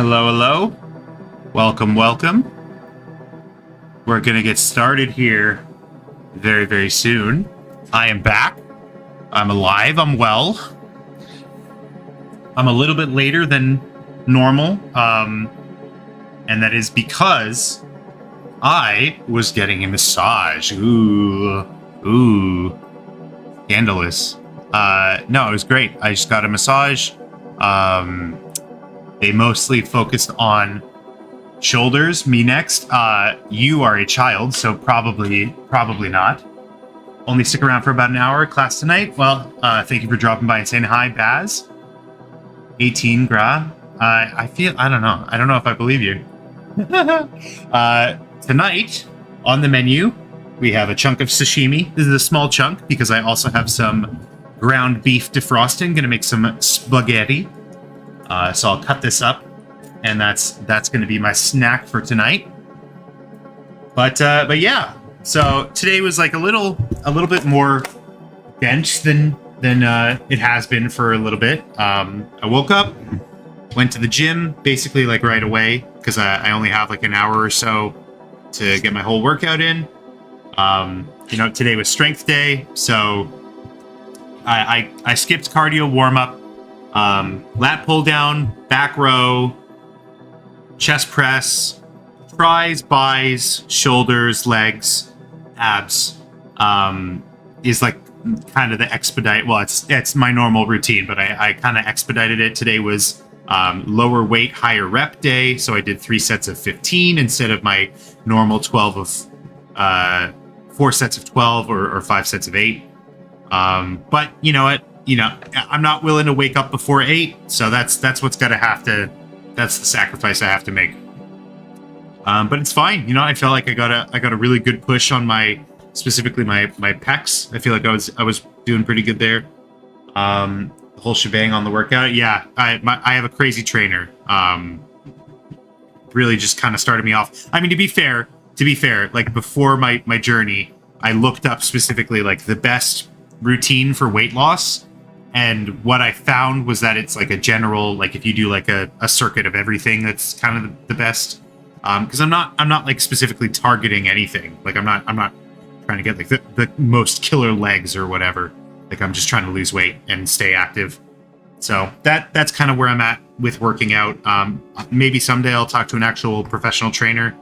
Hello, hello. Welcome, welcome. We're going to get started here very, very soon. I am back. I'm alive. I'm well. I'm a little bit later than normal. And that is because I was getting a massage. Ooh. Scandalous. No, it was great. I just got a massage. They mostly focused on shoulders. Me next. You are a child, so probably not. Only stick around for about an hour. Class tonight. Well, thank you for dropping by and saying hi, Baz. 18 gra. I don't know. I don't know if I believe you. Tonight on the menu, we have a chunk of sashimi. This is a small chunk because I also have some ground beef defrosting. Gonna make some spaghetti. So I'll cut this up, and that's going to be my snack for tonight. But yeah, so today was like a little bit more bench than it has been for a little bit. I woke up, went to the gym basically like right away because I only have like an hour or so to get my whole workout in. Today was strength day, so I skipped cardio warm up. Lat pull down, back row, chest press, tries, buys, shoulders, legs, abs, is like kind of the expedite. Well, it's my normal routine, but I kind of expedited it. Today was lower weight, higher rep day. So I did 3 sets of 15 instead of my normal 12 of 4 sets of 12 or 5 sets of 8. But you know what? I'm not willing to wake up before 8, so that's what's that's the sacrifice I have to make. But it's fine. I felt like I got a really good push on specifically my pecs. I feel like I was doing pretty good there. The whole shebang on the workout. Yeah, I have a crazy trainer. Really just kind of started me off. I mean, to be fair, like before my journey, I looked up specifically like the best routine for weight loss. And what I found was that it's like a general, like if you do like a circuit of everything, that's kind of the best. Because I'm not like specifically targeting anything. Like I'm not trying to get like the most killer legs or whatever. Like I'm just trying to lose weight and stay active. So that's kind of where I'm at with working out. Maybe someday I'll talk to an actual professional trainer.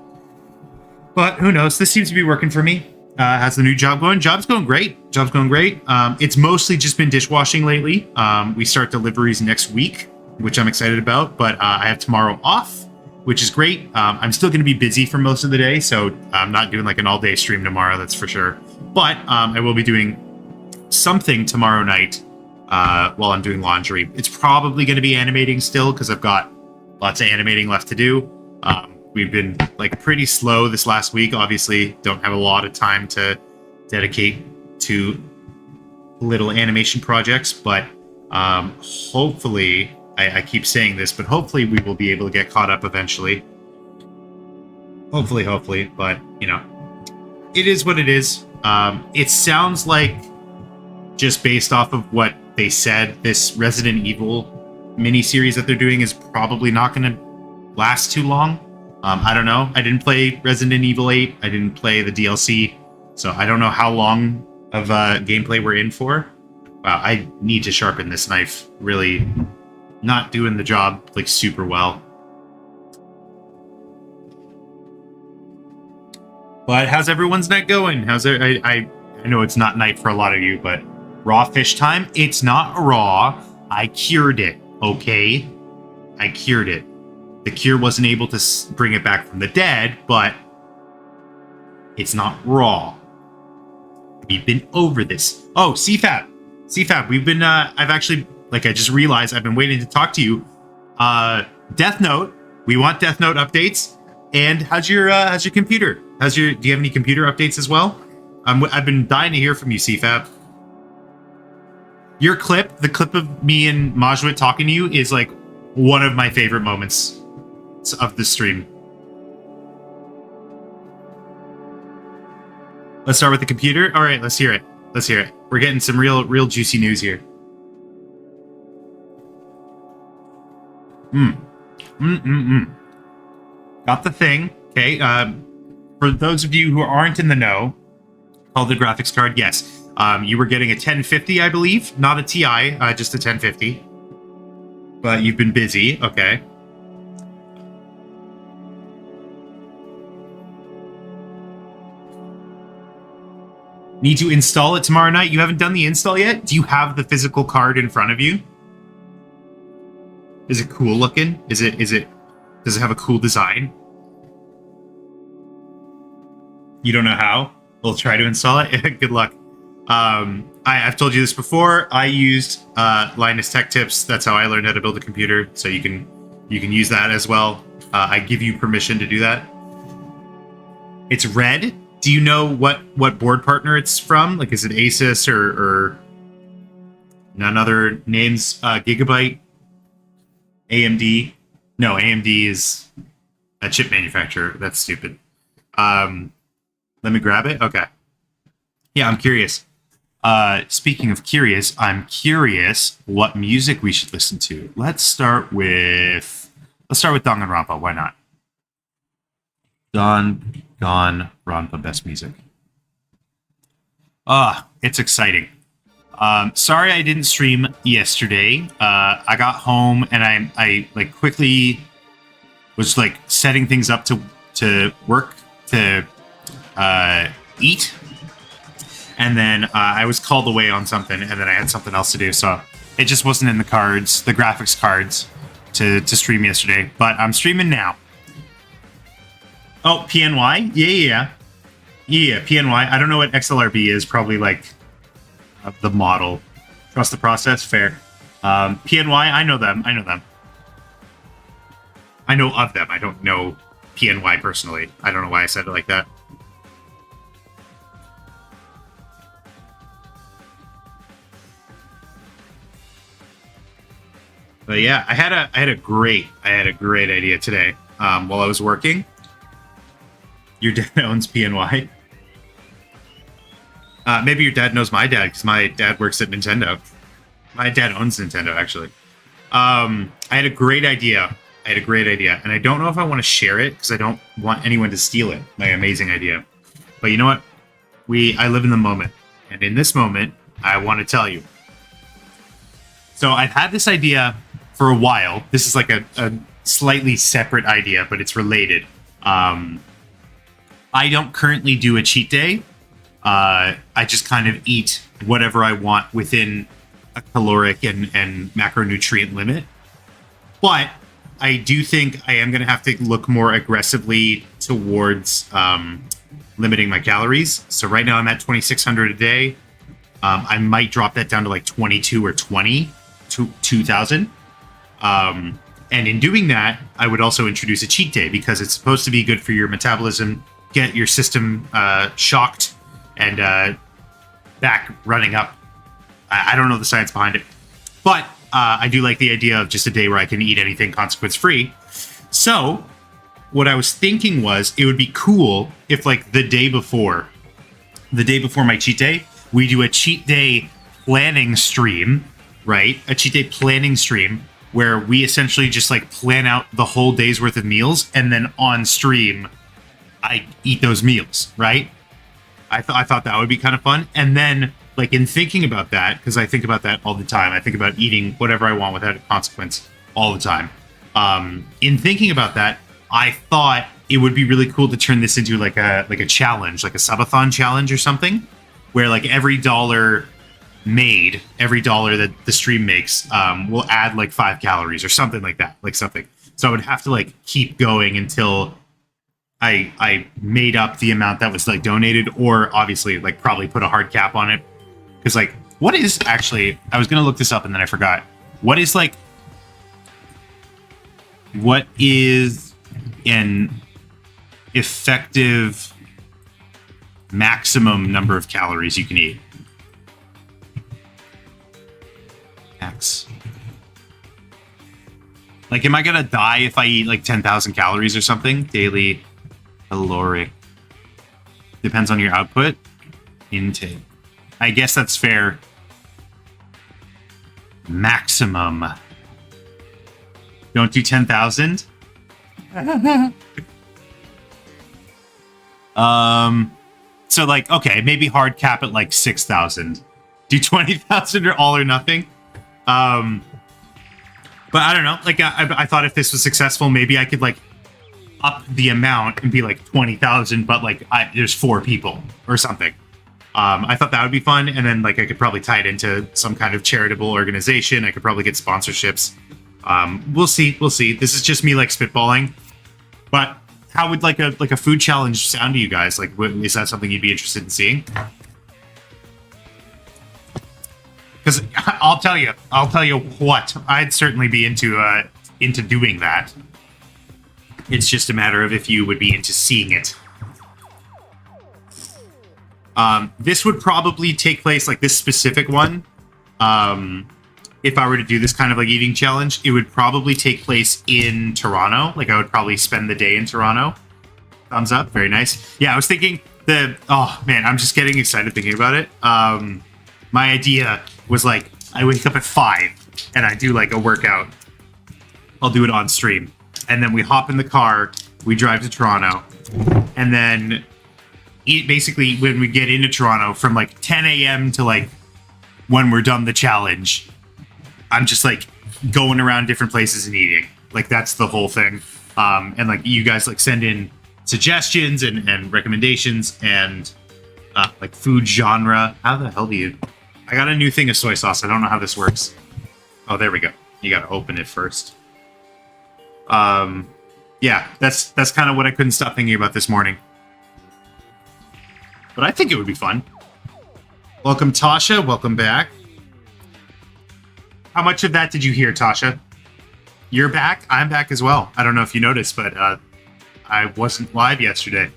But who knows? This seems to be working for me. How's the new job going? Job's going great. It's mostly just been dishwashing lately. We start deliveries next week, which I'm excited about, but I have tomorrow off, which is great. I'm still going to be busy for most of the day, so I'm not doing like an all-day stream tomorrow, that's for sure. But I will be doing something tomorrow night while I'm doing laundry. It's probably going to be animating still, because I've got lots of animating left to do. We've been like pretty slow this last week. Obviously, don't have a lot of time to dedicate to little animation projects, but hopefully, I keep saying this, but hopefully we will be able to get caught up eventually. Hopefully, but it is what it is. It sounds like, just based off of what they said, this Resident Evil miniseries that they're doing is probably not going to last too long. I don't know. I didn't play Resident Evil 8. I didn't play the DLC. So I don't know how long of gameplay we're in for. Wow, I need to sharpen this knife. Really not doing the job like super well. But how's everyone's night going? I know it's not night for a lot of you, but raw fish time? It's not raw. I cured it, okay? I cured it. The cure wasn't able to bring it back from the dead, but it's not raw. We've been over this. Oh, CFAP, we've been, I've actually, like I just realized I've been waiting to talk to you. Death Note, we want Death Note updates. And how's your computer? Do you have any computer updates as well? I've been dying to hear from you, CFAP. Your clip, the clip of me and Majwit talking to you is like one of my favorite moments of the stream. Let's start with the computer. All right, let's hear it. We're getting some real juicy news here. Got the thing. Okay. For those of you who aren't in the know, called the graphics card. Yes. You were getting a 1050, I believe, not a Ti, just a 1050. But you've been busy. Okay. Need to install it tomorrow night. You haven't done the install yet? Do you have the physical card in front of you? Is it cool looking? Does it have a cool design? You don't know how? We'll try to install it. Good luck. I've told you this before. I used Linus Tech Tips. That's how I learned how to build a computer. So you can use that as well. I give you permission to do that. It's red. Do you know what board partner it's from? Like, is it Asus or none other names? Gigabyte, AMD. No, AMD is a chip manufacturer. That's stupid. Let me grab it. Okay. Yeah, I'm curious. Speaking of curious, I'm curious what music we should listen to. Let's start with Danganronpa. Why not? Danganronpa best music. It's exciting. Sorry I didn't stream yesterday. I got home and I like quickly was like setting things up to work to eat. And then I was called away on something, and then I had something else to do. So it just wasn't in the cards, the graphics cards, to stream yesterday. But I'm streaming now. Oh, PNY? Yeah, PNY. I don't know what XLRB is. Probably like the model. Trust the process. Fair. PNY, I know them. I know of them. I don't know PNY personally. I don't know why I said it like that. But yeah, I had a great idea today while I was working. Your dad owns PNY. Maybe your dad knows my dad because my dad works at Nintendo. My dad owns Nintendo, actually. I had a great idea. And I don't know if I want to share it because I don't want anyone to steal it. My amazing idea. But you know what? I live in the moment, and in this moment, I want to tell you. So I've had this idea for a while. This is like a slightly separate idea, but it's related. I don't currently do a cheat day. I just kind of eat whatever I want within a caloric and macronutrient limit. But I do think I am going to have to look more aggressively towards limiting my calories. So right now I'm at 2,600 a day. I might drop that down to like 22 or 2,000. And in doing that, I would also introduce a cheat day because it's supposed to be good for your metabolism, get your system shocked and back running up. I don't know the science behind it, but I do like the idea of just a day where I can eat anything consequence-free. So what I was thinking was it would be cool if like the day before my cheat day, we do a cheat day planning stream, right? A cheat day planning stream where we essentially just like plan out the whole day's worth of meals, and then on stream, I eat those meals, right? I thought that would be kind of fun. And then, like, in thinking about that, because I think about that all the time, I think about eating whatever I want without a consequence all the time. In thinking about that, I thought it would be really cool to turn this into like a challenge, like a subathon challenge or something, where like every dollar made, every dollar that the stream makes, will add like 5 calories or something like that, like something. So I would have to like keep going until I made up the amount that was like donated, or obviously like probably put a hard cap on it. Because like, what is actually, I was going to look this up and then I forgot. What is an effective maximum number of calories you can eat? Max. Like, am I going to die if I eat like 10,000 calories or something? Daily caloric. Depends on your output. Intake. I guess that's fair. Maximum. Don't do 10,000. So like, okay, maybe hard cap at like 6,000. Do 20,000 or all or nothing. But I don't know. Like, I thought if this was successful, maybe I could like up the amount and be like 20,000, but like there's 4 people or something. I thought that would be fun, and then like I could probably tie it into some kind of charitable organization. I could probably get sponsorships. We'll see. We'll see. This is just me like spitballing. But how would like a food challenge sound to you guys? Like, is that something you'd be interested in seeing? Because I'll tell you what, I'd certainly be into doing that. It's just a matter of if you would be into seeing it. This would probably take place, like this specific one. If I were to do this kind of like eating challenge, it would probably take place in Toronto. Like I would probably spend the day in Toronto. Thumbs up, very nice. Yeah, I was thinking oh man, I'm just getting excited thinking about it. My idea was like, I wake up at 5 and I do like a workout. I'll do it on stream. And then we hop in the car, we drive to Toronto, and then basically when we get into Toronto from like 10 a.m. to like when we're done the challenge, I'm just like going around different places and eating. Like that's the whole thing. And like you guys like send in suggestions and recommendations and like food genre. How the hell do you... I got a new thing of soy sauce. I don't know how this works. Oh, there we go. You got to open it first. Yeah, that's kind of what I couldn't stop thinking about this morning. But I think it would be fun. Welcome, Tasha. Welcome back. How much of that did you hear, Tasha? You're back. I'm back as well. I don't know if you noticed, but I wasn't live yesterday.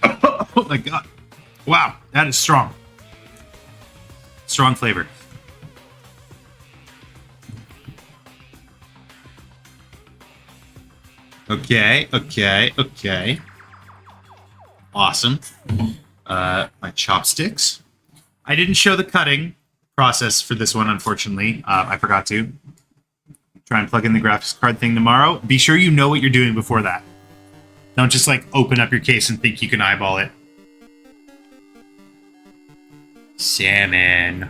Oh my god. Wow, that is strong. Strong flavor. Okay. Awesome. My chopsticks. I didn't show the cutting process for this one, unfortunately. I forgot to. Try and plug in the graphics card thing tomorrow. Be sure you know what you're doing before that. Don't just like open up your case and think you can eyeball it. Salmon.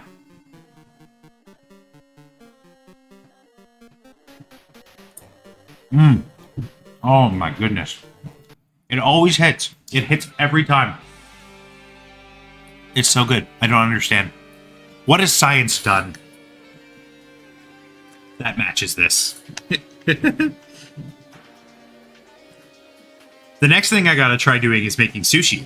Oh my goodness. It always hits. It hits every time. It's so good. I don't understand. What has science done that matches this? The next thing I gotta try doing is making sushi.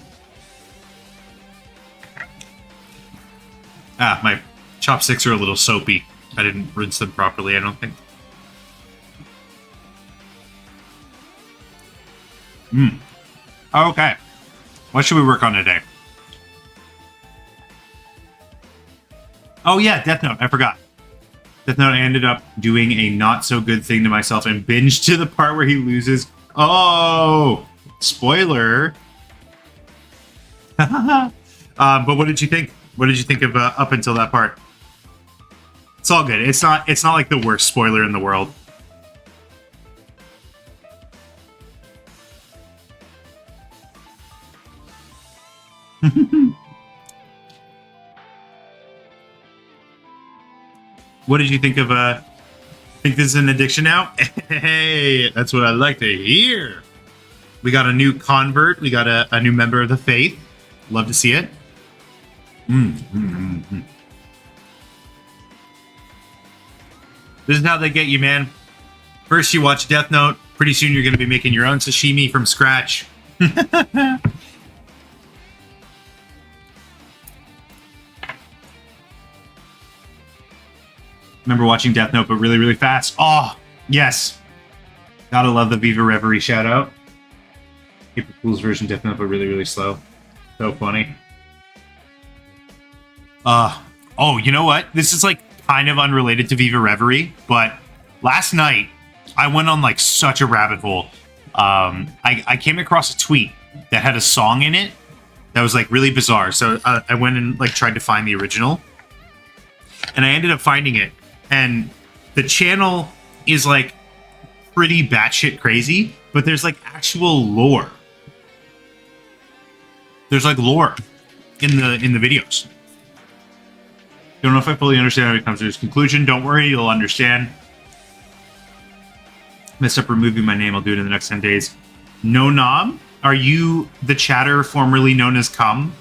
My chopsticks are a little soapy. I didn't rinse them properly, I don't think. Okay. What should we work on today? Oh yeah, Death Note. I forgot. Death Note, I ended up doing a not so good thing to myself and binged to the part where he loses. Oh, spoiler. But what did you think? What did you think of up until that part? It's all good. It's not like the worst spoiler in the world. What did you think of think this is an addiction now? Hey, that's what I like to hear. We got a new convert. We got a new member of the faith. Love to see it. This is how they get you, man. First you watch Death Note. Pretty soon you're going to be making your own sashimi from scratch. Remember watching Death Note, but really, really fast. Oh, yes. Gotta love the Viva Reverie shout out. Keep the Cool's version Death Note, but really, really slow. So funny. Oh, you know what? This is like kind of unrelated to Viva Reverie, but last night I went on like such a rabbit hole. I came across a tweet that had a song in it that was like really bizarre. So I went and like tried to find the original, and I ended up finding it. And the channel is like pretty batshit crazy, but there's like actual lore. There's like lore in the videos. Don't know if I fully understand how it comes to this conclusion. Don't worry, you'll understand. Messed up removing my name. I'll do it in the next 10 days. No Nom, are you the chatter formerly known as Cum?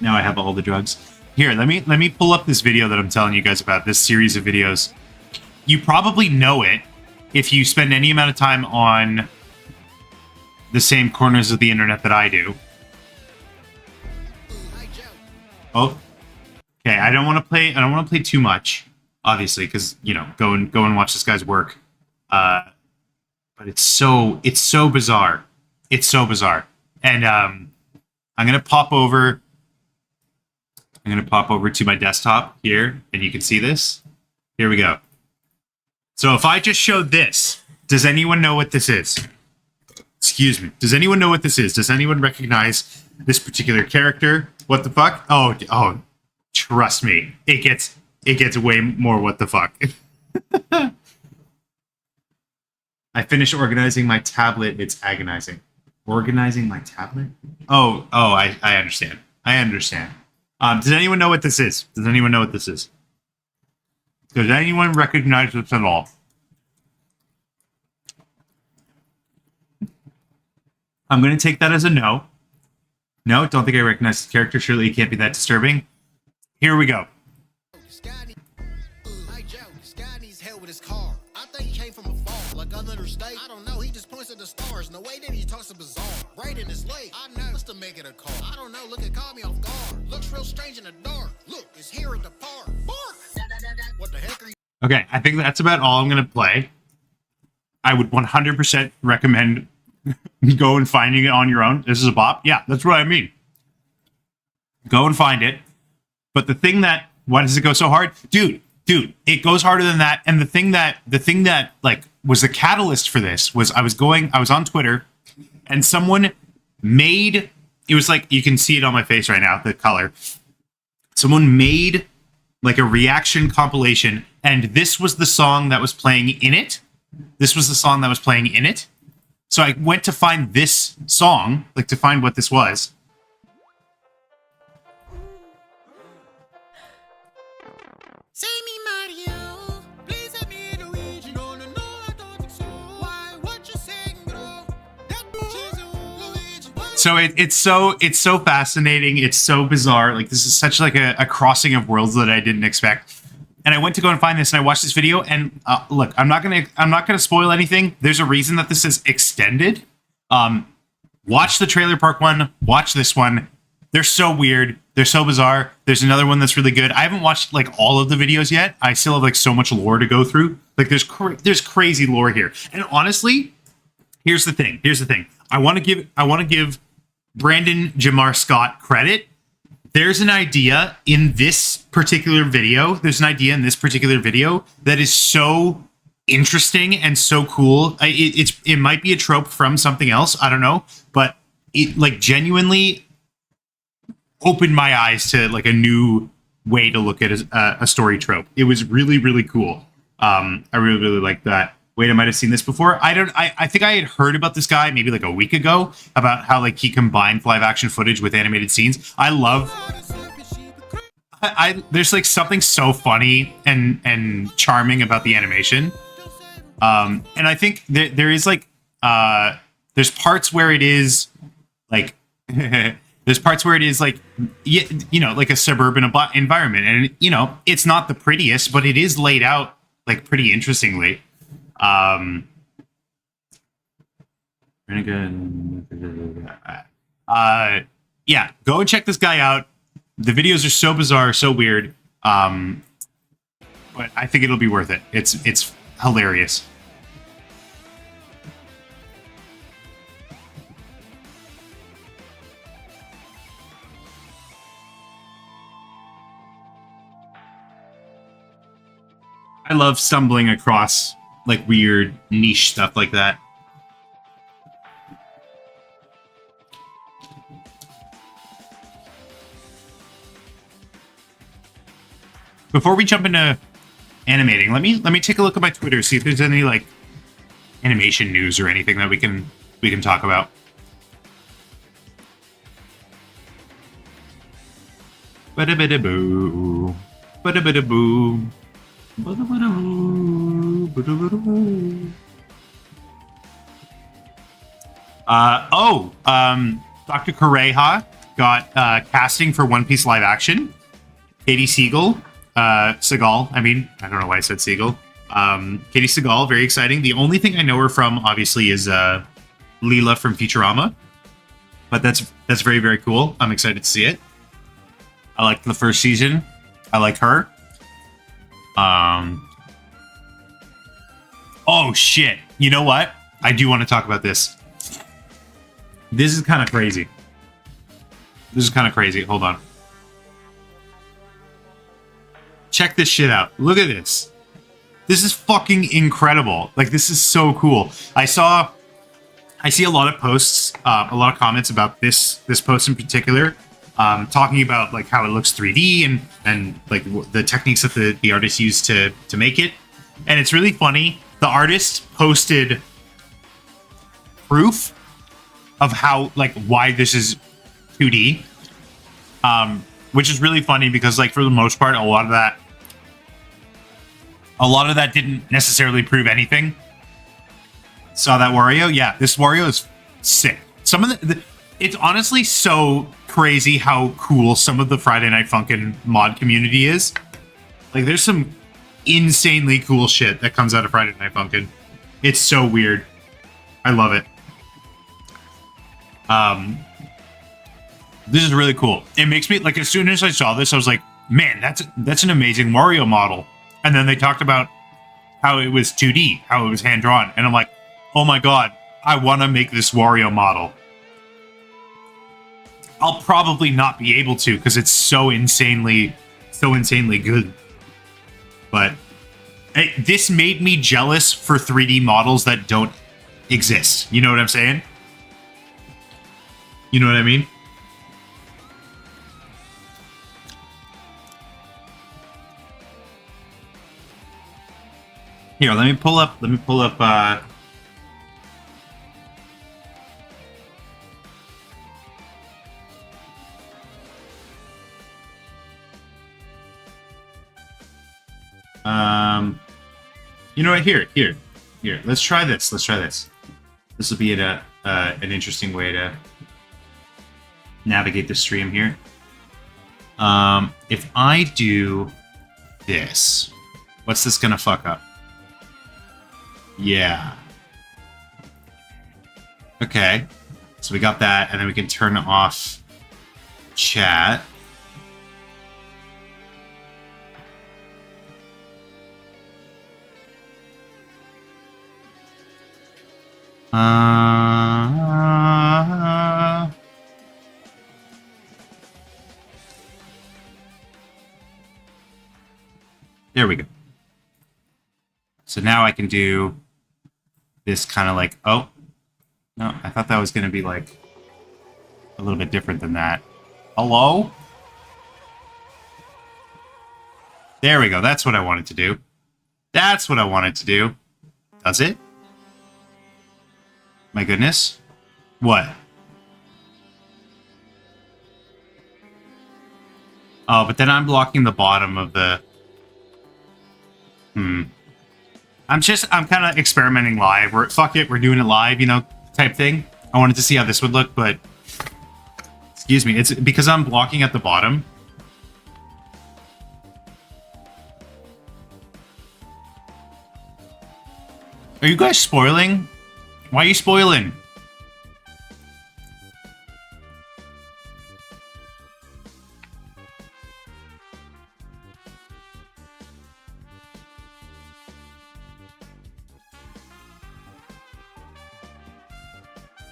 Now I have all the drugs. Here, let me pull up this video that I'm telling you guys about, this series of videos. You probably know it if you spend any amount of time on the same corners of the internet that I do. Oh, okay. I don't want to play too much, obviously, because you know, go and watch this guy's work. But it's so bizarre. It's so bizarre. And I'm gonna pop over. I'm gonna pop over to my desktop here, and you can see this. Here we go. So if I just showed this, does anyone know what this is? Excuse me. Does anyone know what this is? Does anyone recognize this particular character? What the fuck? Oh, trust me. It gets way more what the fuck. I finished organizing my tablet. It's agonizing. Organizing my tablet? Oh, I understand. I understand. Does anyone know what this is? Does anyone know what this is? Does anyone recognize this at all? I'm going to take that as a no. No, don't think I recognize the character. Surely it can't be that disturbing. Here we go. I don't know, he just points at the stars. No way that he talks a bizarre. Right in his leg. I know, what's to make it a car? I don't know, look, it caught me off guard. Looks real strange in the dark. Look, it's here at the park. Bark! What the heck are you? Okay, I think that's about all I'm going to play. I would 100% recommend go and finding it on your own. This is a bop. Yeah, that's what I mean. Go and find it. But the thing that, why does it go so hard? Dude, it goes harder than that. And the thing that like was the catalyst for this was I was on Twitter and someone made, it was like, you can see it on my face right now, the color. Someone made like a reaction compilation, and this was the song that was playing in it. This was the song that was playing in it. So I went to find this song, like to find what this was. So it's so fascinating. It's so bizarre. Like this is such like a crossing of worlds that I didn't expect. And I went to go and find this, and I watched this video. And look, I'm not gonna spoil anything. There's a reason that this is extended. Watch the Trailer Park one. Watch this one. They're so weird. They're so bizarre. There's another one that's really good. I haven't watched like all of the videos yet. I still have like so much lore to go through. Like there's crazy lore here. And honestly, here's the thing. I want to give Brandon Jamar Scott credit. There's an idea in this particular video. That is so interesting and so cool. It might be a trope from something else. I don't know, but it like genuinely opened my eyes to like a new way to look at a story trope. It was really, really cool. I really, really like that. Wait, I might have seen this before. I think I had heard about this guy maybe like a week ago about how like he combined live action footage with animated scenes. There's like something so funny and charming about the animation. And I think there is like there's parts where it is like you know, like a suburban environment, and you know, it's not the prettiest, but it is laid out like pretty interestingly. Yeah, go and check this guy out. The videos are so bizarre, so weird. But I think it'll be worth it. It's hilarious. I love stumbling across like weird niche stuff like that. Before we jump into animating, let me take a look at my Twitter, see if there's any like animation news or anything that we can talk about. Ba-da-ba-da-boo. Ba-da-ba-da-boo. Ba-da-ba-da-boo. Ba-da-ba-da-boo. Dr. Kureha got casting for One Piece live action. Katie Segal, Seagal, I don't know why I said Seagal. Katie Seagal, very exciting. The only thing I know her from, obviously, is Leela from Futurama. But that's very, very cool. I'm excited to see it. I liked the first season. I like her. Oh, shit. You know what? I do want to talk about this. This is kind of crazy. Hold on. Check this shit out. Look at this. This is fucking incredible. Like, this is so cool. I see a lot of posts, a lot of comments about this post in particular, talking about like how it looks 3D and like the techniques that the artist used to make it. And it's really funny. The artist posted proof of how, like, why this is 2D, which is really funny because, like, for the most part, a lot of that didn't necessarily prove anything. Saw that Wario? Yeah, this Wario is sick. Some of it's honestly so crazy how cool some of the Friday Night Funkin' mod community is. Like, there's some insanely cool shit that comes out of Friday Night Funkin'. It's so weird. I love it. This is really cool. It makes me, like, as soon as I saw this, I was like, man, that's an amazing Wario model. And then they talked about how it was 2D, how it was hand-drawn. And I'm like, oh my god, I want to make this Wario model. I'll probably not be able to because it's so insanely good. But this made me jealous for 3D models that don't exist. You know what I'm saying? You know what I mean? Here, let me pull up you know what? Here. Let's try this. This will be an interesting way to navigate the stream here. If I do this, what's this gonna fuck up? Yeah. Okay. So we got that, and then we can turn off chat. There we go. So now I can do this kind of like, oh, no, I thought that was going to be like a little bit different than that. Hello? There we go. That's what I wanted to do. Does it? My goodness. What? Oh, but then I'm blocking the bottom of the... I'm kind of experimenting live. Fuck it, we're doing it live, you know, type thing. I wanted to see how this would look, but... Excuse me, it's because I'm blocking at the bottom. Are you guys spoiling? Why are you spoiling?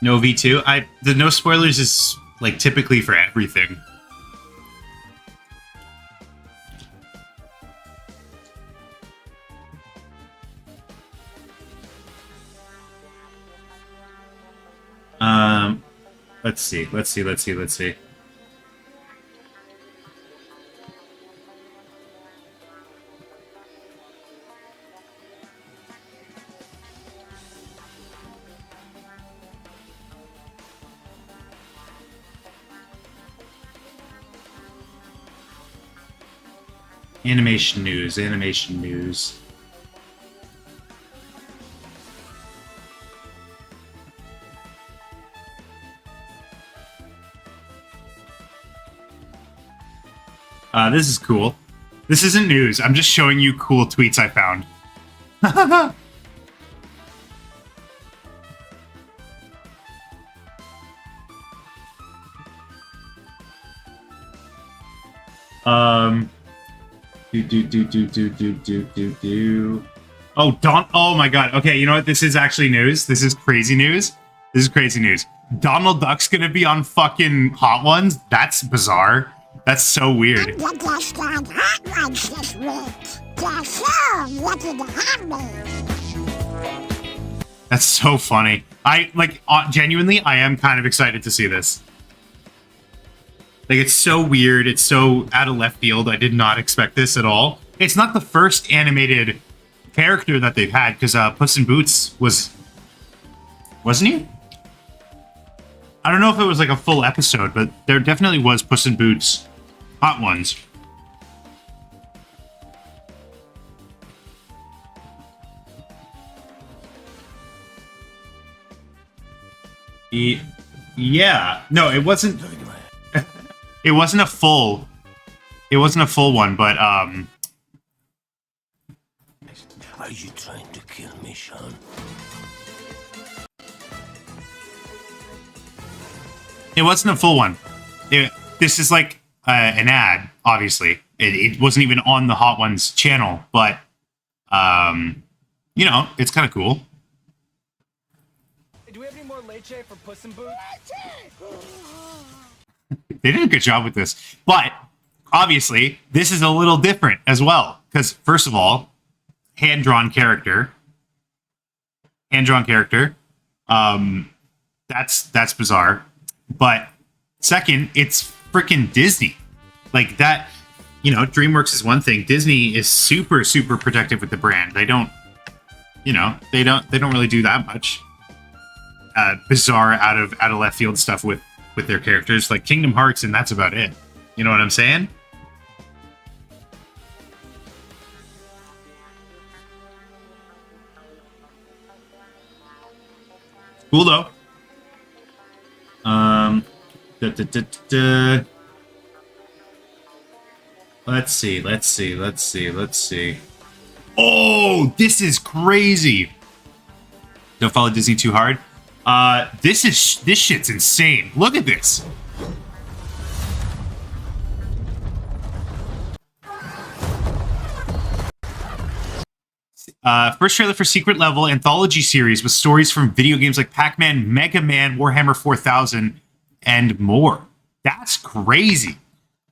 No V2? The no spoilers is like typically for everything. Um, let's see. Animation news. This is cool. This isn't news. I'm just showing you cool tweets I found. Oh, oh my god. Okay, you know what? This is actually news. This is crazy news. Donald Duck's gonna be on fucking Hot Ones? That's bizarre. That's so weird. I'm the guest on Hot Ones this week. They're so lucky to have me. That's so funny. Genuinely, I am kind of excited to see this. Like, it's so weird. It's so out of left field. I did not expect this at all. It's not the first animated character that they've had, because Puss in Boots wasn't he? I don't know if it was like a full episode, but there definitely was Puss in Boots Hot Ones. Yeah. No, it wasn't. It wasn't a full one, but Are you trying to kill me, Sean? It wasn't a full one. This is like an ad, obviously. It wasn't even on the Hot Ones channel, but you know, it's kind of cool. Do we have any more leche for Puss in Boots? They did a good job with this, but obviously this is a little different as well, because first of all, hand-drawn character. That's bizarre. But second, it's freaking Disney. Like that, you know, DreamWorks is one thing. Disney is super, super protective with the brand. They don't really do that much bizarre out of left field stuff with their characters, like Kingdom Hearts, and that's about it. You know what I'm saying? Cool though. Let's see. Oh, this is crazy. Don't follow Disney too hard. This shit's insane. Look at this. First trailer for Secret Level anthology series with stories from video games like Pac-Man, Mega Man, Warhammer 4000, and more. That's crazy.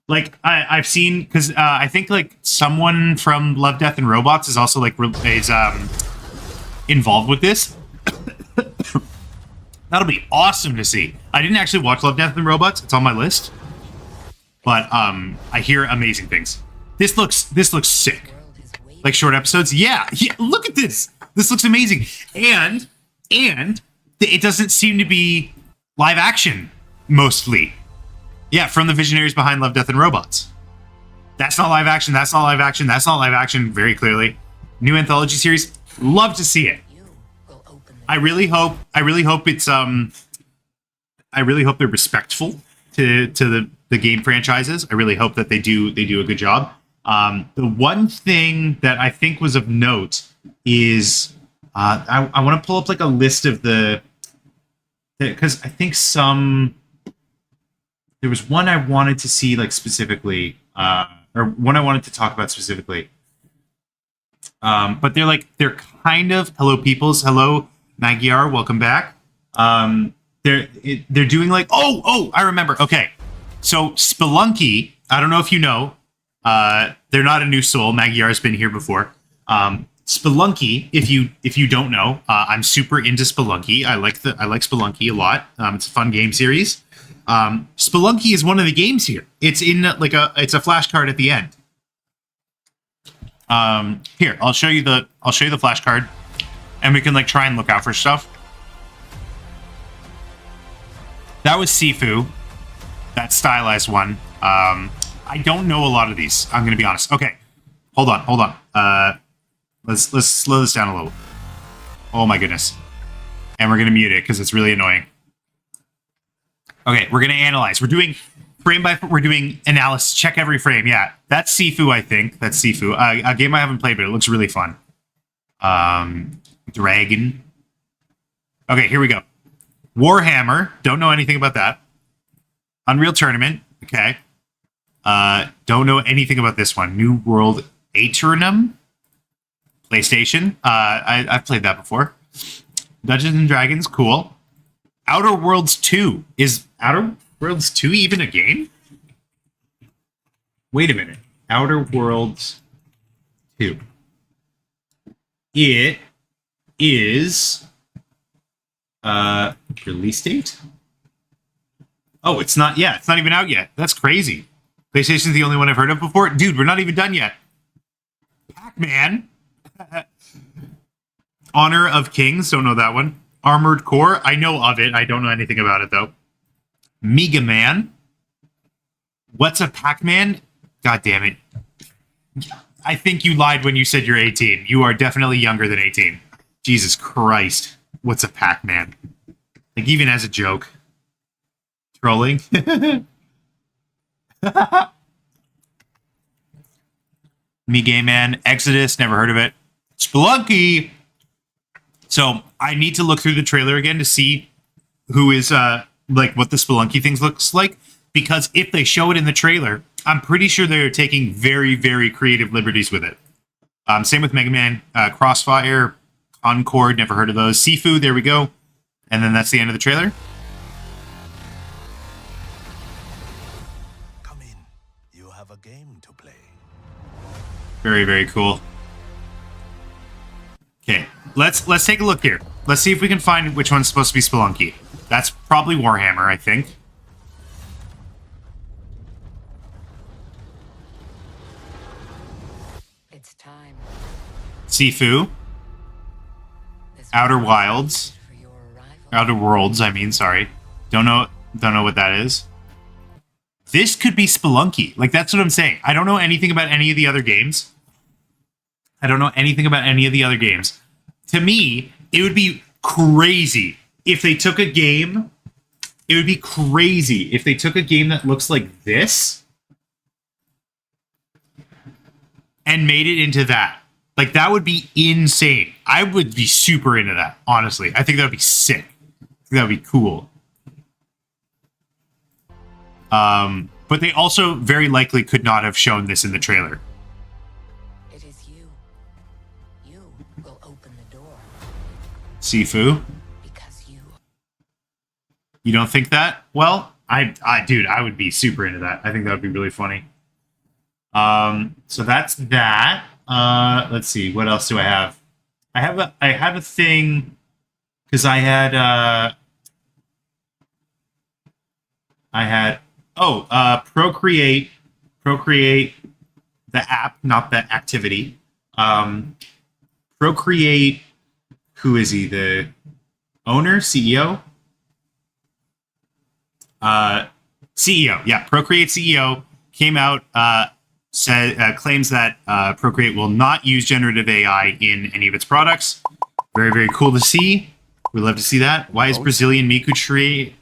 Like I've seen, because I think like someone from Love, Death, and Robots is also like is involved with this. That'll be awesome to see. I didn't actually watch Love, Death, and Robots. It's on my list, but I hear amazing things. This looks sick. Like short episodes. Yeah. Look at this. This looks amazing. And it doesn't seem to be live action mostly. Yeah, from the visionaries behind Love, Death, and Robots. That's not live action. That's not live action. That's not live action. Very clearly. New anthology series. Love to see it. I really hope it's I really hope they're respectful to the game franchises. I really hope that they do a good job. The one thing that I think was of note is I want to pull up like a list of because I think there was one I wanted to see like specifically, or one I wanted to talk about specifically. But they're kind of hello peoples, hello Magyar, welcome back. They're doing like I remember. Okay, so Spelunky. I don't know if you know. They're not a new soul. Magyar's been here before. Spelunky, if you don't know, I'm super into Spelunky. I like Spelunky a lot. It's a fun game series. Spelunky is one of the games here. It's in it's a flashcard at the end. Here, I'll show you the flashcard, and we can like try and look out for stuff. That was Sifu, that stylized one. I don't know a lot of these. I'm gonna be honest. Okay, hold on. Let's slow this down a little. Oh my goodness, and we're gonna mute it because it's really annoying. Okay, we're gonna analyze. We're doing frame by we're doing analysis. Check every frame. Yeah, that's Sifu. I think that's Sifu. A game I haven't played, but it looks really fun. Dragon. Okay, here we go. Warhammer. Don't know anything about that. Unreal Tournament. Okay. Don't know anything about this one. New World Aeternum. PlayStation. I've played that before. Dungeons and Dragons. Cool. Outer Worlds 2. Is Outer Worlds 2 even a game? Wait a minute. Outer Worlds 2. It is release date? Oh, it's not. Yeah, it's not even out yet. That's crazy. PlayStation's the only one I've heard of before. Dude, we're not even done yet. Pac-Man. Honor of Kings. Don't know that one. Armored Core. I know of it. I don't know anything about it, though. Mega Man. What's a Pac-Man? God damn it. I think you lied when you said you're 18. You are definitely younger than 18. Jesus Christ. What's a Pac-Man? Like, even as a joke. Trolling. Mega Man. Exodus. Never heard of it. Spelunky. So, I need to look through the trailer again to see who is, like, what the Spelunky things looks like. Because if they show it in the trailer, I'm pretty sure they're taking very, very creative liberties with it. Same with Mega Man, Crossfire, Concord, never heard of those. Sifu, there we go. And then that's the end of the trailer. Come in. You have a game to play. Very, very cool. Okay, let's take a look here. Let's see if we can find which one's supposed to be Spelunky. That's probably Warhammer, I think. It's time. Sifu. Outer Wilds. Outer Worlds, I mean, sorry. Don't know what that is. This could be Spelunky. Like, that's what I'm saying. I don't know anything about any of the other games. To me, it would be crazy if they took a game. It would be crazy if they took a game that looks like this and made it into that. Like, that would be insane. I would be super into that, honestly. I think that would be sick. I think that would be cool. But they also very likely could not have shown this in the trailer. It is you. You will open the door. Sifu? Because you. You don't think that? Well, dude, I would be super into that. I think that would be really funny. So that's that. Let's see. What else do I have? I have a thing because I had Procreate, the app, not the activity. Procreate, who is he? The owner, CEO? CEO, yeah. Procreate CEO came out, claims that Procreate will not use generative AI in any of its products. Very, very cool to see. We'd love to see that. Why is Brazilian Miku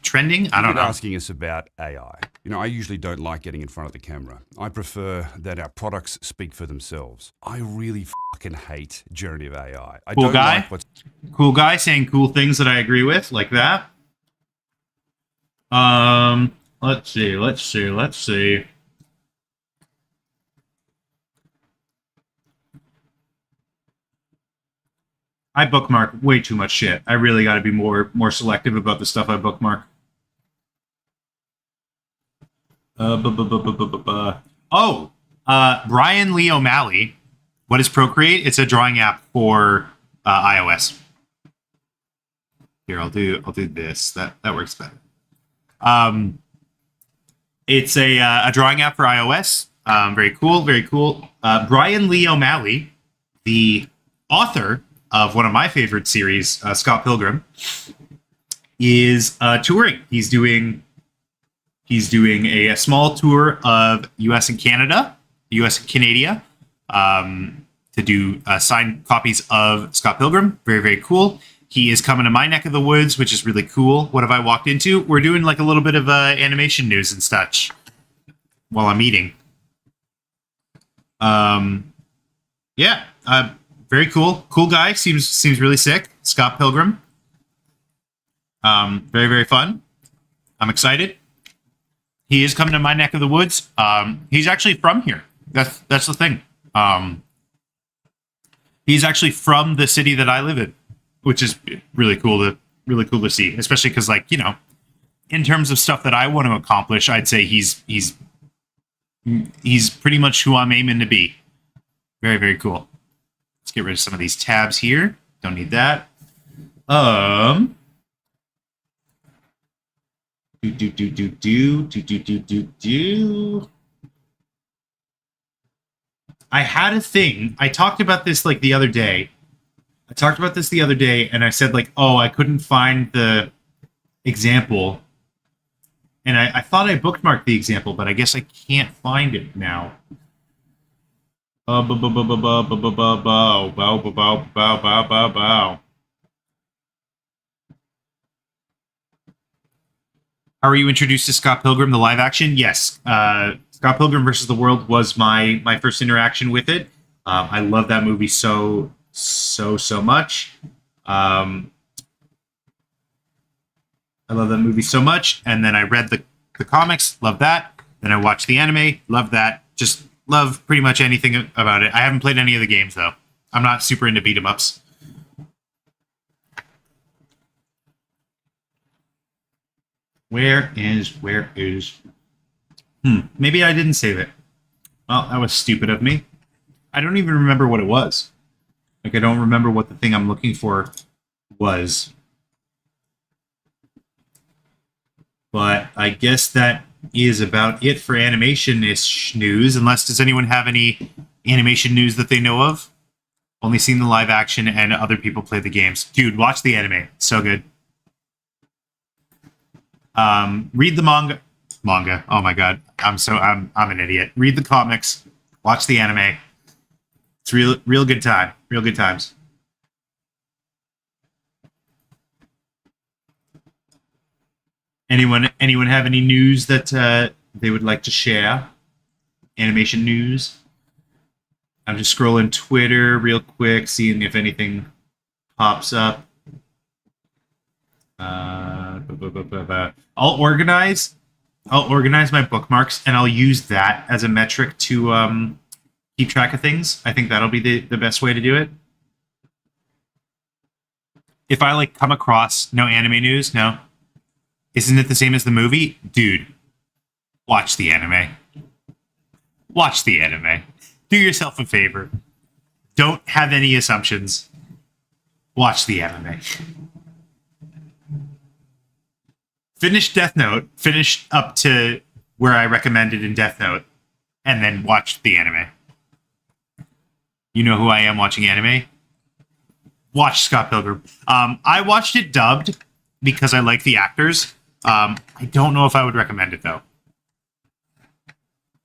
trending? I don't know. Asking us about AI. You know, I usually don't like getting in front of the camera. I prefer that our products speak for themselves. I really fucking hate generative AI. Cool guy. Cool guy saying cool things that I agree with, like that. Let's see. I bookmark way too much shit. I really got to be more selective about the stuff I bookmark. Brian Lee O'Malley What is Procreate? It's a drawing app for iOS. Here, I'll do this. That works better. It's a drawing app for iOS. Very cool, very cool. Brian Lee O'Malley, the author of one of my favorite series, Scott Pilgrim, is touring. He's doing a small tour of U.S. and Canada, U.S. and Canada, to do signed copies of Scott Pilgrim. Very, very cool. He is coming to my neck of the woods, which is really cool. What have I walked into? We're doing like a little bit of animation news and such while I'm eating. Yeah, very cool. Cool guy. Seems really sick. Scott Pilgrim. Very, very fun. I'm excited. He is coming to my neck of the woods. He's actually from here. That's the thing. He's actually from the city that I live in, which is really cool to see, especially because, like, you know, in terms of stuff that I want to accomplish, I'd say he's pretty much who I'm aiming to be. Very, very cool. Let's get rid of some of these tabs here. Don't need that. I had a thing. I talked about this like the other day. And I said, like, oh, I couldn't find the example. And I thought I bookmarked the example, but I guess I can't find it now. How are you introduced to Scott Pilgrim, the live action? Yes. Scott Pilgrim versus the World was my first interaction with it. I love that movie so much. I love that movie so much. And then I read the comics, love that. Then I watched the anime, love that. Just love pretty much anything about it. I haven't played any of the games, though. I'm not super into beat 'em ups. Where is... Maybe I didn't save it. Well, that was stupid of me. I don't even remember what it was. Like, I don't remember what the thing I'm looking for was. But I guess that is about it for animation-ish news, unless does anyone have any animation news that they know of? Only seen the live action and other people play the games. Dude, watch the anime. So good. Read the manga. Oh my god. I'm an idiot. Read the comics. Watch the anime. It's real good time. Real good times. Anyone have any news that they would like to share? Animation news? I'm just scrolling Twitter real quick, seeing if anything pops up. I'll organize my bookmarks, and I'll use that as a metric to keep track of things. I think that'll be the best way to do it. If I like come across no anime news, no. Isn't it the same as the movie? Dude, watch the anime. Watch the anime. Do yourself a favor. Don't have any assumptions. Watch the anime. Finish Death Note. Finish up to where I recommended in Death Note. And then watch the anime. You know who I am watching anime? Watch Scott Pilgrim. I watched it dubbed because I like the actors. I don't know if I would recommend it, though.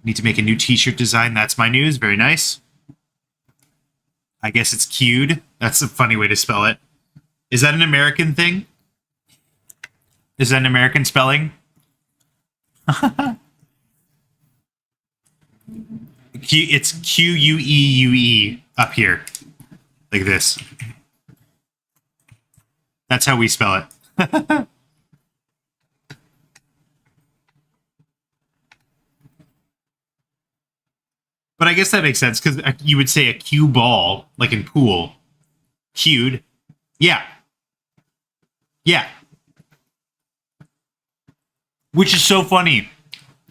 Need to make a new t-shirt design. That's my news. Very nice. I guess it's cued. That's a funny way to spell it. Is that an American thing? Is that an American spelling? It's Queue up here. Like this. That's how we spell it. But I guess that makes sense, because you would say a cue ball, like in pool. Cued. Yeah. Yeah. Which is so funny.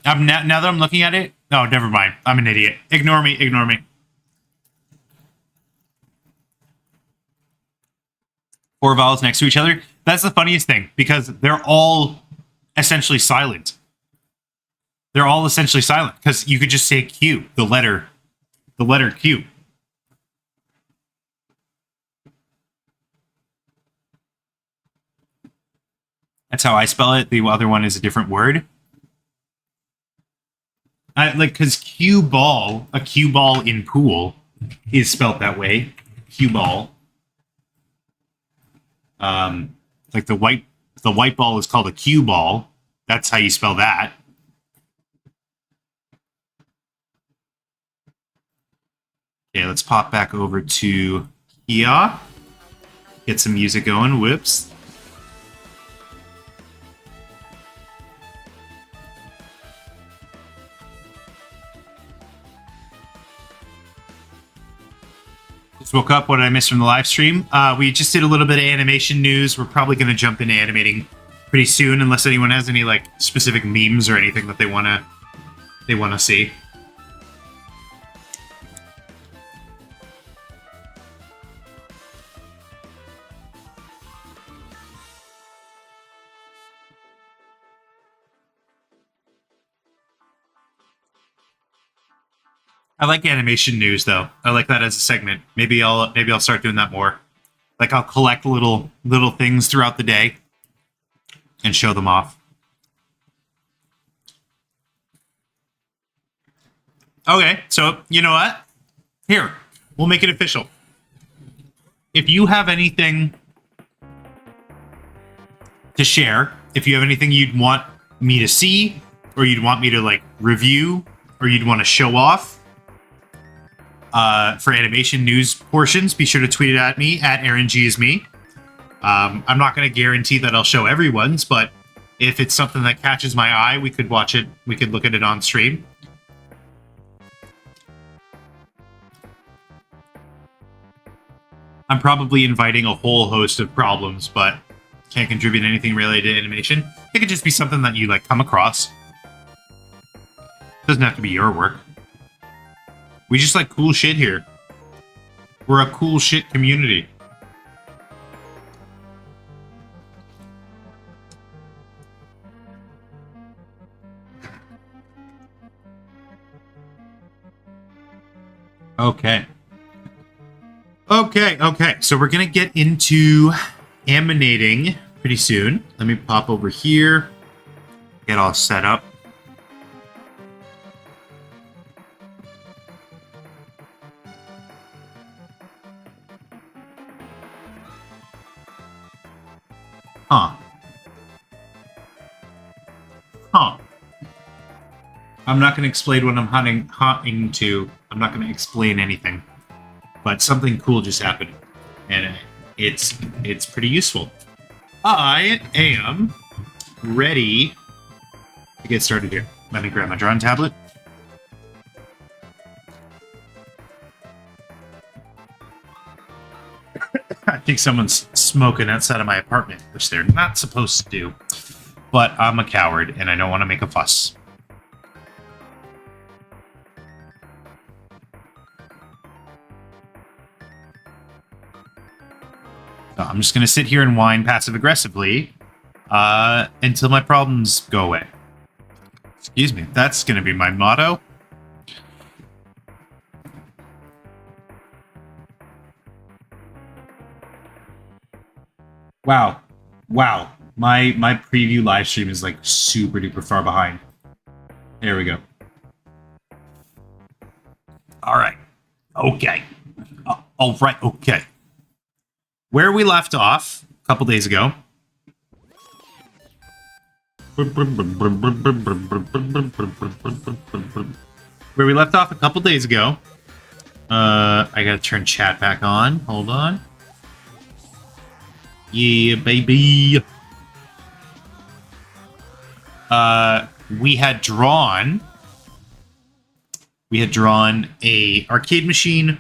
Now that I'm looking at it... Oh, never mind. I'm an idiot. Ignore me. 4 vowels next to each other. That's the funniest thing because they're all essentially silent. They're all essentially silent because you could just say Q, the letter Q. That's how I spell it. The other one is a different word. Because cue ball, a cue ball in pool is spelled that way. Cue ball. Like the white ball is called a cue ball. That's how you spell that. Okay, let's pop back over to Kia. Get some music going. Whoops. Just woke up. What did I miss from the live stream? We just did a little bit of animation news. We're probably going to jump into animating pretty soon, unless anyone has any like specific memes or anything that they wanna see. I like animation news though. I like that as a segment. Maybe I'll start doing that more. Like I'll collect little things throughout the day and show them off. Okay, so you know what? Here, we'll make it official. If you have anything to share, if you have anything you'd want me to see, or you'd want me to like review, or you'd want to show off, for animation news portions, be sure to tweet it at me at AaronGisme. I'm not going to guarantee that I'll show everyone's, but if it's something that catches my eye, we could watch it. We could look at it on stream. I'm probably inviting a whole host of problems, but can't contribute anything related to animation. It could just be something that you like come across. Doesn't have to be your work. We just like cool shit here. We're a cool shit community. Okay. Okay. So we're gonna get into animating pretty soon. Let me pop over here. Get all set up. Huh. I'm not going to explain what I'm hunting to. I'm not going to explain anything. But something cool just happened. And it's pretty useful. I am ready to get started here. Let me grab my drawing tablet. I think someone's smoking outside of my apartment, which they're not supposed to do. But I'm a coward, and I don't want to make a fuss. So I'm just going to sit here and whine passive-aggressively until my problems go away. Excuse me, that's going to be my motto. Wow. My preview live stream is like super duper far behind. There we go. All right. Okay. All right. Okay. Where we left off a couple days ago. Where we left off a couple days ago. I gotta turn chat back on. Hold on. Yeah, baby. We had drawn a arcade machine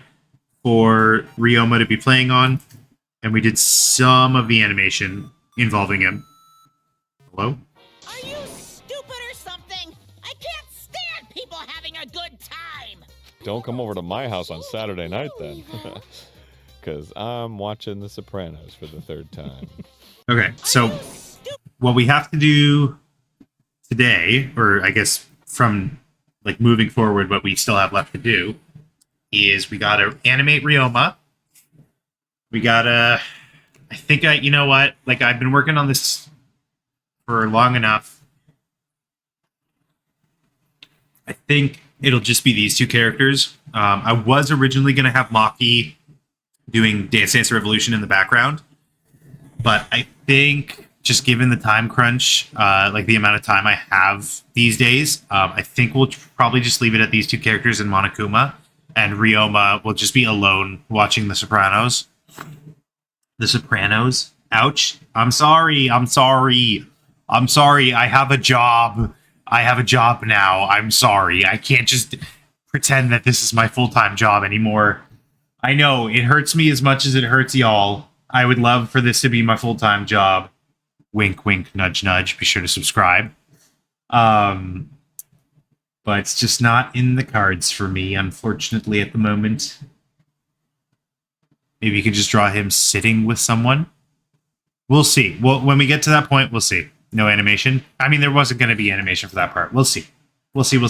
for Ryoma to be playing on, and we did some of the animation involving him. Hello? Are you stupid or something? I can't stand people having a good time. Don't come over to my house on Saturday night then. because I'm watching The Sopranos for the third time. Okay, so what we have to do today, or I guess from like moving forward, what we still have left to do is we gotta animate Ryoma. We gotta, I think you know what? Like I've been working on this for long enough. I think it'll just be these two characters. I was originally gonna have Maki doing Dance Dance Revolution in the background, but I think just given the time crunch, like the amount of time I have these days, I think we'll probably just leave it at these two characters in Monokuma, and Ryoma will just be alone watching The Sopranos. The Sopranos? Ouch. I'm sorry. I have a job. I have a job now. I'm sorry. I can't just pretend that this is my full-time job anymore. I know, it hurts me as much as it hurts y'all. I would love for this to be my full-time job. Wink, wink, nudge, nudge. Be sure to subscribe. But it's just not in the cards for me, unfortunately, at the moment. Maybe you could just draw him sitting with someone. We'll see. Well, when we get to that point, we'll see. No animation. I mean, there wasn't going to be animation for that part. We'll see. We'll see.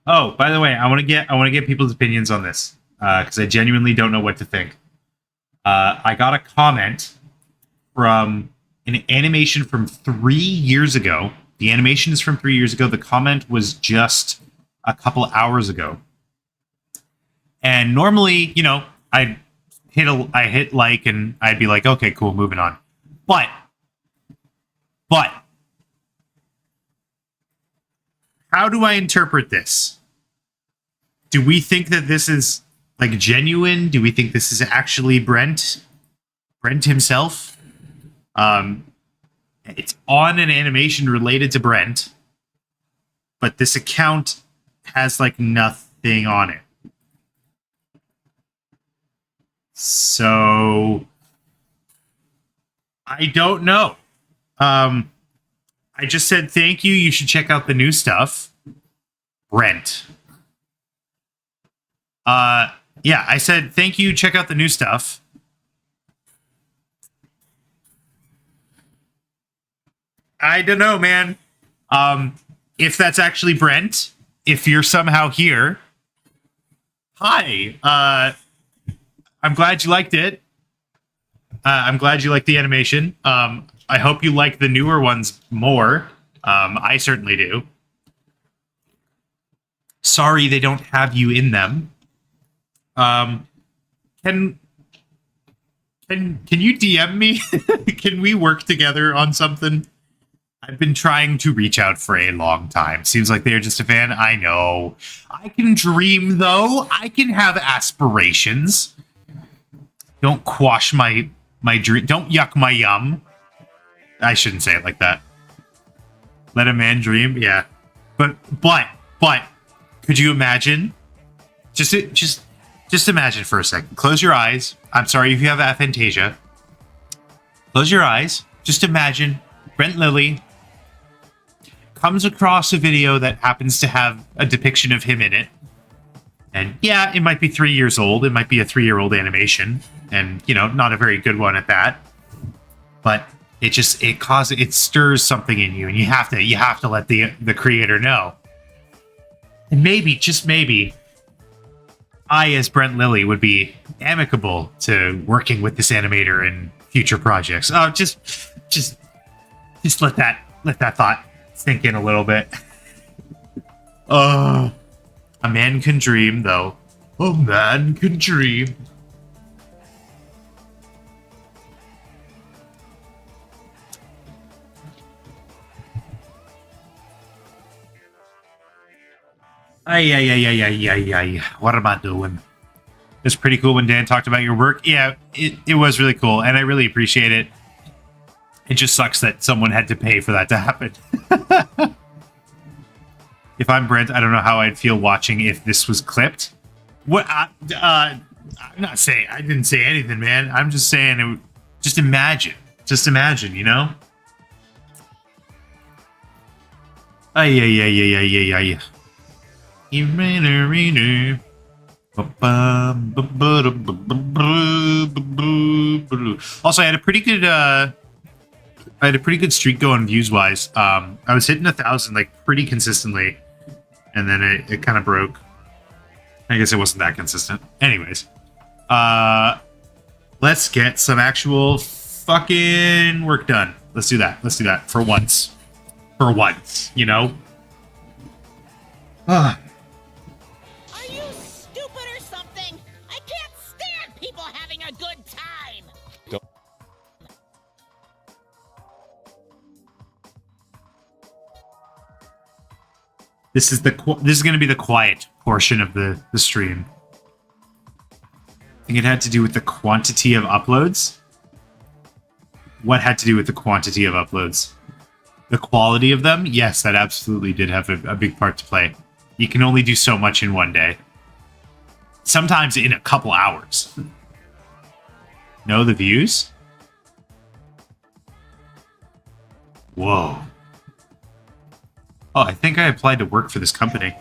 Oh, by the way, I want to get people's opinions on this because I genuinely don't know what to think. I got a comment from an animation from 3 years ago. The animation is from 3 years ago. The comment was just a couple hours ago. And normally, you know, I hit like and I'd be like, okay, cool, moving on. But how do I interpret this? Do we think that this is like genuine? Do we think this is actually Brent himself? It's on an animation related to Brent, but this account has like nothing on it. So I don't know. I just said thank you. You should check out the new stuff. Brent. Yeah, I said thank you. Check out the new stuff. I don't know, man. If that's actually Brent, if you're somehow here, hi. I'm glad you liked it. I'm glad you liked the animation. I hope you like the newer ones more. I certainly do. Sorry they don't have you in them. Can you DM me? Can we work together on something? I've been trying to reach out for a long time. Seems like they're just a fan. I know. I can dream, though. I can have aspirations. Don't quash my dream. Don't yuck my yum. I shouldn't say it like that. Let a man dream. Yeah. But could you imagine? Just imagine for a second. Close your eyes. I'm sorry if you have aphantasia. Close your eyes. Just imagine Brent Lilly comes across a video that happens to have a depiction of him in it. And yeah, it might be 3 years old. It might be a 3-year-old animation. And, you know, not a very good one at that. But it stirs something in you, and you have to let the creator know. And maybe, just maybe, I, as Brent Lilly, would be amicable to working with this animator in future projects. Oh, just let that thought sink in a little bit. A man can dream, though. A man can dream. Ay. What am I doing? It was pretty cool when Dan talked about your work. Yeah, it was really cool, and I really appreciate it. It just sucks that someone had to pay for that to happen. If I'm Brent, I don't know how I'd feel watching if this was clipped. What? I'm not saying. I didn't say anything, man. I'm just saying. Just imagine. Just imagine, you know? Ay, ay, ay, ay, ay, ay, ay. Also, I had a pretty good streak going views wise. I was hitting 1,000 like pretty consistently, and then it kind of broke. I guess it wasn't that consistent. Anyways, let's get some actual fucking work done. Let's do that. Let's do that for once. For once, you know. Are you stupid or something? I can't stand people having a good time. Don't. This is going to be the quiet portion of the stream. I think it had to do with the quantity of uploads. What had to do with the quantity of uploads? The quality of them? Yes, that absolutely did have a big part to play. You can only do so much in one day. Sometimes in a couple hours. Know the views? Whoa. Oh, I think I applied to work for this company.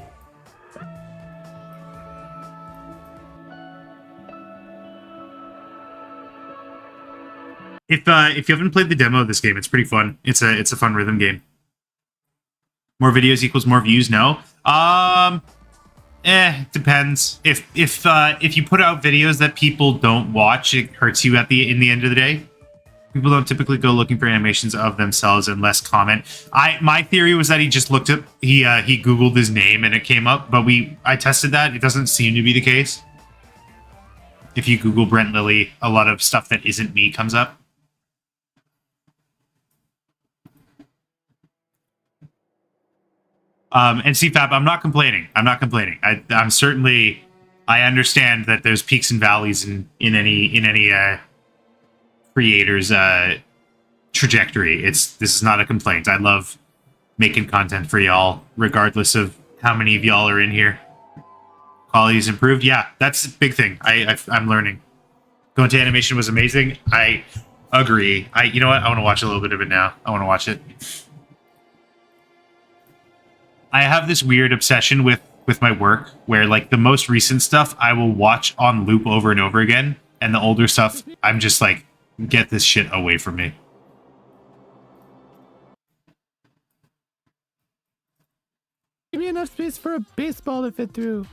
If you haven't played the demo of this game, it's pretty fun. It's a fun rhythm game. More videos equals more views? No. It depends. If you put out videos that people don't watch, it hurts you in the end of the day. People don't typically go looking for animations of themselves and less comment. My theory was that he just looked up, he Googled his name and it came up, but I tested that. It doesn't seem to be the case. If you Google Brent Lilly, a lot of stuff that isn't me comes up. And CFAP, I'm not complaining. I'm not complaining. I'm certainly, I understand that there's peaks and valleys in any creator's trajectory. This is not a complaint. I love making content for y'all, regardless of how many of y'all are in here. Quality's improved. Yeah, that's a big thing. I'm learning. Going to animation was amazing. I agree. You know what? I want to watch a little bit of it now. I want to watch it. I have this weird obsession with my work where, like, the most recent stuff I will watch on loop over and over again, and the older stuff, I'm just like, get this shit away from me. Give me enough space for a baseball to fit through.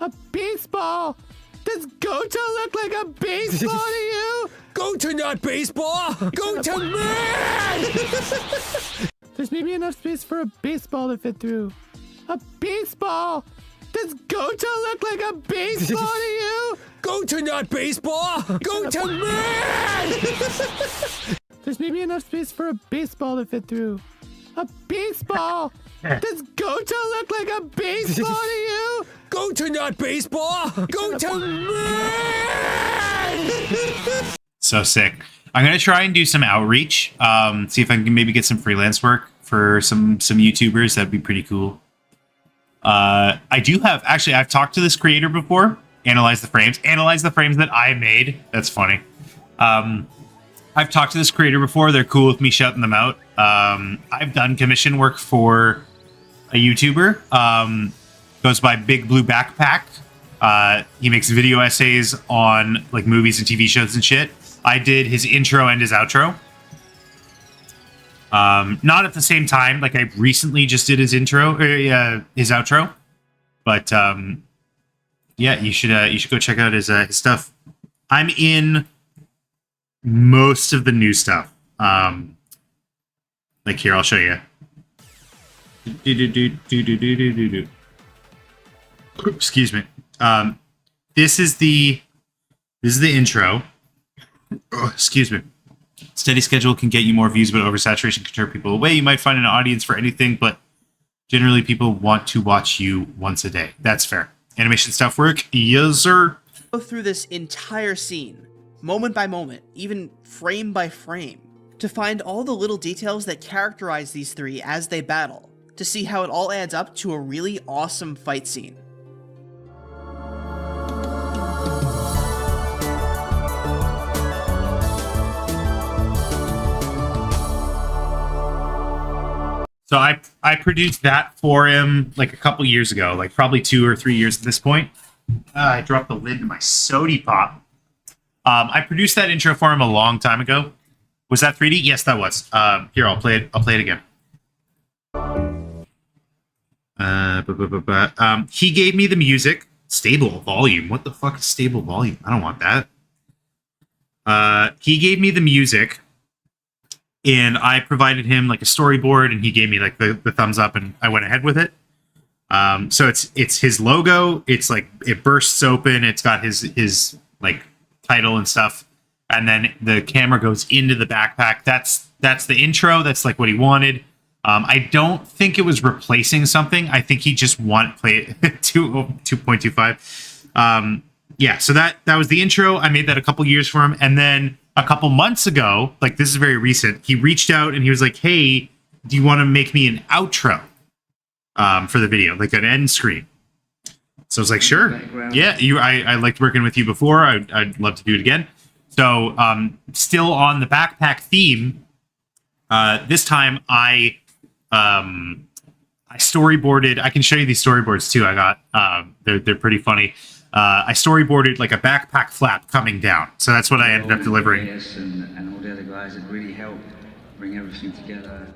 A baseball? Does Goto look like a baseball to you? Goto not baseball! Goto man! There's maybe enough space for a baseball to fit through. A baseball? Does Goto look like a baseball to you? Goto not baseball! Goto man! There's maybe enough space for a baseball to fit through. A baseball? Does Goto look like a baseball to you? Goto not baseball! Goto man! So sick. I'm gonna try and do some outreach. See if I can maybe get some freelance work for some YouTubers. That'd be pretty cool. I do have, actually, I've talked to this creator before. Analyze the frames that I made. That's funny. I've talked to this creator before. They're cool with me shouting them out. I've done commission work for a YouTuber. Goes by Big Blue Backpack. He makes video essays on like movies and TV shows and shit. I did his intro and his outro. Not at the same time. Like, I recently just did his intro, his outro. But yeah, you should go check out his stuff. I'm in most of the new stuff. Like, here, I'll show you. Excuse me. This is the intro. Oh, excuse me. Steady schedule can get you more views, but oversaturation can turn people away. You might find an audience for anything, but generally people want to watch you once a day. That's fair. Animation stuff work? Yes, sir. Go through this entire scene, moment by moment, even frame by frame, to find all the little details that characterize these three as they battle, to see how it all adds up to a really awesome fight scene. So I produced that for him like a couple years ago, like probably 2 or 3 years at this point. I dropped the lid to my sody pop. I produced that intro for him a long time ago. Was that 3D? Yes, that was. Here, I'll play it. I'll play it again. He gave me the music. Stable volume. What the fuck is stable volume? I don't want that. He gave me the music, and I provided him like a storyboard, and he gave me like the thumbs up, and I went ahead with it. So it's his logo. It's like it bursts open. It's got his like title and stuff, and then the camera goes into the backpack. That's the intro. That's like what he wanted. I don't think it was replacing something. I think he just wanted play it 2.25. Yeah, so that was the intro. I made that a couple years for him, and then a couple months ago, like this is very recent, he reached out and he was like, "Hey, do you want to make me an outro for the video, like an end screen?" So I was like, "Sure, yeah." I liked working with you before. I'd love to do it again. So still on the backpack theme. This time I storyboarded. I can show you these storyboards too. I got they're pretty funny. I storyboarded like a backpack flap coming down. So that's what I ended up delivering. And all the other guys that really helped bring everything together.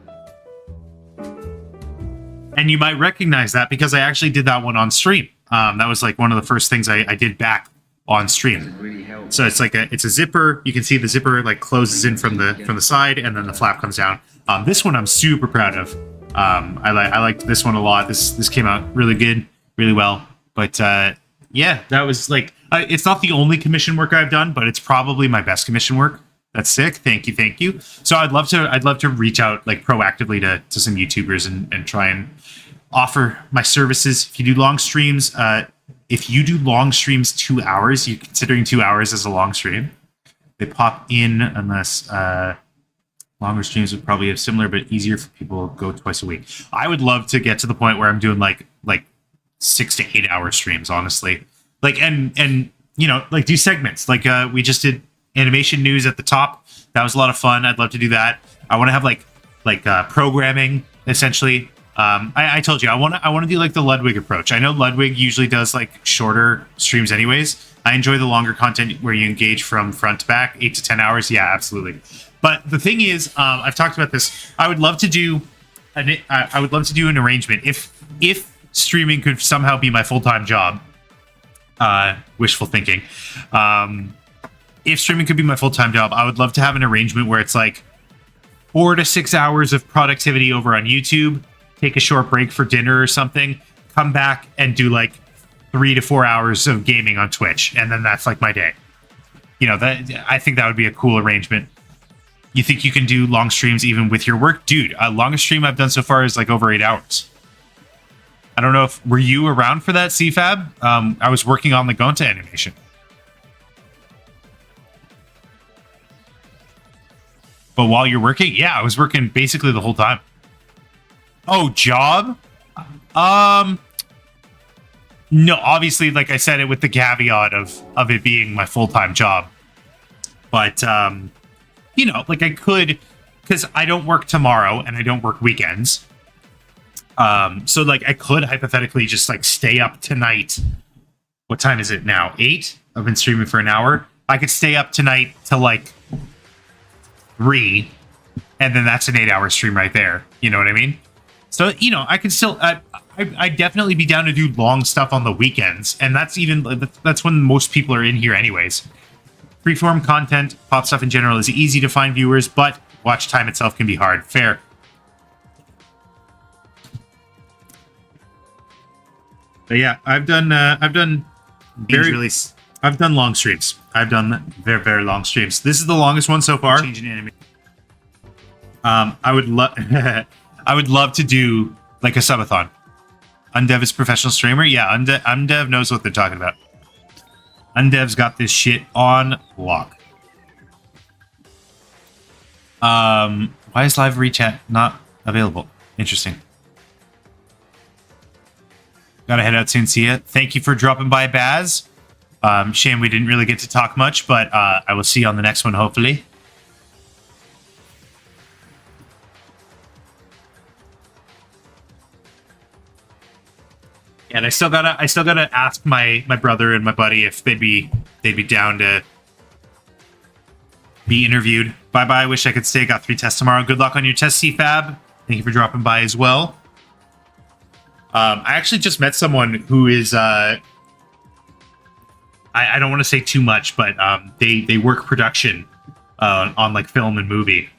And you might recognize that because I actually did that one on stream. That was like one of the first things I did back on stream. So it's like it's a zipper. You can see the zipper like closes in from the side, and then the flap comes down. This one I'm super proud of. I liked this one a lot. This came out really good, really well. But yeah, that was like it's not the only commission work I've done, but it's probably my best commission work. That's sick. Thank you. So I'd love to reach out like proactively to some YouTubers and try and offer my services. If you do long streams, 2 hours, you're considering 2 hours as a long stream. They pop in unless longer streams would probably have similar but easier for people to go twice a week. I would love to get to the point where I'm doing like 6 to 8 hour streams, honestly. Like and you know, like do segments. Like we just did animation news at the top. That was a lot of fun. I'd love to do that. I want to have like programming essentially. I told you I want to do like the Ludwig approach. I know Ludwig usually does like shorter streams anyways. I enjoy the longer content where you engage from front to back, 8 to 10 hours. Yeah, absolutely. But the thing is, I've talked about this. I would love to do an arrangement if streaming could somehow be my full-time job. Wishful thinking. If streaming could be my full-time job, I would love to have an arrangement where it's like 4 to 6 hours of productivity over on YouTube, take a short break for dinner or something, come back and do like 3 to 4 hours of gaming on Twitch, and then that's like my day. You know, that I think that would be a cool arrangement. You think you can do long streams even with your work? Dude, longest stream I've done so far is like over 8 hours. I don't know if were you around for that, CFAB? I was working on the Gonta animation. But while you're working, yeah, I was working basically the whole time. Oh, job? No, obviously, like I said it with the caveat of it being my full-time job. But, you know, like I could, because I don't work tomorrow and I don't work weekends. So like I could hypothetically just like stay up tonight. What time is it now? 8? I've been streaming for an hour. I could stay up tonight till like 3, and then that's an 8-hour stream right there. You know what I mean? So, you know, I could still, I'd definitely be down to do long stuff on the weekends. And that's when most people are in here anyways. Freeform content, pop stuff in general is easy to find viewers, but watch time itself can be hard. Fair. But yeah, I've done long streams. I've done very, very long streams. This is the longest one so far. Changing anime. I would love to do like a subathon. Undev is professional streamer. Yeah, Undev knows what they're talking about. Undev's got this shit on lock. Why is live rechat not available? Interesting. Gotta head out soon. See ya. Thank you for dropping by, Baz. Shame we didn't really get to talk much, but I will see you on the next one, hopefully. And I still gotta ask my brother and my buddy if they'd be down to be interviewed. Bye bye. Wish I could stay. Got 3 tests tomorrow. Good luck on your test, CFab. Thank you for dropping by as well. I actually just met someone who is I don't want to say too much, but they work production on like film and movie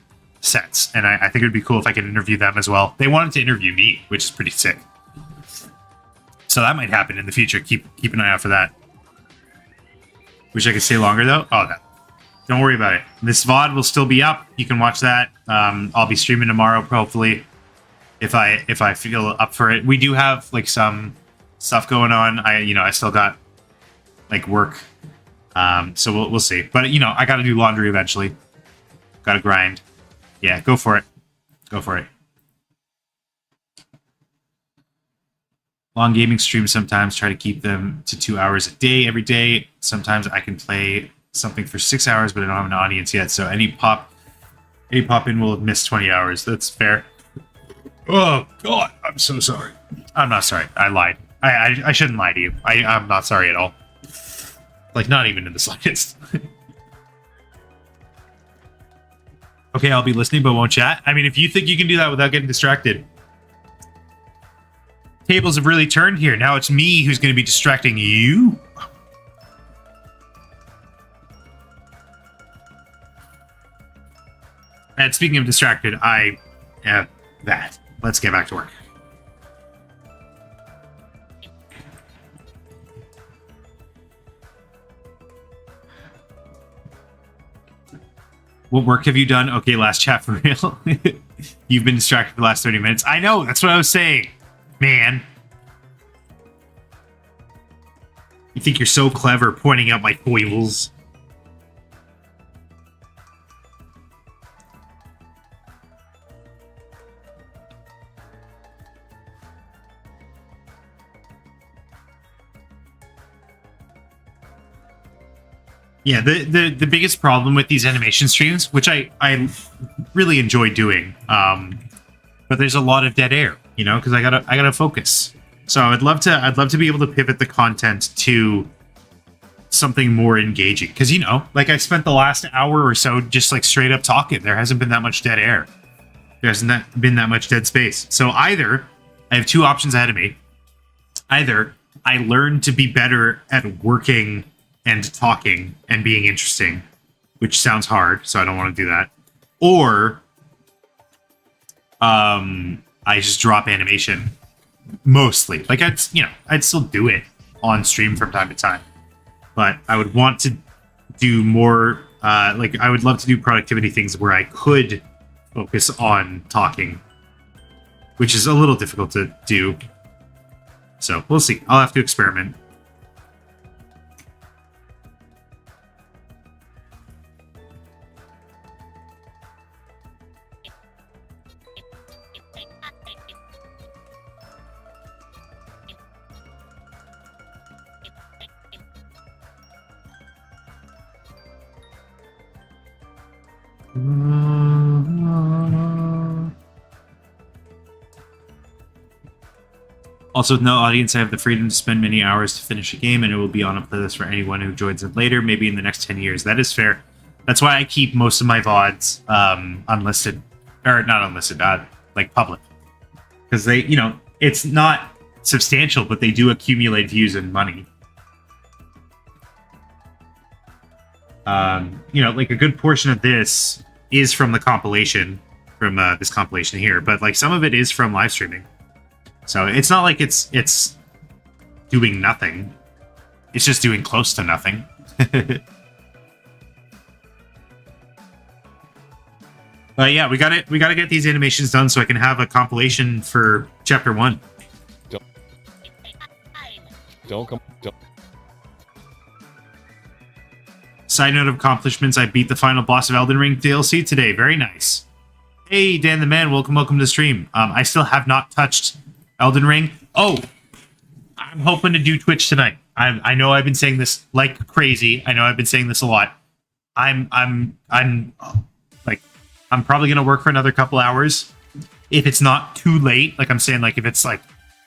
sets, and I think it'd be cool if I could interview them as well. They wanted to interview me, which is pretty sick. So that might happen in the future. Keep an eye out for that. Wish I could stay longer though. Oh, no. Don't worry about it. This VOD will still be up. You can watch that. I'll be streaming tomorrow, hopefully, if I feel up for it. We do have like some stuff going on. I still got like work. So we'll see. But I got to do laundry eventually. Got to grind. Yeah, go for it. Go for it. Long gaming streams sometimes try to keep them to 2 hours a day every day. Sometimes I can play something for 6 hours, but I don't have an audience yet. So any pop in will have missed 20 hours. That's fair. Oh God, I'm so sorry. I'm not sorry. I lied. I shouldn't lie to you. I'm not sorry at all. Like, not even in the slightest. Okay, I'll be listening, but won't chat. I mean, if you think you can do that without getting distracted. Tables have really turned here. Now it's me who's going to be distracting you. And speaking of distracted, that. Let's get back to work. What work have you done? Okay, last chat for real. You've been distracted for the last 30 minutes. I know, that's what I was saying. Man. You think you're so clever pointing out my foibles. Yeah, the biggest problem with these animation streams, which I really enjoy doing, but there's a lot of dead air, because I gotta focus. So I'd love to be able to pivot the content to something more engaging, because like I spent the last hour or so just like straight up talking. There hasn't been that much dead air. There hasn't been that much dead space. So either I have 2 options ahead of me. Either I learn to be better at working and talking and being interesting, which sounds hard, so I don't want to do that. Or I just drop animation mostly. Like I'd still do it on stream from time to time, but I would want to do more. Like I would love to do productivity things where I could focus on talking, which is a little difficult to do. So we'll see. I'll have to experiment. Also, with no audience, I have the freedom to spend many hours to finish a game, and it will be on a playlist for anyone who joins it later, maybe in the next 10 years. That is fair. That's why I keep most of my VODs unlisted. Or not unlisted, like public. Because they, it's not substantial, but they do accumulate views and money. Like a good portion of this is from the compilation, from this compilation here, but like some of it is from live streaming. So it's not like it's doing nothing. It's just doing close to nothing. But yeah, we gotta get these animations done so I can have a compilation for chapter 1. Don't. Side note of accomplishments, I beat the final boss of Elden Ring DLC today. Very nice. Hey, Dan the Man, welcome to the stream. I still have not touched Elden Ring. Oh, I'm hoping to do Twitch tonight. I know I've been saying this like crazy. I know I've been saying this a lot. I'm probably gonna work for another couple hours. If it's not too late, like I'm saying, like if it's like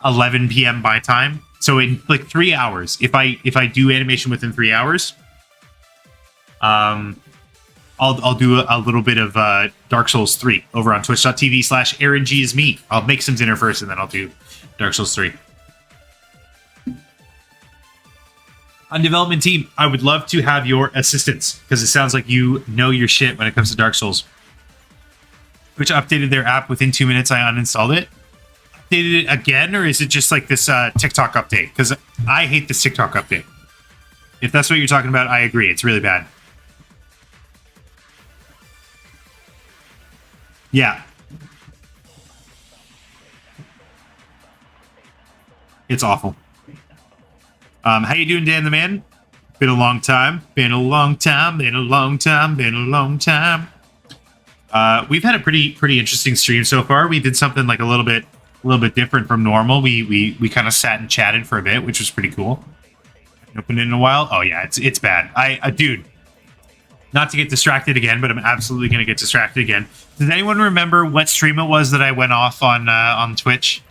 11 p.m. my time. So in like 3 hours, if I do animation within 3 hours, I'll do a little bit of Dark Souls 3 over on twitch.tv/AaronGisme. I'll make some dinner first and then I'll do Dark Souls 3. On development team, I would love to have your assistance because it sounds like you know your shit when it comes to Dark Souls. Which updated their app within 2 minutes. I uninstalled it. Updated it again, or is it just like this TikTok update? Because I hate this TikTok update. If that's what you're talking about, I agree. It's really bad. Yeah. It's awful. How you doing, Dan the Man? Been a long time. Been a long time. Been a long time. Been a long time. We've had a pretty interesting stream so far. We did something like a little bit different from normal. We kind of sat and chatted for a bit, which was pretty cool. Haven't opened it in a while. Oh yeah, it's bad. Dude, not to get distracted again, but I'm absolutely gonna get distracted again. Does anyone remember what stream it was that I went off on Twitch,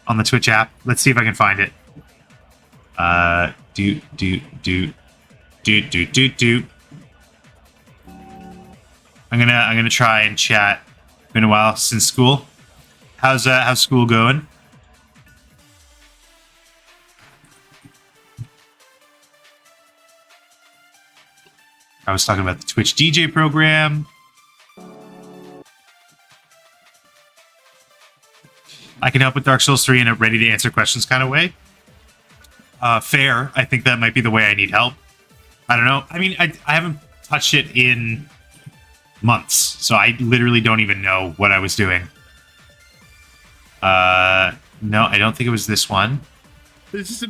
on the Twitch app? Let's see if I can find it. Do. I'm gonna try and chat. Been a while since school. How's school going? I was talking about the Twitch DJ program. I can help with Dark Souls 3 in a ready to answer questions kind of way. Fair. I think that might be the way I need help. I don't know. I mean, I haven't touched it in months, so I literally don't even know what I was doing. No, I don't think it was this one. There's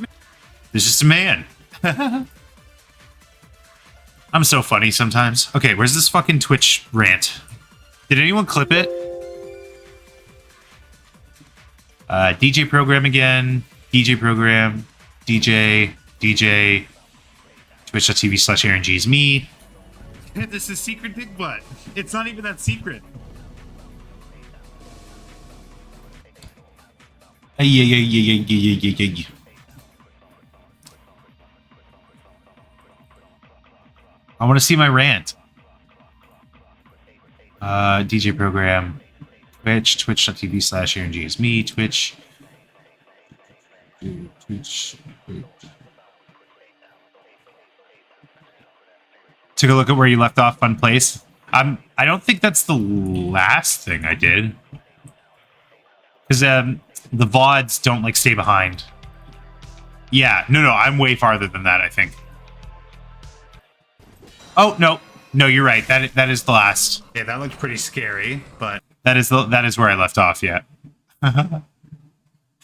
just a man. I'm so funny sometimes. Okay, where's this fucking Twitch rant? Did anyone clip it? DJ program again. DJ program. DJ. Twitch.tv/AaronGisme. This is secret dick butt. It's not even that secret. Yeah. I want to see my rant. DJ program. Twitch.tv/AaronGisme. Twitch. Took a look at where you left off. Fun place. I don't think that's the last thing I did. Because the VODs don't like stay behind. Yeah, no, I'm way farther than that, I think. Oh, no, you're right. That is the last. Yeah, that looked pretty scary, but that is where I left off, yeah.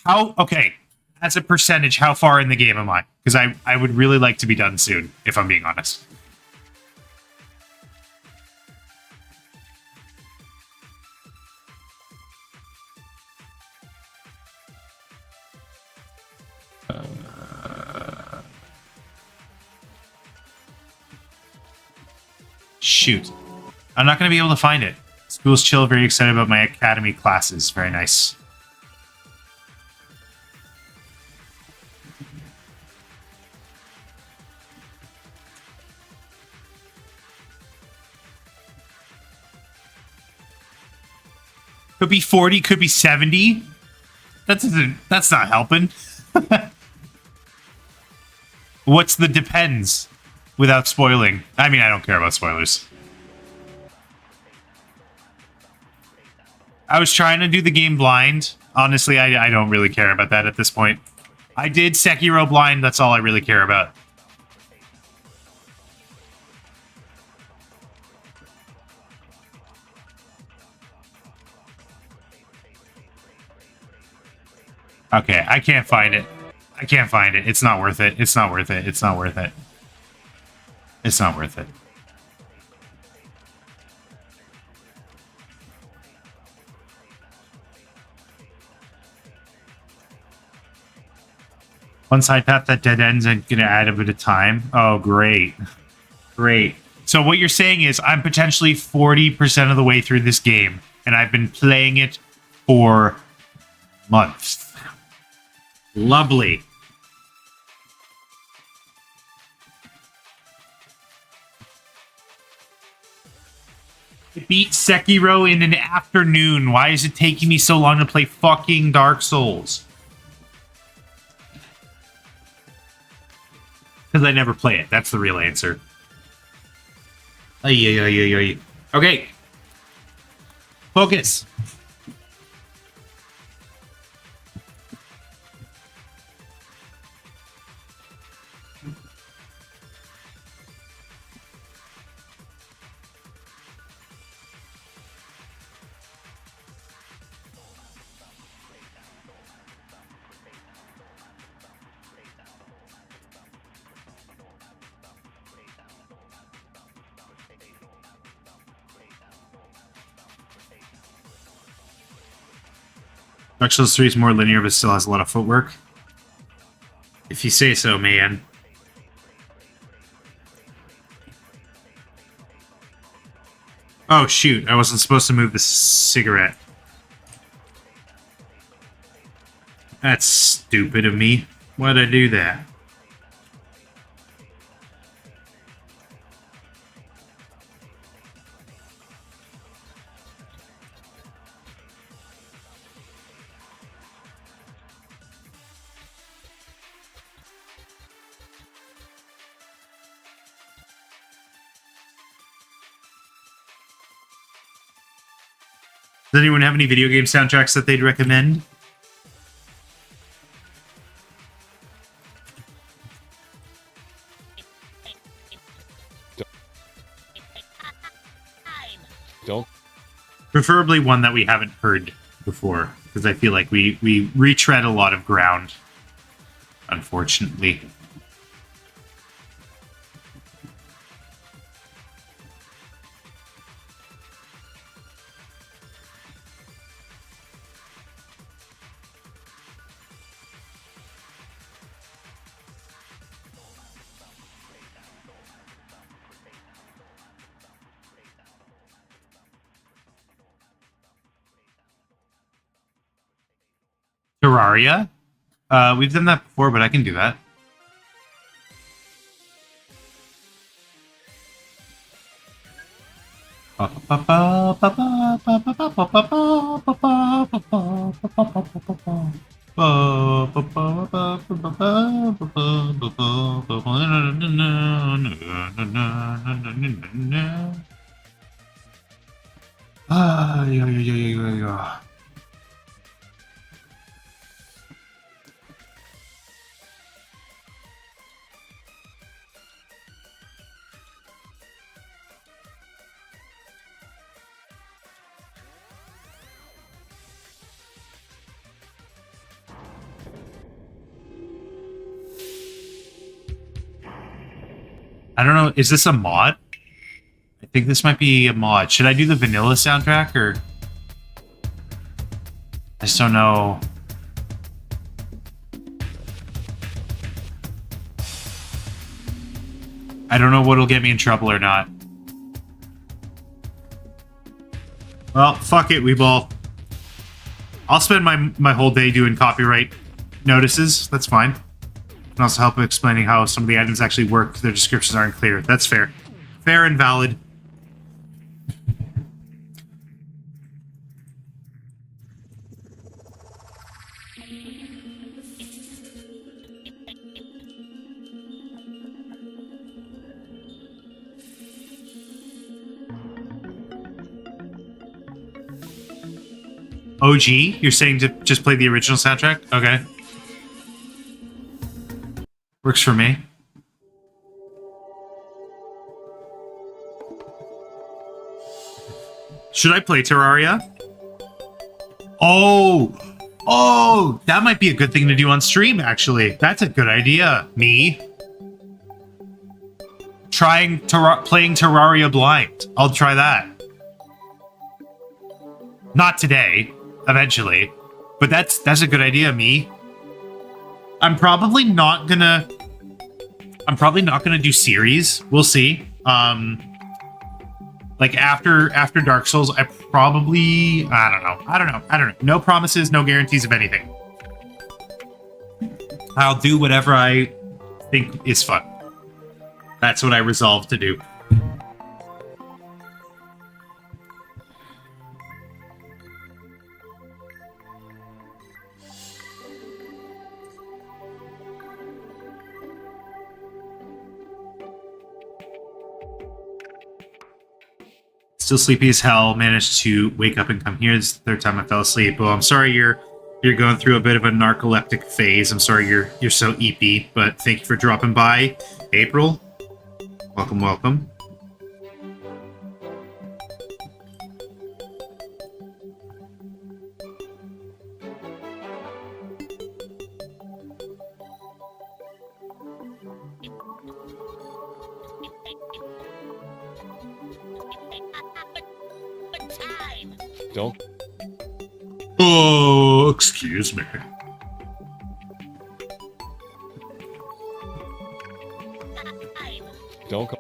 Okay, as a percentage, how far in the game am I? Because I would really like to be done soon, if I'm being honest. Shoot. I'm not going to be able to find it. School's chill, very excited about my academy classes. Very nice. Could be 40, could be 70. That's not helping. What's the depends? Without spoiling. I mean, I don't care about spoilers. I was trying to do the game blind. Honestly, I don't really care about that at this point. I did Sekiro blind. That's all I really care about. Okay, I can't find it. I can't find it. It's not worth it. It's not worth it. It's not worth it. It's not worth it. One side path that dead ends and gonna add a bit of time. Oh, great. Great. So what you're saying is I'm potentially 40% of the way through this game, and I've been playing it for months. Lovely. I beat Sekiro in an afternoon. Why is it taking me so long to play fucking Dark Souls? Because I never play it. That's the real answer. Ay, ay, ay, ay, ay. Okay. Focus. Dark Souls 3 is more linear, but still has a lot of footwork. If you say so, man. Oh, shoot. I wasn't supposed to move the cigarette. That's stupid of me. Why'd I do that? Does anyone have any video game soundtracks that they'd recommend? Don't. Preferably one that we haven't heard before, because I feel like we retread a lot of ground, unfortunately. Terraria? We've done that before, but I can do that. I don't know. Is this a mod? I think this might be a mod. Should I do the vanilla soundtrack or? I just don't know. I don't know what'll get me in trouble or not. Well, fuck it, Weeball. I'll spend my whole day doing copyright notices. That's fine. And also help explaining how some of the items actually work. Their descriptions aren't clear. That's fair. Fair and valid. OG? You're saying to just play the original soundtrack? Okay. Works for me. Should I play Terraria? Oh, that might be a good thing to do on stream, actually. That's a good idea. Me. Playing Terraria blind. I'll try that. Not today. Eventually. But that's a good idea, me. I'm probably not gonna do series. We'll see. Like after Dark Souls, I don't know. No promises, no guarantees of anything. I'll do whatever I think is fun. That's what I resolved to do. Still sleepy as hell. Managed to wake up and come here. This is the third time I fell asleep. Well, I'm sorry you're going through a bit of a narcoleptic phase. I'm sorry you're so eepy, but thank you for dropping by, April. Welcome, welcome. Don't. Oh, excuse me. Don't go.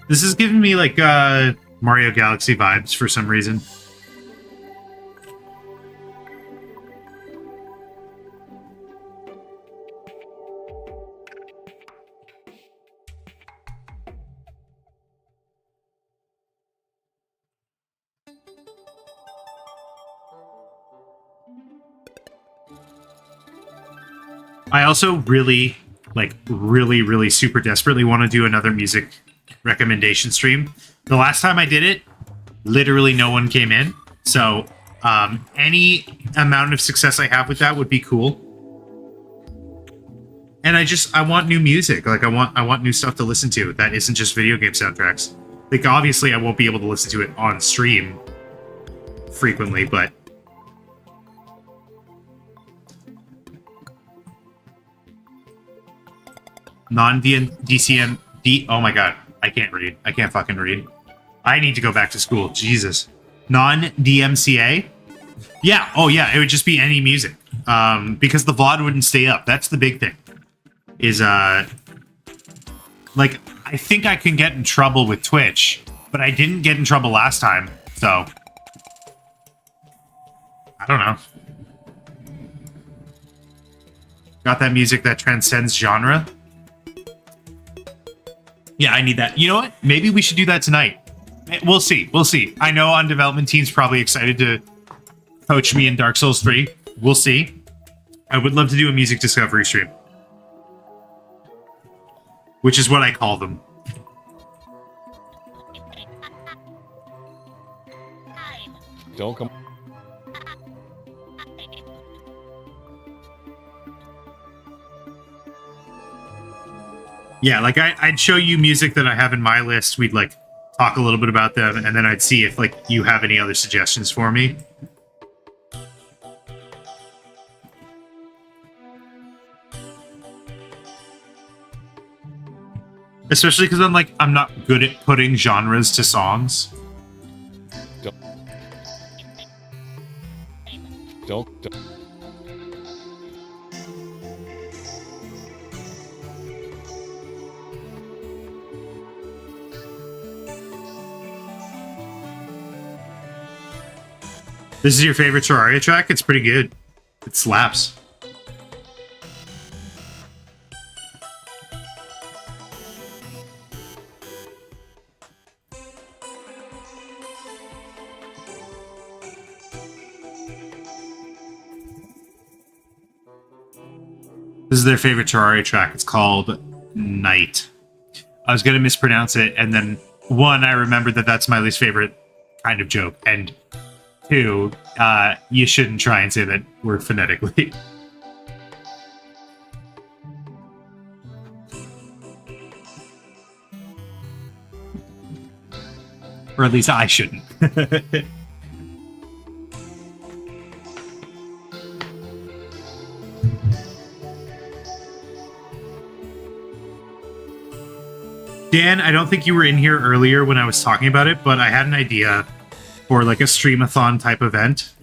This is giving me like Mario Galaxy vibes for some reason. I also really super desperately want to do another music recommendation stream. The last time I did it, literally no one came in. So any amount of success I have with that would be cool. And I want new music. Like I want new stuff to listen to that isn't just video game soundtracks. Like obviously I won't be able to listen to it on stream frequently, but non-DCM... Oh my god. I can't read. I can't fucking read. I need to go back to school. Jesus. Non-DMCA? Yeah. Oh yeah. It would just be any music. Because the VOD wouldn't stay up. That's the big thing. Is, like, I think I can get in trouble with Twitch, but I didn't get in trouble last time, so... I don't know. Got that music that transcends genre? Yeah, I need that. You know what? Maybe we should do that tonight. We'll see. We'll see. I know on development team's probably excited to coach me in Dark Souls 3. We'll see. I would love to do a music discovery stream. Which is what I call them. Don't come. Yeah, like I'd show you music that I have in my list. We'd like talk a little bit about them, and then I'd see if like you have any other suggestions for me. Especially because I'm not good at putting genres to songs. Don't. This is your favorite Terraria track? It's pretty good. It slaps. This is their favorite Terraria track. It's called Night. I was going to mispronounce it, and then one, I remembered that that's my least favorite kind of joke, and two, you shouldn't try and say that word phonetically. Or at least I shouldn't. Dan, I don't think you were in here earlier when I was talking about it, but I had an idea for like a streamathon type event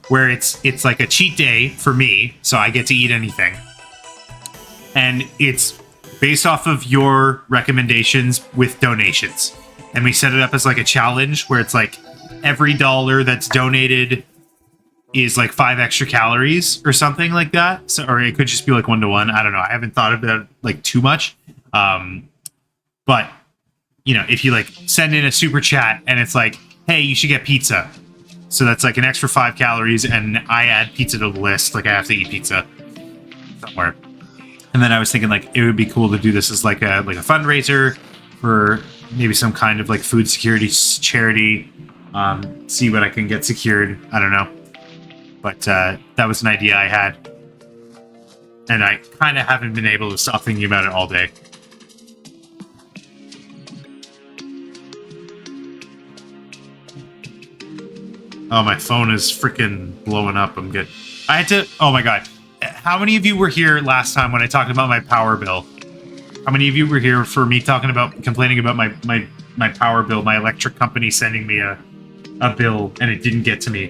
where it's like a cheat day for me, so I get to eat anything. And it's based off of your recommendations with donations. And we set it up as like a challenge where it's like every dollar that's donated is like 5 extra calories or something like that. So, or it could just be like 1-to-1. I don't know. I haven't thought about it like too much. But you know, if you like send in a super chat and it's like, hey, you should get pizza. So that's like an extra 5 calories, and I add pizza to the list. Like I have to eat pizza somewhere. And then I was thinking like it would be cool to do this as like a fundraiser for maybe some kind of like food security charity. See what I can get secured. I don't know. But that was an idea I had. And I kind of haven't been able to stop thinking about it all day. Oh, my phone is freaking blowing up. I'm good. I had to... Oh, my God. How many of you were here last time when I talked about my power bill? How many of you were here for me complaining about my power bill, my electric company sending me a bill, and it didn't get to me?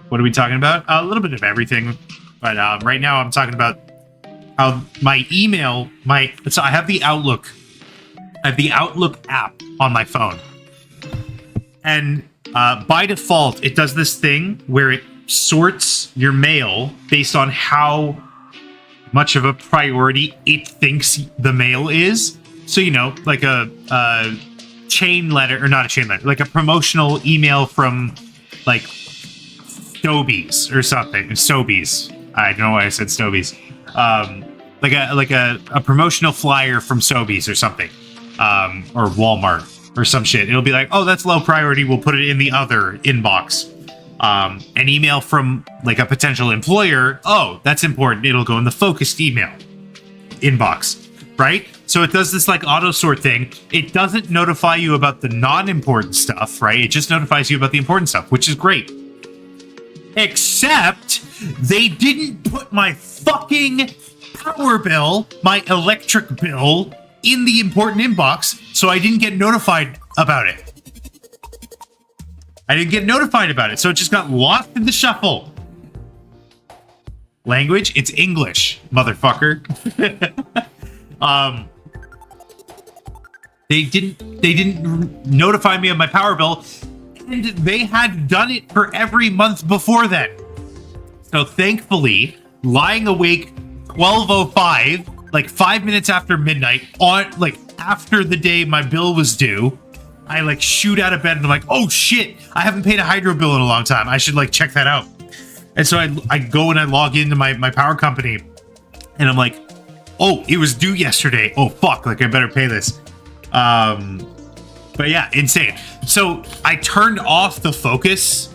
What are we talking about? A little bit of everything. But right now I'm talking about how my email, so I have the Outlook. I have the Outlook app on my phone. And by default, it does this thing where it sorts your mail based on how much of a priority it thinks the mail is. So, you know, like a chain letter, or not a chain letter, like a promotional email from like Stobies or something. Stobies. I don't know why I said Stobies. Like a promotional flyer from Sobeys or something, or Walmart or some shit. It'll be like, oh, that's low priority. We'll put it in the other inbox. An email from like a potential employer. Oh, that's important. It'll go in the focused email inbox, right? So it does this like auto sort thing. It doesn't notify you about the non-important stuff, right? It just notifies you about the important stuff, which is great. Except they didn't put my fucking power bill, my electric bill, in the important inbox, so I didn't get notified about it. I didn't get notified about it, so it just got lost in the shuffle. Language? It's English, motherfucker. They didn't notify me of my power bill, and they had done it for every month before then. So thankfully, lying awake 12:05, like 5 minutes after midnight, on like after the day my bill was due, I like shoot out of bed and I'm like, oh shit, I haven't paid a hydro bill in a long time. I should like check that out. And so I go and I log into my power company and I'm like, oh, it was due yesterday. Oh fuck, like I better pay this. But yeah, insane. So I turned off the focus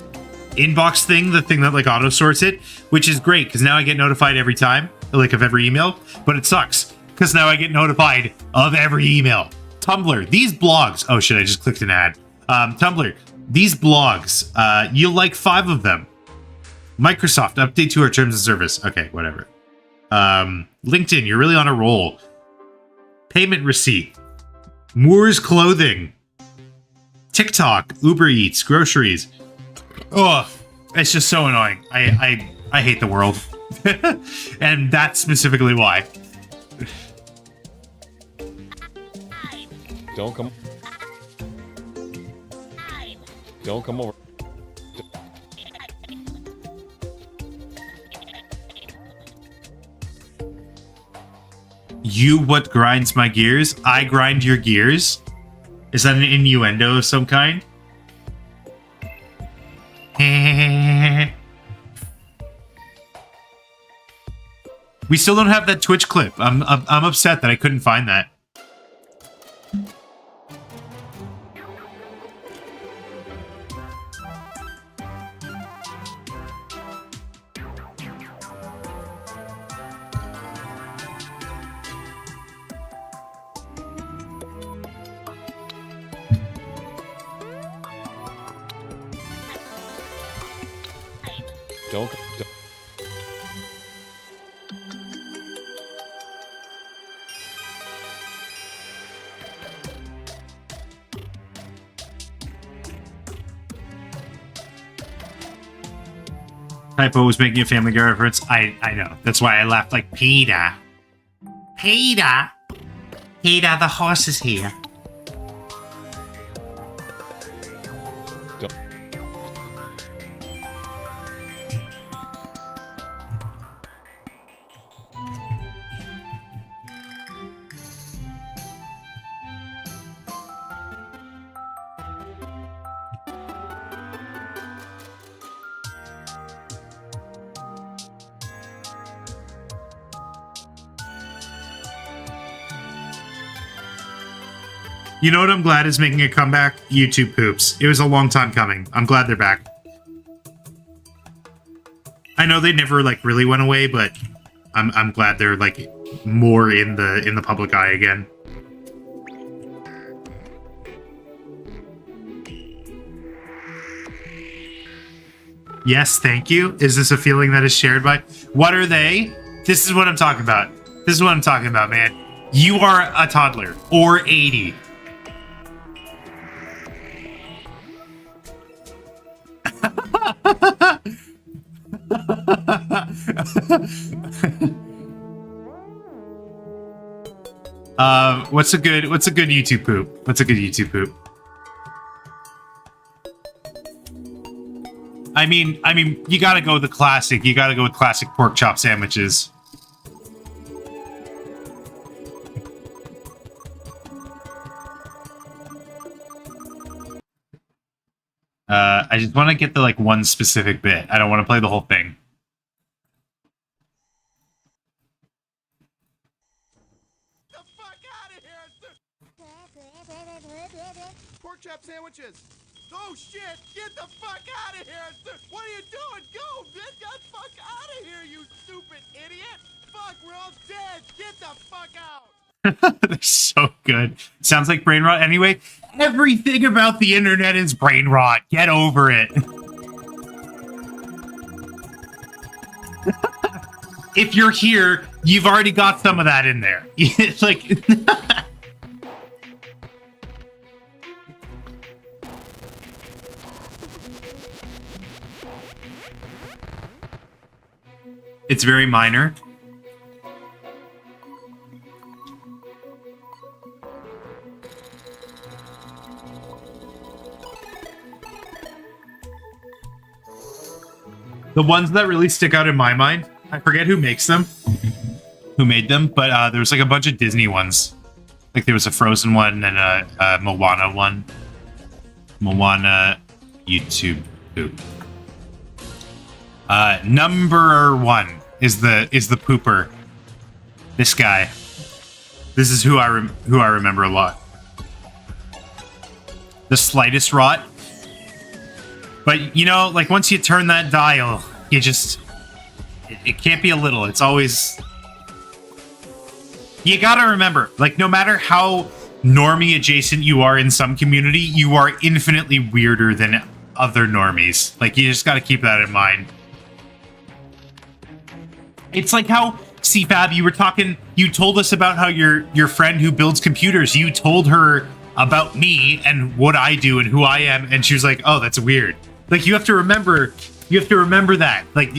inbox thing, the thing that like auto sorts it, which is great because now I get notified every time, like of every email, but it sucks because now I get notified of every email. Tumblr, these blogs. Oh shit, I just clicked an ad. Tumblr, these blogs, you'll like 5 of them. Microsoft, update to our terms of service. Okay, whatever. LinkedIn, you're really on a roll. Payment receipt. Moore's Clothing. TikTok, Uber Eats, groceries. Oh, it's just so annoying. I hate the world. And that's specifically why. Don't come. Don't come over. You what grinds my gears? I grind your gears? Is that an innuendo of some kind? We still don't have that Twitch clip. I'm upset that I couldn't find that. Don't. Typo was making a Family Guy reference. I know. That's why I laughed like Peter. Peter. Peter, the horse is here. Don't. You know what I'm glad is making a comeback? YouTube poops. It was a long time coming. I'm glad they're back. I know they never like really went away, but I'm glad they're like more in the public eye again. Yes, thank you. Is this a feeling that is shared by... What are they? This is what I'm talking about. This is what I'm talking about, man. You are a toddler. Or 80. What's a good YouTube poop? What's a good YouTube poop? I mean, you gotta go with the classic. You gotta go with classic pork chop sandwiches. I just want to get the like one specific bit. I don't want to play the whole thing. The fuck out of here! Pork chop sandwiches. Oh shit! Get the fuck out of here! What are you doing? Go! Get the fuck out of here, you stupid idiot! Fuck, we're all dead! Get the fuck out! They're so good. Sounds like brain rot. Anyway, everything about the internet is brain rot. Get over it. If you're here, you've already got some of that in there. Like... It's very minor. The ones that really stick out in my mind, I forget who makes them, who made them, but there was like a bunch of Disney ones. Like there was a Frozen one and a Moana one. Moana YouTube poop. Number one is the pooper. This guy. This is who I remember a lot. The slightest rot. But you know, like once you turn that dial, you just it can't be a little. It's always you gotta remember, like no matter how normie adjacent you are in some community, you are infinitely weirder than other normies. Like you just gotta keep that in mind. It's like how, CFAB, you told us about how your friend who builds computers, you told her about me and what I do and who I am, and she was like, oh, that's weird. Like, you have to remember that. Like,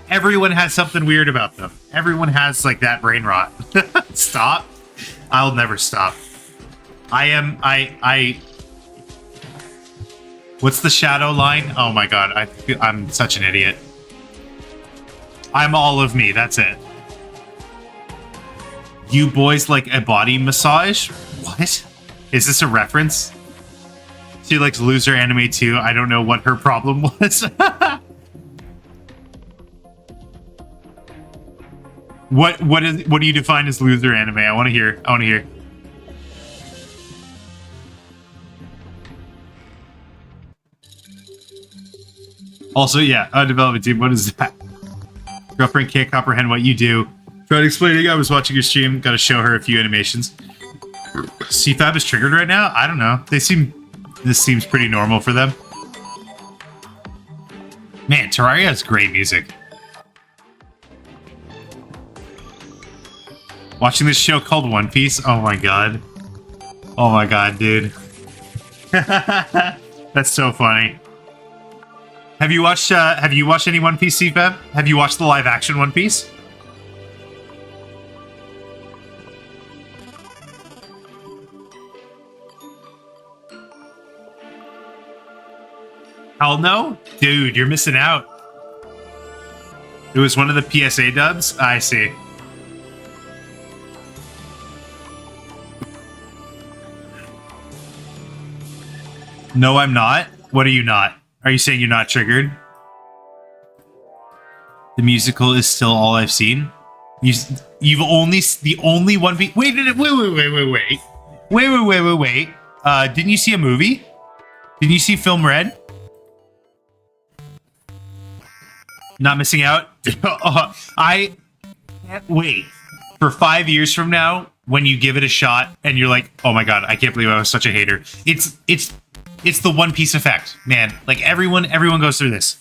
everyone has something weird about them. Everyone has, like, that brain rot. Stop. I'll never stop. What's the shadow line? Oh my god, I'm such an idiot. I'm all of me, that's it. You boys like a body massage? What? Is this a reference? She likes loser anime too. I don't know what her problem was. What do you define as loser anime? I want to hear. Also, yeah, development team, what is that? Girlfriend can't comprehend what you do. Tried explaining. I was watching your stream. Got to show her a few animations. CFAB is triggered right now? I don't know. This seems pretty normal for them. Man, Terraria has great music. Watching this show called One Piece? Oh my god. Oh my god, dude. That's so funny. Have you watched any One Piece, CFAB? Have you watched the live action One Piece? Hell no? Dude, you're missing out. It was one of the PSA dubs? I see. No, I'm not. What are you not? Are you saying you're not triggered? The musical is still all I've seen. You've only the only One Piece. Wait. Didn't you see a movie? Didn't you see Film Red? Not missing out. I can't wait for 5 years from now when you give it a shot and you're like, oh my god, I can't believe I was such a hater. It's the One Piece effect, man. Like everyone goes through this.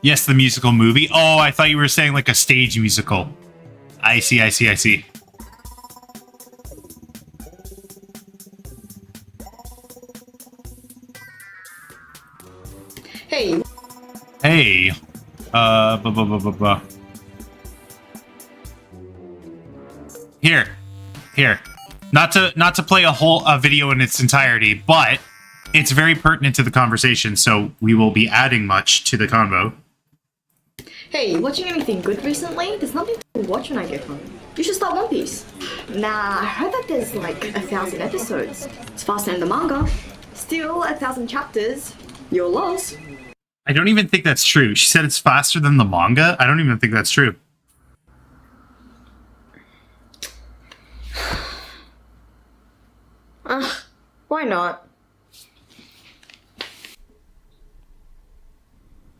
Yes, the musical movie. Oh, I thought you were saying like a stage musical. I see. Hey. Hey. Here. Not to play a whole video in its entirety, but it's very pertinent to the conversation, so we will be adding much to the convo. Hey, watching anything good recently? There's nothing to watch when I get home. You should start One Piece. Nah, I heard that there's like 1,000 episodes. It's faster than the manga. Still, 1,000 chapters. Your loss. I don't even think that's true. She said it's faster than the manga. I don't even think that's true. Why not?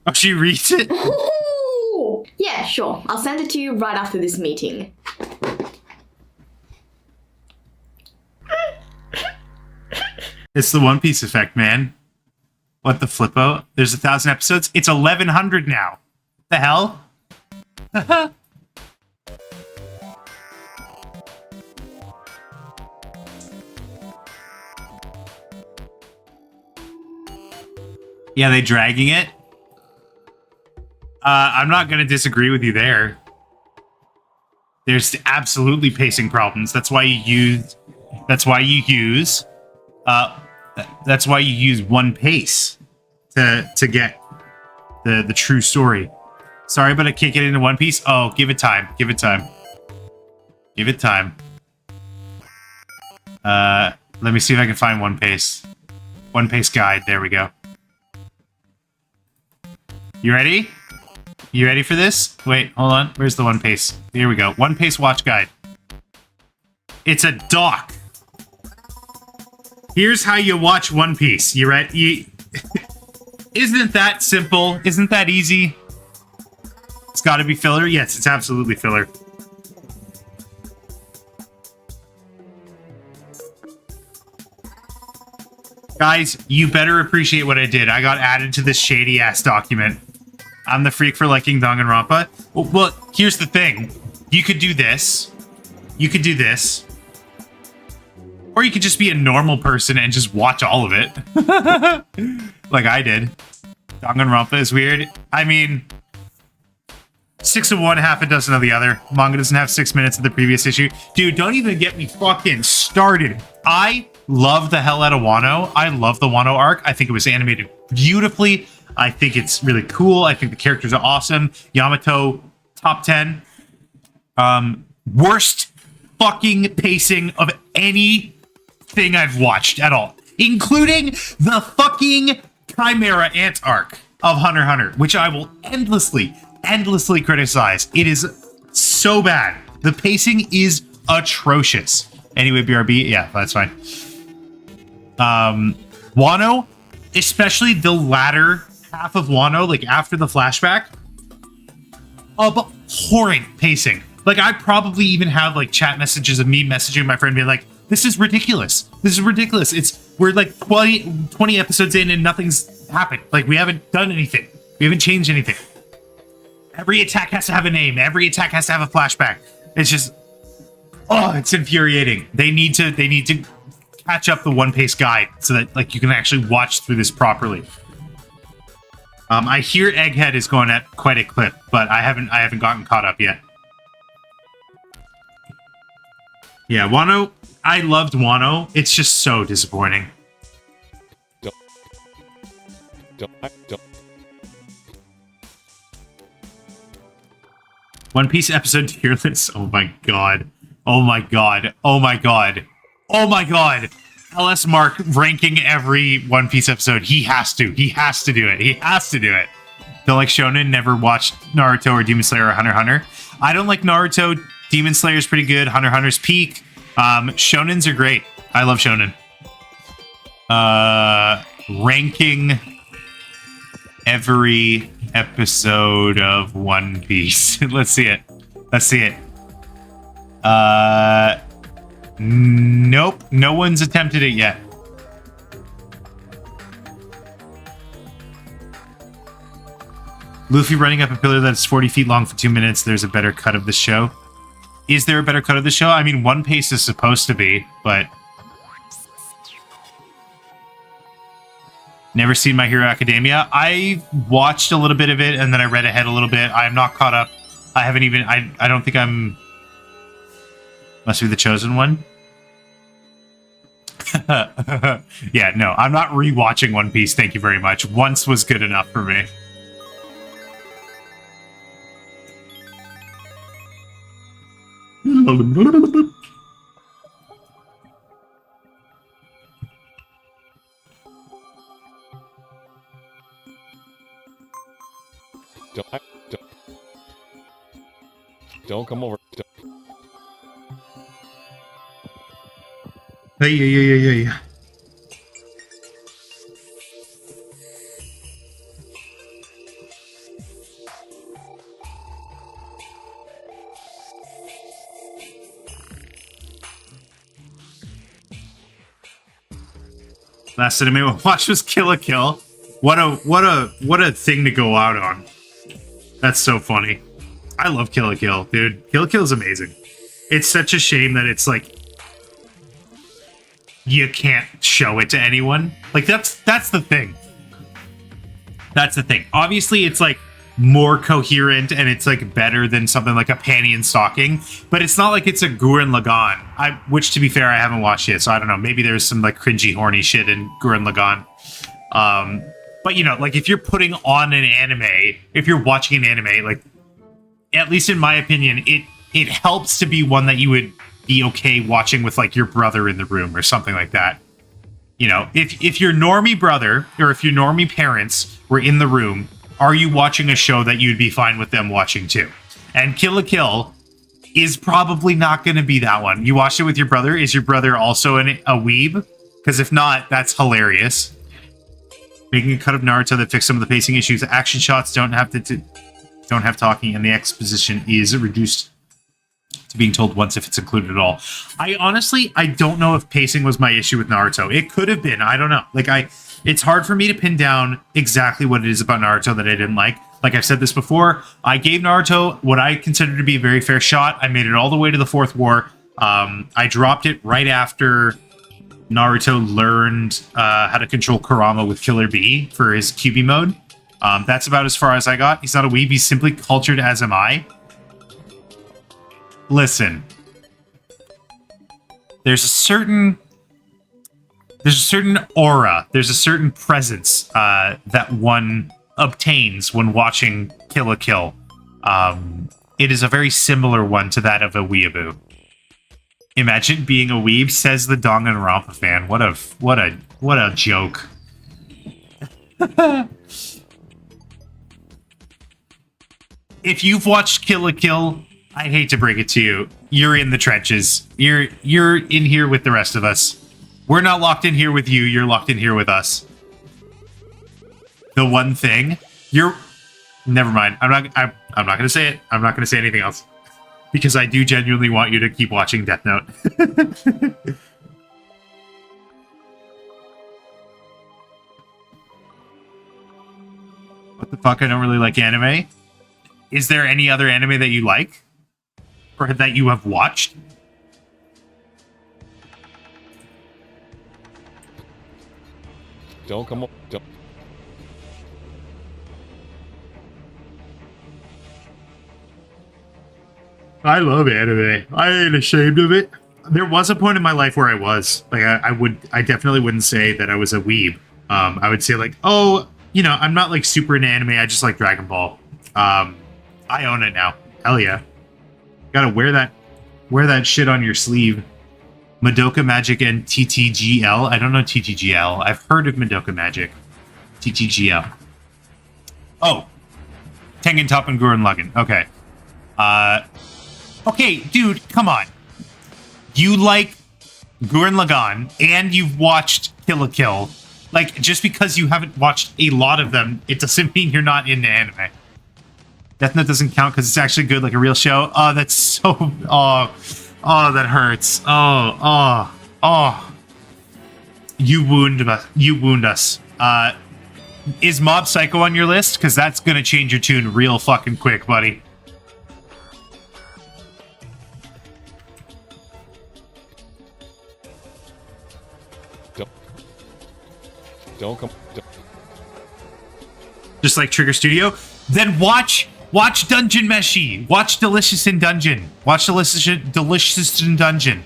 Oh, she reads it? Ooh! Yeah, sure. I'll send it to you right after this meeting. It's the One Piece effect, man. What the flippo? There's 1,000 episodes? It's 1,100 now. The hell? Yeah, they dragging it? I'm not going to disagree with you there. There's absolutely pacing problems. That's why you use one pace to get the true story. Sorry, but I can't get into One Piece. Oh, give it time. Give it time. Give it time. Let me see if I can find One Pace. One Pace guide. There we go. You ready? You ready for this? Wait, hold on. Where's the One Pace? Here we go. One Pace watch guide. It's a doc. Here's how you watch One Piece. You ready? Isn't that simple? Isn't that easy? It's got to be filler? Yes, it's absolutely filler. Guys, you better appreciate what I did. I got added to this shady-ass document. I'm the freak for liking Danganronpa. Well, here's the thing. You could do this. You could do this. Or you could just be a normal person and just watch all of it. Like I did. Danganronpa is weird. I mean, 6 of one, half a dozen of the other. Manga doesn't have 6 minutes of the previous issue. Dude, don't even get me fucking started. I love the hell out of Wano. I love the Wano arc. I think it was animated beautifully. I think it's really cool. I think the characters are awesome. Yamato, top 10. Worst fucking pacing of anything I've watched at all. Including the fucking Chimera Ant arc of Hunter x Hunter, which I will endlessly criticize. It is so bad. The pacing is atrocious. Anyway, BRB, yeah, that's fine. Wano, especially the latter half of Wano, like after the flashback, abhorrent pacing. Like I probably even have like chat messages of me messaging my friend being like, this is ridiculous. This is ridiculous. We're like 20 episodes in and nothing's happened. Like we haven't done anything. We haven't changed anything. Every attack has to have a name. Every attack has to have a flashback. It's just, oh, it's infuriating. They need to catch up the One Piece guide so that like you can actually watch through this properly. I hear Egghead is going at quite a clip, but I haven't gotten caught up yet. Yeah, Wano. I loved Wano. It's just so disappointing. One Piece episode tier list. Oh my god. Oh my god. Oh my god. Oh my god. LS Mark ranking every One Piece episode. He has to. He has to do it. He has to do it. Don't like Shonen, never watched Naruto or Demon Slayer or Hunter x Hunter. I don't like Naruto. Demon Slayer's pretty good. Hunter x Hunter's peak. Shonens are great. I love Shonen. Ranking every episode of One Piece. Let's see it. Let's see it. Nope. No one's attempted it yet. Luffy running up a pillar that's 40 feet long for 2 minutes. There's a better cut of the show. Is there a better cut of the show? I mean, One Piece is supposed to be, but... Never seen My Hero Academia. I watched a little bit of it, and then I read ahead a little bit. I'm not caught up. I haven't even... I don't think I'm... Must be the chosen one. Yeah, no, I'm not rewatching One Piece. Thank you very much. Once was good enough for me. Don't come over. Hey, yeah. Last anime I watched was Kill la Kill. What a thing to go out on. That's so funny. I love Kill la Kill, dude. Kill la Kill is amazing. It's such a shame that it's like you can't show it to anyone. Like that's the thing. That's the thing. Obviously, it's like more coherent and it's like better than something like a Panty and Stocking, but it's not like it's a Gurren Lagann. Which, to be fair, I haven't watched yet, so I don't know. Maybe there's some like cringy, horny shit in Gurren Lagann. But you know, like if you're putting on an anime, if you're watching an anime, like at least in my opinion, it helps to be one that you would be okay watching with like your brother in the room or something like that. You know, if your normie brother or if your normie parents were in the room, are you watching a show that you'd be fine with them watching too? And Kill la Kill is probably not going to be that one. You watched it with your brother. Is your brother also a weeb? Because if not, that's hilarious. Making a cut of Naruto that fixed some of the pacing issues. Action shots don't have talking, and the exposition is reduced to being told once if it's included at all. I don't know if pacing was my issue with Naruto. It could have been. I don't know. It's hard for me to pin down exactly what it is about Naruto that I didn't like. Like I've said this before, I gave Naruto what I consider to be a very fair shot. I made it all the way to the 4th war. I dropped it right after Naruto learned how to control Kurama with Killer Bee for his QB mode. That's about as far as I got. He's not a weeb. He's simply cultured, as am I. Listen. There's a certain aura, there's a certain presence that one obtains when watching Kill la Kill. It is a very similar one to that of a weeaboo. Imagine being a weeb, says the Danganronpa fan. What a joke. If you've watched Kill la Kill, I hate to break it to you, you're in the trenches. You're in here with the rest of us. We're not locked in here with you, you're locked in here with us. The one thing, never mind. I'm not gonna say it. I'm not gonna say anything else. Because I do genuinely want you to keep watching Death Note. What the fuck? I don't really like anime. is there any other anime that you like? Or that you have watched? Don't come over. Don't. I love anime. I ain't ashamed of it. There was a point in my life where I was. Like, I definitely wouldn't say that I was a weeb. I would say, like, oh, you know, I'm not, like, super into anime. I just like Dragon Ball. I own it now. Hell yeah. Gotta wear that shit on your sleeve. Madoka Magic and TTGL. I don't know TTGL. I've heard of Madoka Magic. TTGL. Oh. Tengen Top and Gurren Lagann. Okay. Okay, dude, come on. You like Gurren Lagann and you've watched Kill la Kill. Like, just because you haven't watched a lot of them, it doesn't mean you're not into anime. Death Note doesn't count because it's actually good, like a real show. Oh, that's so... Oh, that hurts. Oh. You wound us. You wound us. Is Mob Psycho on your list? Because that's gonna change your tune real fucking quick, buddy. Don't come. Don't. Just like Trigger Studio? Then watch Dungeon Meshi. Watch Delicious in Dungeon. Watch Delicious in Dungeon.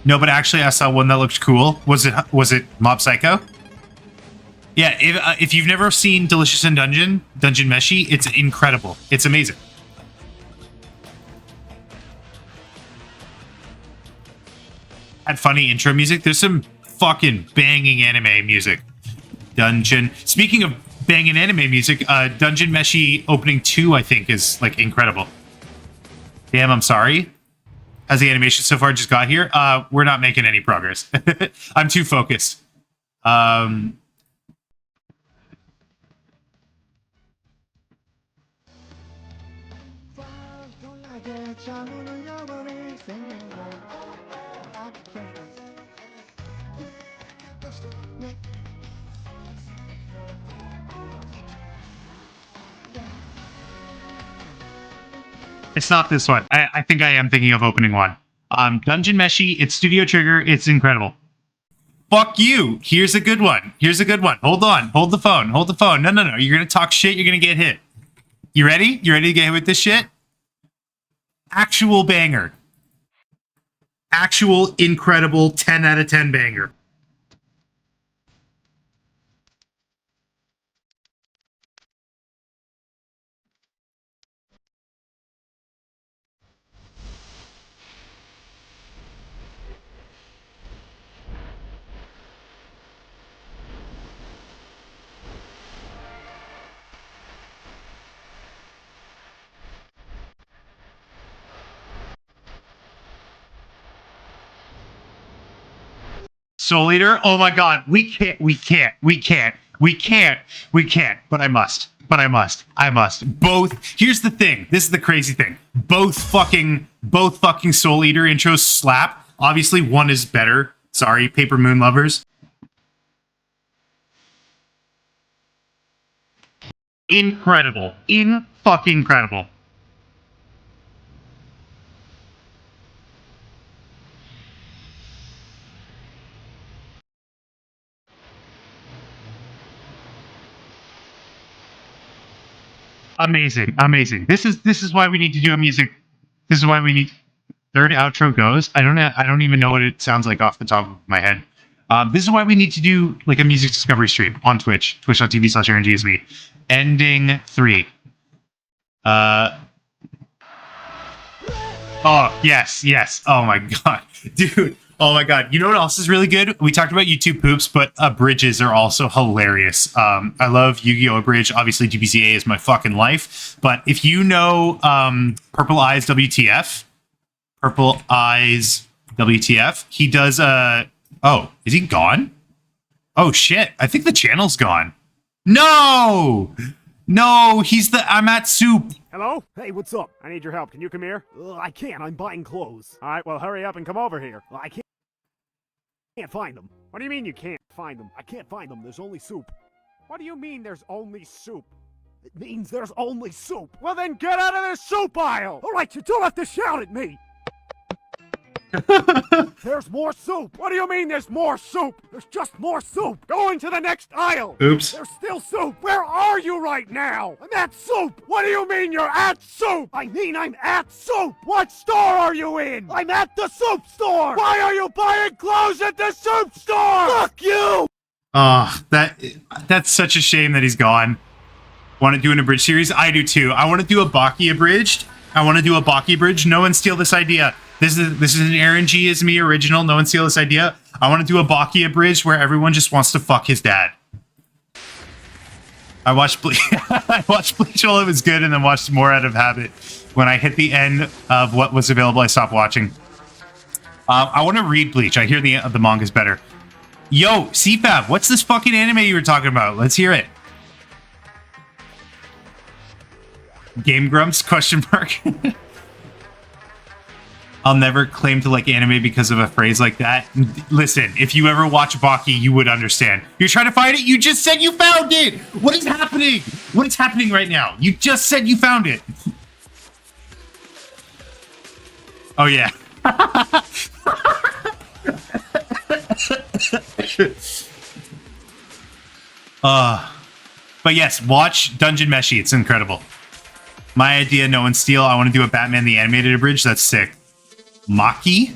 No, but actually I saw one that looked cool. Was it Mob Psycho? Yeah, if you've never seen Delicious in Dungeon Meshi, it's incredible. It's amazing. Had funny intro music. There's some fucking banging anime music. Speaking of banging anime music, Dungeon Meshi opening 2, I think, is like incredible. Damn, I'm sorry. Has the animation so far just got here? We're not making any progress. I'm too focused. It's not this one. I think I am thinking of opening one. Dungeon Meshi, it's Studio Trigger, it's incredible. Fuck you. Here's a good one. Hold on. Hold the phone. No. You're gonna talk shit, you're gonna get hit. You ready? You ready to get hit with this shit? Actual banger. Actual incredible 10 out of 10 banger. Soul Eater? Oh my god, we can't, but I must. Both, here's the thing, this is the crazy thing. Both fucking Soul Eater intros slap. Obviously, one is better. Sorry, Paper Moon lovers. Incredible. Incredible. Amazing. This is why we need to do a music. This is why we need. Third outro goes. I don't even know what it sounds like off the top of my head. This is why we need to do like a music discovery stream on Twitch, twitch.tv/RNGSV. Ending 3. Oh, yes. Oh my god. Dude. Oh my god. You know what else is really good? We talked about YouTube poops, but bridges are also hilarious. I love Yu-Gi-Oh! Abridged. Obviously, GBCA is my fucking life. But if you know Purple Eyes WTF, he does oh, is he gone? Oh shit. I think the channel's gone. No, he's the I'm at soup. Hello? Hey, what's up? I need your help. Can you come here? I can't. I'm buying clothes. All right, well, hurry up and come over here. I can't find them. What do you mean you can't find them? I can't find them. There's only soup. What do you mean there's only soup? It means there's only soup. Well, then get out of the soup aisle! Alright, you don't have to shout at me! There's more soup! What do you mean there's more soup? There's just more soup! Go into the next aisle! Oops. There's still soup! Where are you right now? I'm at soup! What do you mean you're at soup? I mean I'm at soup! What store are you in? I'm at the soup store! Why are you buying clothes at the soup store? Fuck you! That's such a shame that he's gone. Want to do an abridged series? I do too. I want to do a Baki abridged. I want to do a Baki abridged. No one steal this idea. This is an Aaron G is me original. No one steal this idea. I want to do a Baki abridged where everyone just wants to fuck his dad. I watched I watched Bleach while it was good, and then watched more out of habit. When I hit the end of what was available, I stopped watching. I want to read Bleach. I hear the manga's better. Yo, CFAB, what's this fucking anime you were talking about? Let's hear it. Game Grumps? Question mark. I'll never claim to like anime because of a phrase like that. Listen, if you ever watch Baki, you would understand. You're trying to find it? You just said you found it! What is happening? What is happening right now? You just said you found it. Oh, yeah. But yes, watch Dungeon Meshi. It's incredible. My idea, no one steal. I want to do a Batman the Animated Abridged. That's sick. Maki?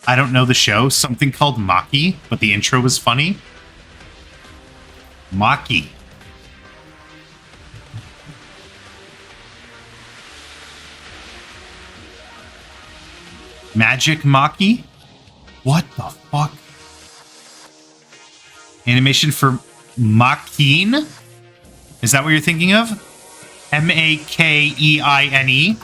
I don't know the show. Something called Maki, but the intro was funny. Maki. Magic Maki? What the fuck? Animation for Makin? Is that what you're thinking of? M-A-K-E-I-N-E?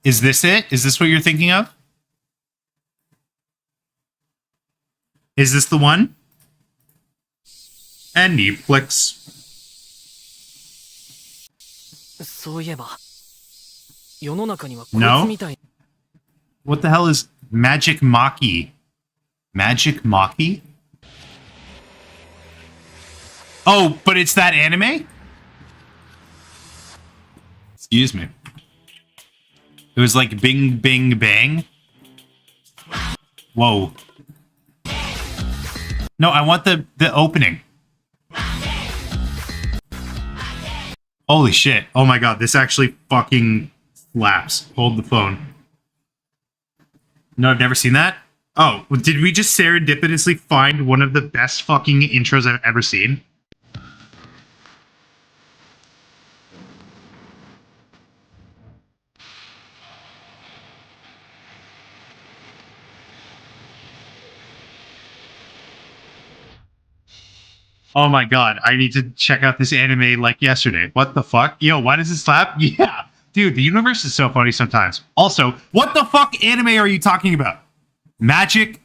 Is this it? Is this what you're thinking of? Is this the one? And Netflix. No? What the hell is Magic Maki? Magic Maki? Oh, but it's that anime? Excuse me. It was like Bing Bing Bang. Whoa. No, I want the opening. Holy shit. Oh my god, this actually fucking slaps. Hold the phone. No, I've never seen that. Oh, did we just serendipitously find one of the best fucking intros I've ever seen? Oh my god, I need to check out this anime like yesterday. What the fuck? Yo, why does it slap? Yeah! Dude, the universe is so funny sometimes. Also, what the fuck anime are you talking about? Magic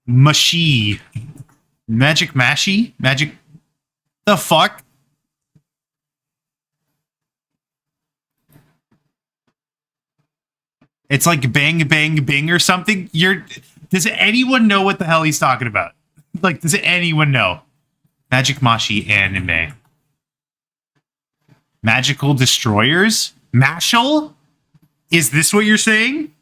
Mashi. Magic Mashi? Magic... The fuck? It's like Bang Bang Bing or something? Does anyone know what the hell he's talking about? Like, does anyone know? Magic Mashi anime. Magical Destroyers? Mashal? Is this what you're saying?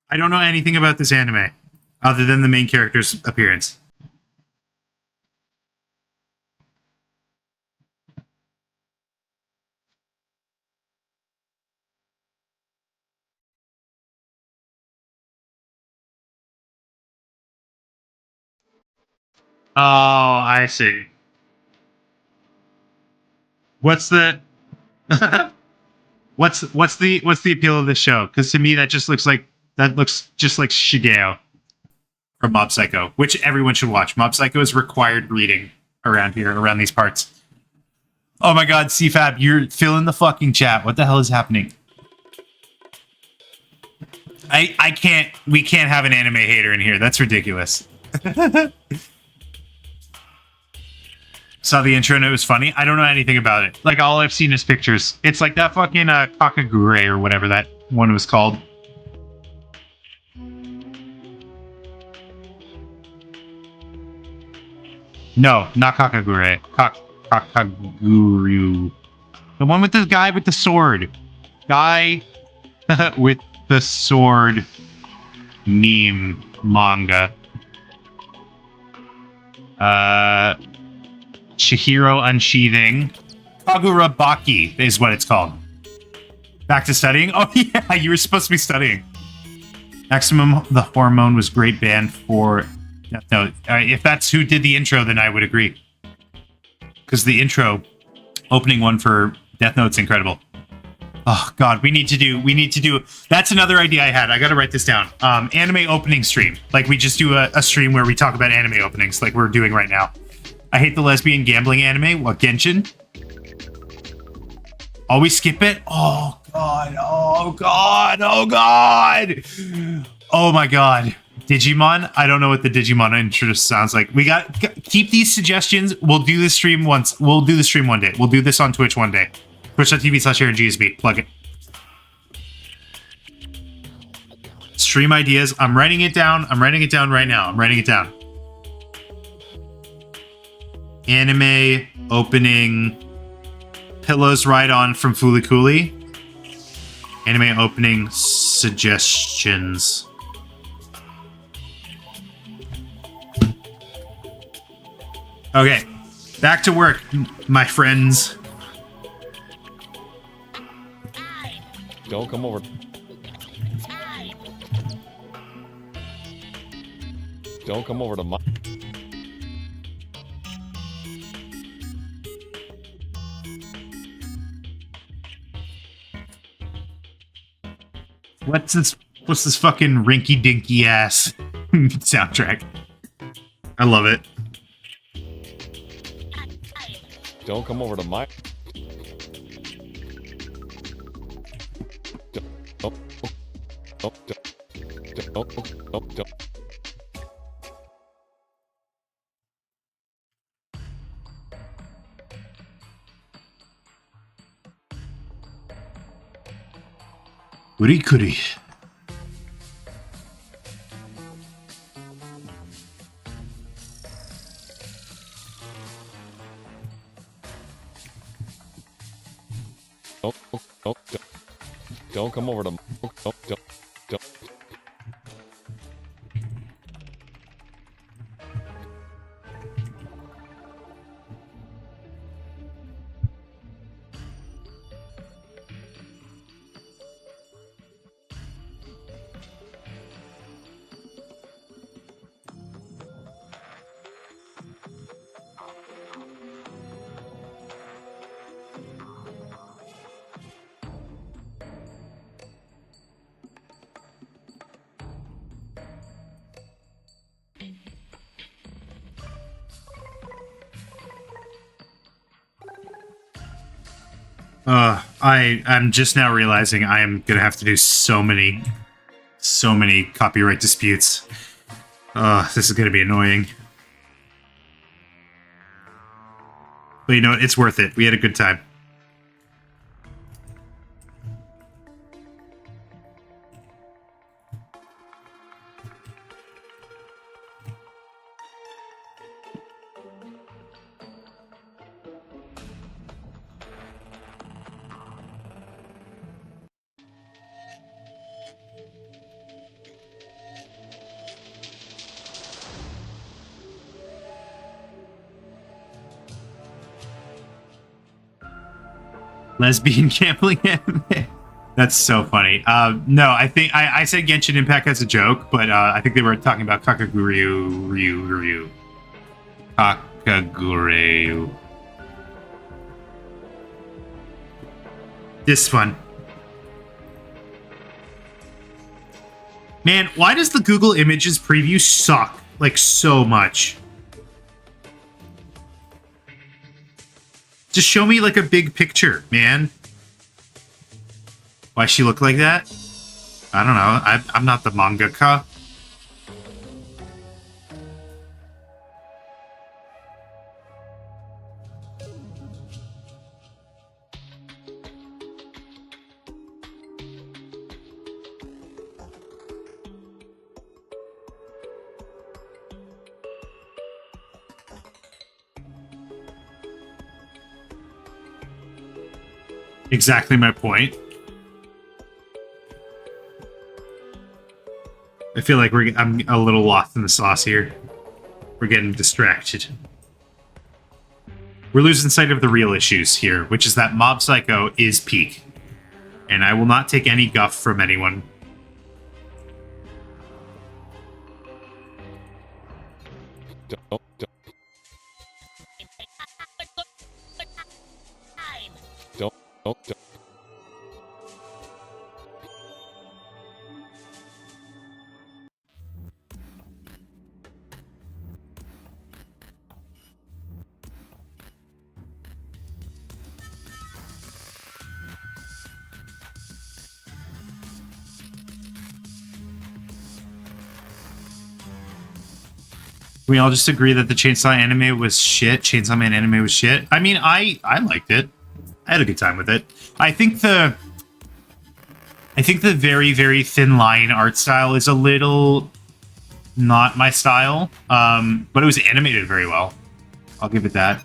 I don't know anything about this anime, other than the main character's appearance. Oh, I see. What's the what's the appeal of this show? Because to me that looks just like Shigeo from Mob Psycho, which everyone should watch. Mob Psycho is required reading around here, around these parts. Oh my god, CFAB, you're filling the fucking chat. What the hell is happening? We can't have an anime hater in here. That's ridiculous. Saw the intro and it was funny. I don't know anything about it. Like, all I've seen is pictures. It's like that fucking Kakagure or whatever that one was called. No, not Kakagure. Kakaguru. The one with the guy with the sword. Guy with the sword meme manga. Chihiro Unsheathing. Kagura Baki is what it's called. Back to studying? Oh yeah, you were supposed to be studying. Maximum the Hormone was great band for... No, if that's who did the intro, then I would agree. Because the intro, opening one for Death Note's incredible. Oh god, we need to do, that's another idea I had. I gotta write this down. Anime opening stream. Like we just do a stream where we talk about anime openings like we're doing right now. I hate the lesbian gambling anime. What, Genshin? Always skip it? Oh god, oh god, oh god! Oh my god. Digimon? I don't know what the Digimon intro sounds like. We got keep these suggestions. We'll do this stream once. We'll do the stream one day. We'll do this on Twitch one day. Twitch.tv/AaronGSB. Plug it. Stream ideas. I'm writing it down. I'm writing it down right now. I'm writing it down. Anime opening Pillows Ride On from Fooly Cooly. Anime opening suggestions. Okay, back to work, my friends. Don't come over. Don't come over to my... What's this fucking rinky-dinky ass soundtrack? I love it. Don't come over to my... Don't. Kuri. Don't come over to... Don't. I'm just now realizing I am gonna have to do so many copyright disputes. This is gonna be annoying. But you know what? It's worth it. We had a good time. Lesbian gambling anime. That's so funny. No, I think I said Genshin Impact as a joke, but I think they were talking about Kakaguru. Kakaguru. This one. Man, why does the Google Images preview suck? Like, so much. Just show me, like, a big picture, man. Why she look like that? I don't know. I'm not the mangaka. Exactly my point. I feel like I'm a little lost in the sauce here. We're getting distracted. We're losing sight of the real issues here, which is that Mob Psycho is peak. And I will not take any guff from anyone. Don't. Don't. We all just agree that the Chainsaw anime was shit. Chainsaw Man anime was shit. I mean, I liked it. I had a good time with it. I think the very, very thin line art style is a little not my style. But it was animated very well. I'll give it that.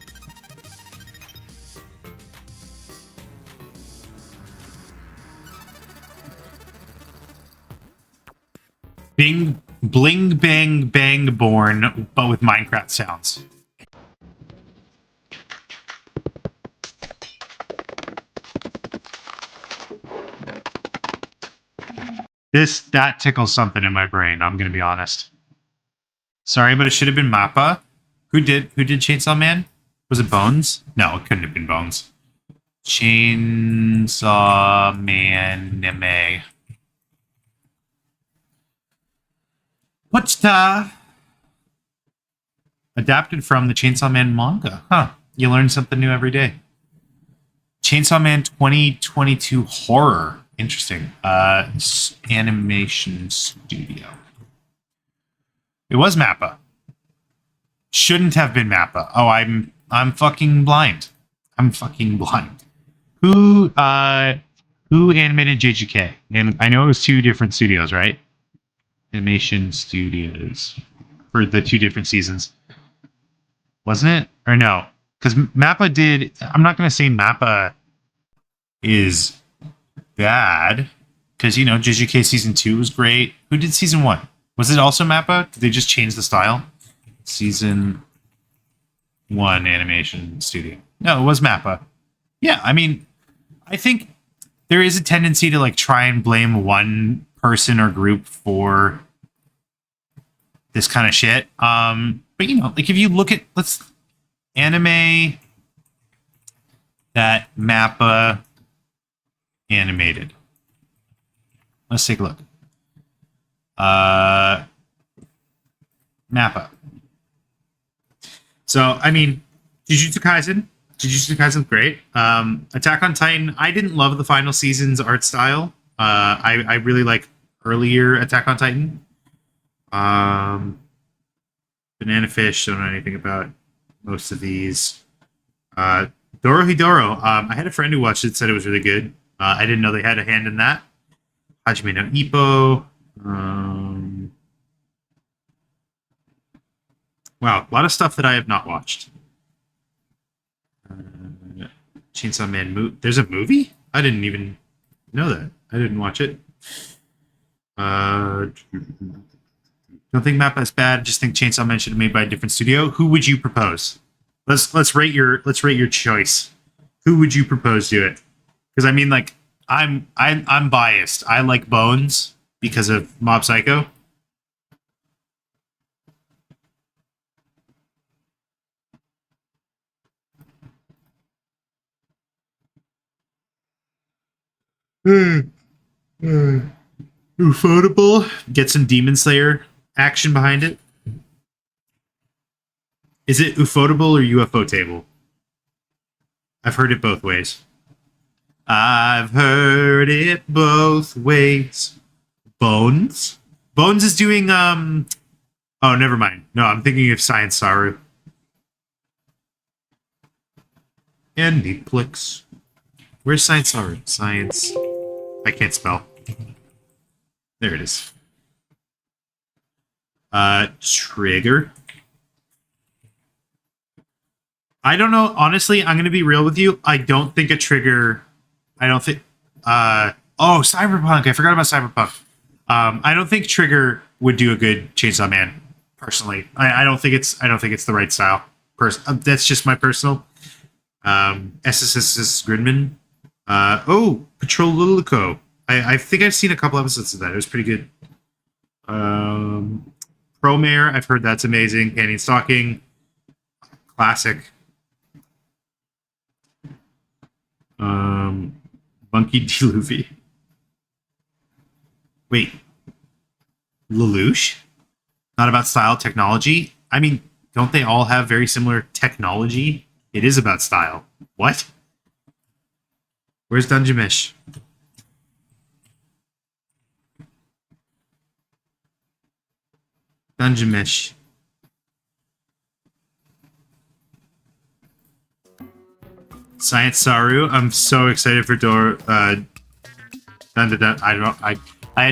Bling bang bang born, but with Minecraft sounds. That tickles something in my brain, I'm gonna be honest. Sorry, but it should have been Mappa. Who did Chainsaw Man? Was it Bones? No, it couldn't have been Bones. Chainsaw Man anime. What's the adapted from the Chainsaw Man manga? Huh. You learn something new every day. Chainsaw Man 2022 horror. Interesting. Animation studio. It was Mappa. Shouldn't have been Mappa. Oh, I'm fucking blind. I'm fucking blind. Who animated JGK? And I know it was 2 different studios, right? Animation studios for the 2 different seasons. Wasn't it? Or no? Because Mappa did... I'm not going to say Mappa is bad. Because, you know, JGK Season 2 was great. Who did Season 1? Was it also Mappa? Did they just change the style? Season 1 animation studio. No, it was Mappa. Yeah, I mean, I think there is a tendency to, like, try and blame one person or group for this kind of shit. But, you know, like, if you look at... anime that Mappa animated. Let's take a look. Mappa. So, I mean, Jujutsu Kaisen, great. Attack on Titan, I didn't love the final season's art style. I really like earlier Attack on Titan. Banana Fish, don't know anything about most of these. Dorohedoro. I had a friend who watched it, said it was really good. I didn't know they had a hand in that. Hajime no Ippo. Wow, a lot of stuff that I have not watched. Chainsaw Man there's a movie? I didn't even know that. I didn't watch it. Don't think Mappa is bad. I just think Chainsaw Man should have been made by a different studio. Who would you propose? Let's rate your choice. Who would you propose to it? Because I mean, like, I'm biased. I like Bones because of Mob Psycho. Ufotable. Get some Demon Slayer action behind it. Is it Ufotable or UFO table? I've heard it both ways. I've heard it both ways. Bones? Bones is doing, oh, never mind. No, I'm thinking of Science Saru. And Netflix. Where's Science Saru? Science. I can't spell. There it is. Trigger. I don't know. Honestly, I'm going to be real with you. I don't think I don't think. Oh, Cyberpunk. I forgot about Cyberpunk. I don't think Trigger would do a good Chainsaw Man. Personally, I don't think it's the right style. That's just my personal. SSS Gridman. Patrol Lilico. I think I've seen a couple episodes of that. It was pretty good. Promare. I've heard that's amazing. Canyon Stalking. Classic. Monkey D. Luffy. Wait. Lelouch? Not about style, technology? I mean, don't they all have very similar technology? It is about style. What? Where's Dungeonish? Dungeonish. Science Saru. I'm so excited for Dor. I had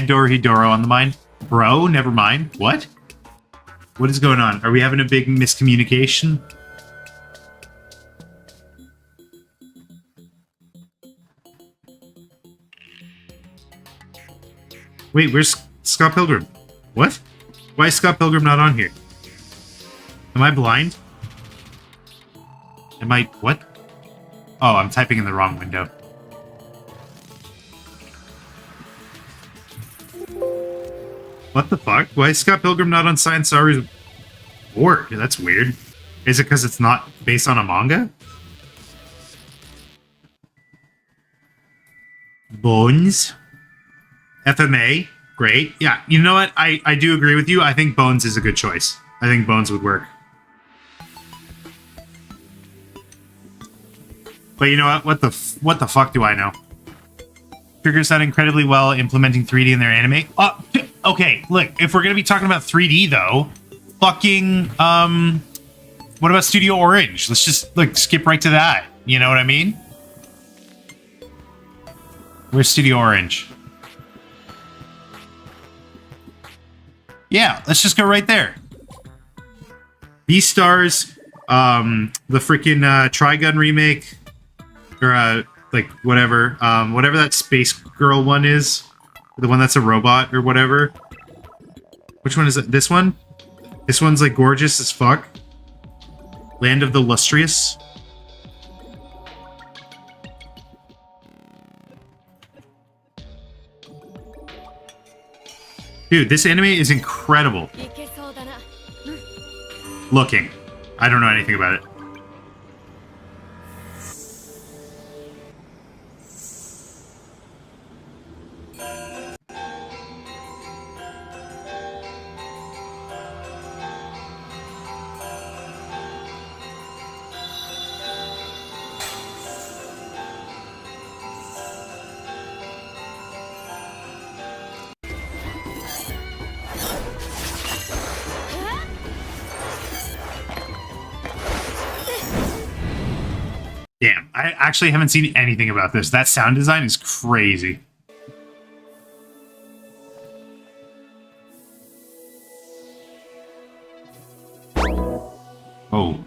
Dorohedoro on the mind. Bro, never mind. What? What is going on? Are we having a big miscommunication? Wait, where's Scott Pilgrim? What? Why is Scott Pilgrim not on here? Am I blind? Am I... what? Oh, I'm typing in the wrong window. What the fuck? Why is Scott Pilgrim not on Science Saru's board? That's weird. Is it because it's not based on a manga? Bones? FMA? Great. Yeah, you know what? I do agree with you. I think Bones is a good choice. I think Bones would work. But you know what? What the fuck do I know? Trigger's done incredibly well implementing 3D in their anime. Okay, look, if we're gonna be talking about 3D though, fucking what about Studio Orange? Let's just like skip right to that. You know what I mean? Where's Studio Orange? Yeah, let's just go right there. Beastars, the freaking Trigun remake, or like whatever, whatever that Space Girl one is, the one that's a robot or whatever. Which one is it? This one? This one's like gorgeous as fuck. Land of the Lustrous. Dude, this anime is incredible. Looking. I don't know anything about it. Damn, I actually haven't seen anything about this. That sound design is crazy. Oh.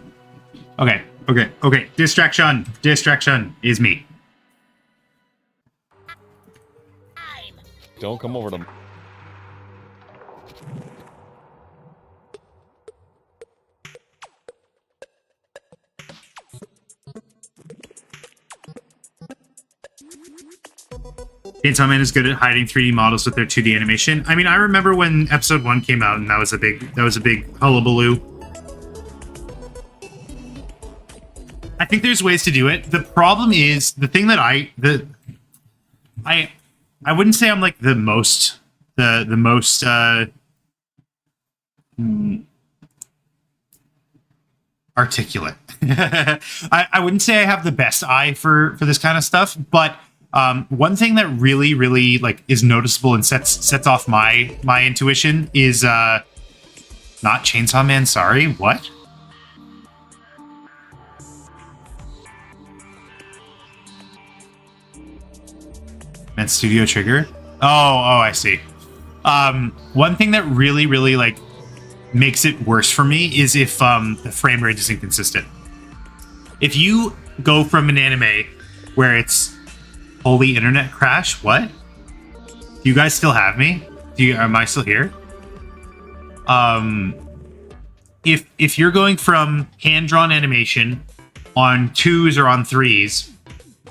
Okay, okay, okay. Distraction. Distraction is me. Don't come over to... Chainsaw Man is good at hiding 3D models with their 2D animation. I mean, I remember when episode 1 came out and that was a big hullabaloo. I think there's ways to do it. The problem is the thing that I wouldn't say I'm like the most articulate. I wouldn't say I have the best eye for this kind of stuff, but one thing that really like is noticeable and sets off my intuition is not Chainsaw Man. Sorry, what? And Studio Trigger. Oh, I see. One thing that really like makes it worse for me is if the frame rate is inconsistent. If you go from an anime where it's Holy internet crash? What? Do you guys still have me? Am I still here? If you're going from hand-drawn animation on 2s or on 3s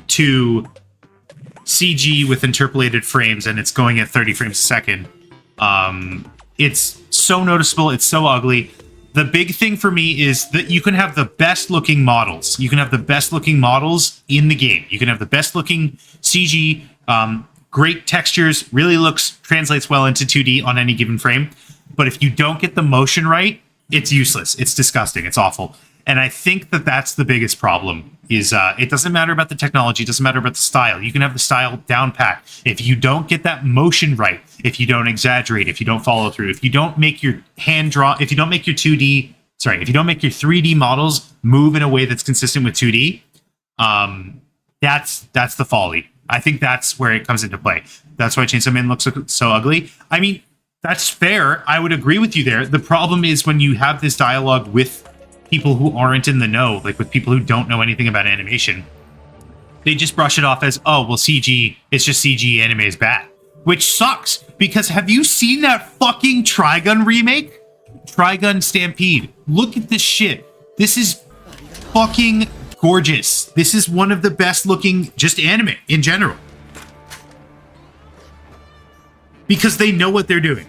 to CG with interpolated frames and it's going at 30 frames a second, it's so noticeable, it's so ugly. The big thing for me is that you can have the best looking models. You can have the best looking models in the game. You can have the best looking CG, great textures, really translates well into 2D on any given frame. But if you don't get the motion right, it's useless. It's disgusting. It's awful. And I think that that's the biggest problem is it doesn't matter about the technology. It doesn't matter about the style. You can have the style down pat. If you don't get that motion right, if you don't exaggerate, if you don't follow through, if you don't make your if you don't make your 3D models move in a way that's consistent with 2D, that's the folly. I think that's where it comes into play. That's why Chainsaw Man looks so ugly. I mean, that's fair. I would agree with you there. The problem is when you have this dialogue with people who aren't in the know, like with people who don't know anything about animation, they just brush it off as, oh, well, CG, it's just CG, anime is bad. Which sucks, because have you seen that fucking Trigun remake? Trigun Stampede. Look at this shit. This is fucking gorgeous. This is one of the best looking just anime in general. Because they know what they're doing.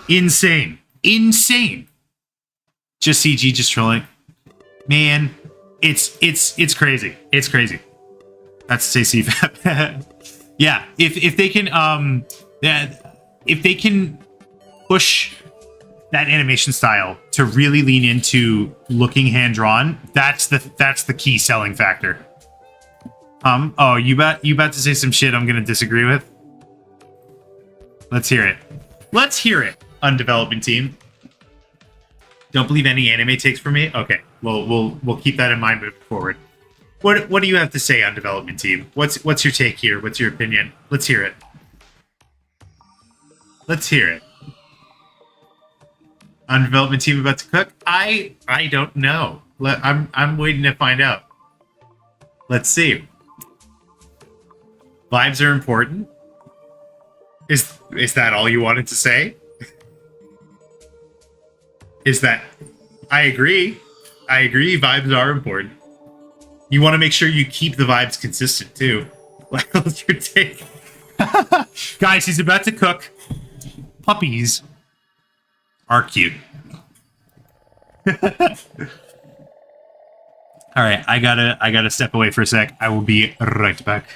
Insane. Insane. Just CG, just trolling. Man, it's crazy. It's crazy. That's to say CFAP. Yeah, if they can push that animation style to really lean into looking hand-drawn, that's the key selling factor. Oh, you about to say some shit I'm gonna disagree with? Let's hear it. Let's hear it, undevelopment team. Don't believe any anime takes from me? Okay, well, we'll keep that in mind moving forward. What do you have to say on development team? What's your take here? What's your opinion? Let's hear it. Let's hear it. On development team about to cook? I don't know. I'm waiting to find out. Let's see. Vibes are important. Is that all you wanted to say? Is that... I agree. I agree, vibes are important. You want to make sure you keep the vibes consistent, too. What's your take? Guys, he's about to cook. Puppies are cute. Alright, I gotta step away for a sec. I will be right back.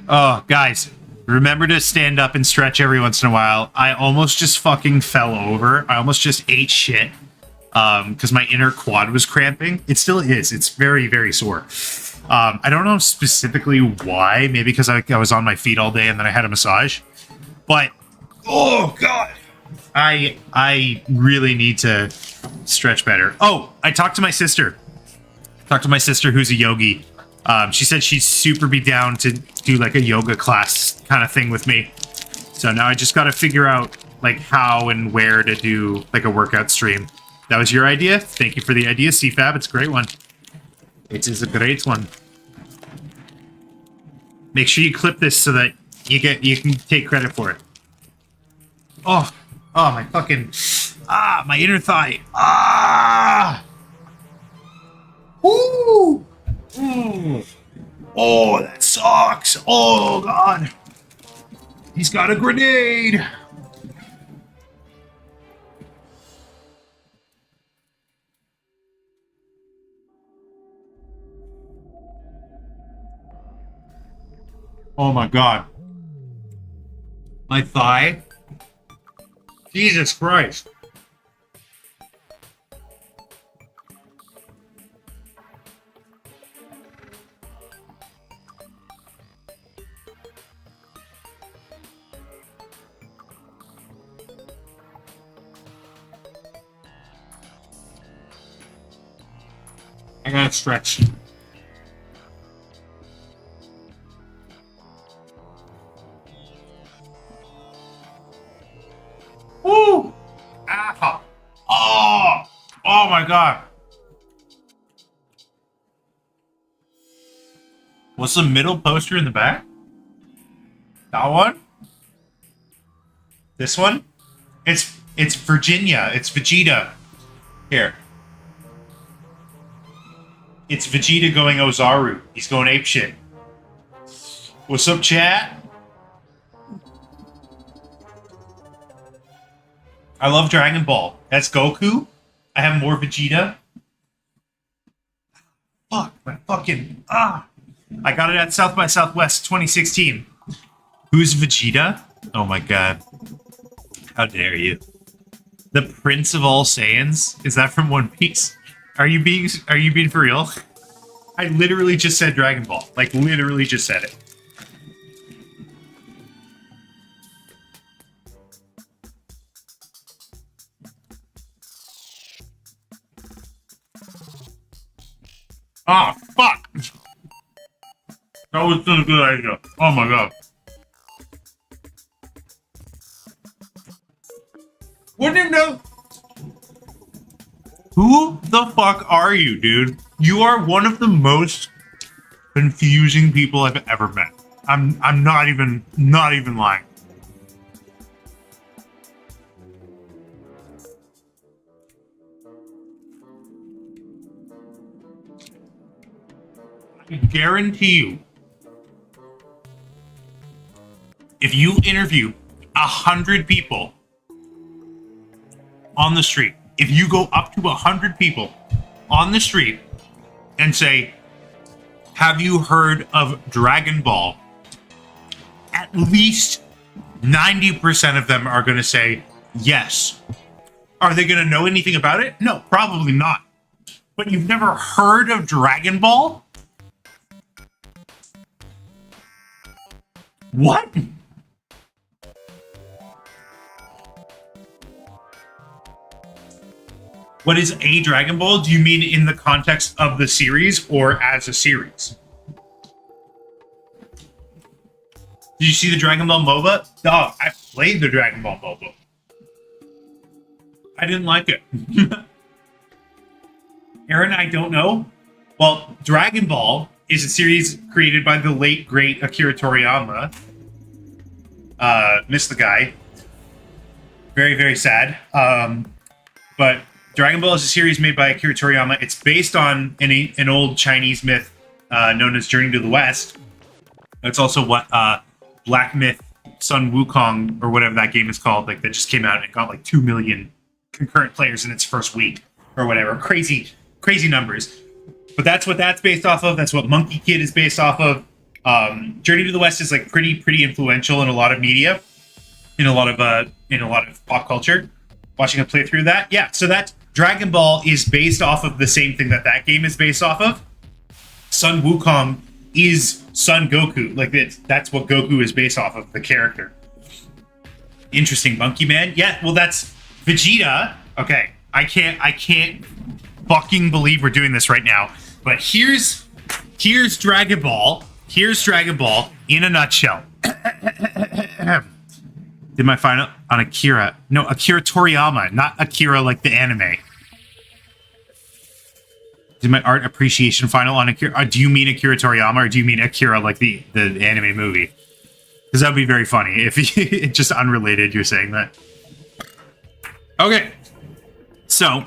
Oh, guys, remember to stand up and stretch every once in a while. I almost just fucking fell over. I almost just ate shit because my inner quad was cramping. It still is. It's very, very sore. I don't know specifically why. Maybe because I was on my feet all day and then I had a massage. But Oh God. I really need to stretch better. Oh, I talked to my sister. Who's a yogi. She said she'd super be down to do like a yoga class kind of thing with me. So now I just got to figure out like how and where to do like a workout stream. That was your idea? Thank you for the idea, CFAB. It's a great one. It is a great one. Make sure you clip this so that you can take credit for it. Oh, my fucking my inner thigh. Woo! Oh, that sucks. Oh God. He's got a grenade. Oh my God. My thigh. Jesus Christ. I gotta stretch. Woo! Ah! Oh! Oh my God! What's the middle poster in the back? That one? This one? It's Virginia. It's Vegeta. Here. It's Vegeta going Ozaru. He's going apeshit. What's up, chat? I love Dragon Ball. That's Goku. I have more Vegeta. Fuck, my fucking... I got it at South by Southwest 2016. Who's Vegeta? Oh my God. How dare you. The Prince of All Saiyans? Is that from One Piece? Are you being for real? I literally just said Dragon Ball. Like, literally just said it. Ah, fuck! That was such a good idea. Oh my God. Wouldn't it know? Who the fuck are you, dude? You are one of the most confusing people I've ever met. I'm not even lying. I guarantee you, if you interview 100 people on the street, if you go up to 100 people on the street and say, have you heard of Dragon Ball? At least 90% of them are going to say yes. Are they going to know anything about it? No, probably not. But you've never heard of Dragon Ball? What? What is a Dragon Ball? Do you mean in the context of the series or as a series? Did you see the Dragon Ball MOBA? Dog, I played the Dragon Ball MOBA. I didn't like it. Aaron, I don't know. Well, Dragon Ball is a series created by the late, great Akira Toriyama. Missed the guy. Very, very sad. But Dragon Ball is a series made by Akira Toriyama. It's based on an old Chinese myth known as Journey to the West. It's also what Black Myth Sun Wukong, or whatever that game is called, like that just came out and it got like 2 million concurrent players in its first week or whatever. Crazy numbers. But that's what that's based off of. That's what Monkey Kid is based off of. Journey to the West is like pretty influential in a lot of media, in a lot of pop culture. Watching a playthrough of that, yeah. So that Dragon Ball is based off of the same thing that game is based off of. Sun Wukong is Son Goku. Like that's what Goku is based off of, the character. Interesting, Monkey Man. Yeah, well, that's Vegeta. Okay, I can't fucking believe we're doing this right now. But here's Dragon Ball. Here's Dragon Ball in a nutshell. Did my final on Akira? No, Akira Toriyama, not Akira like the anime. Did my art appreciation final on Akira? Do you mean Akira Toriyama or do you mean Akira like the anime movie? Because that would be very funny if it's just unrelated. You're saying that. Okay, so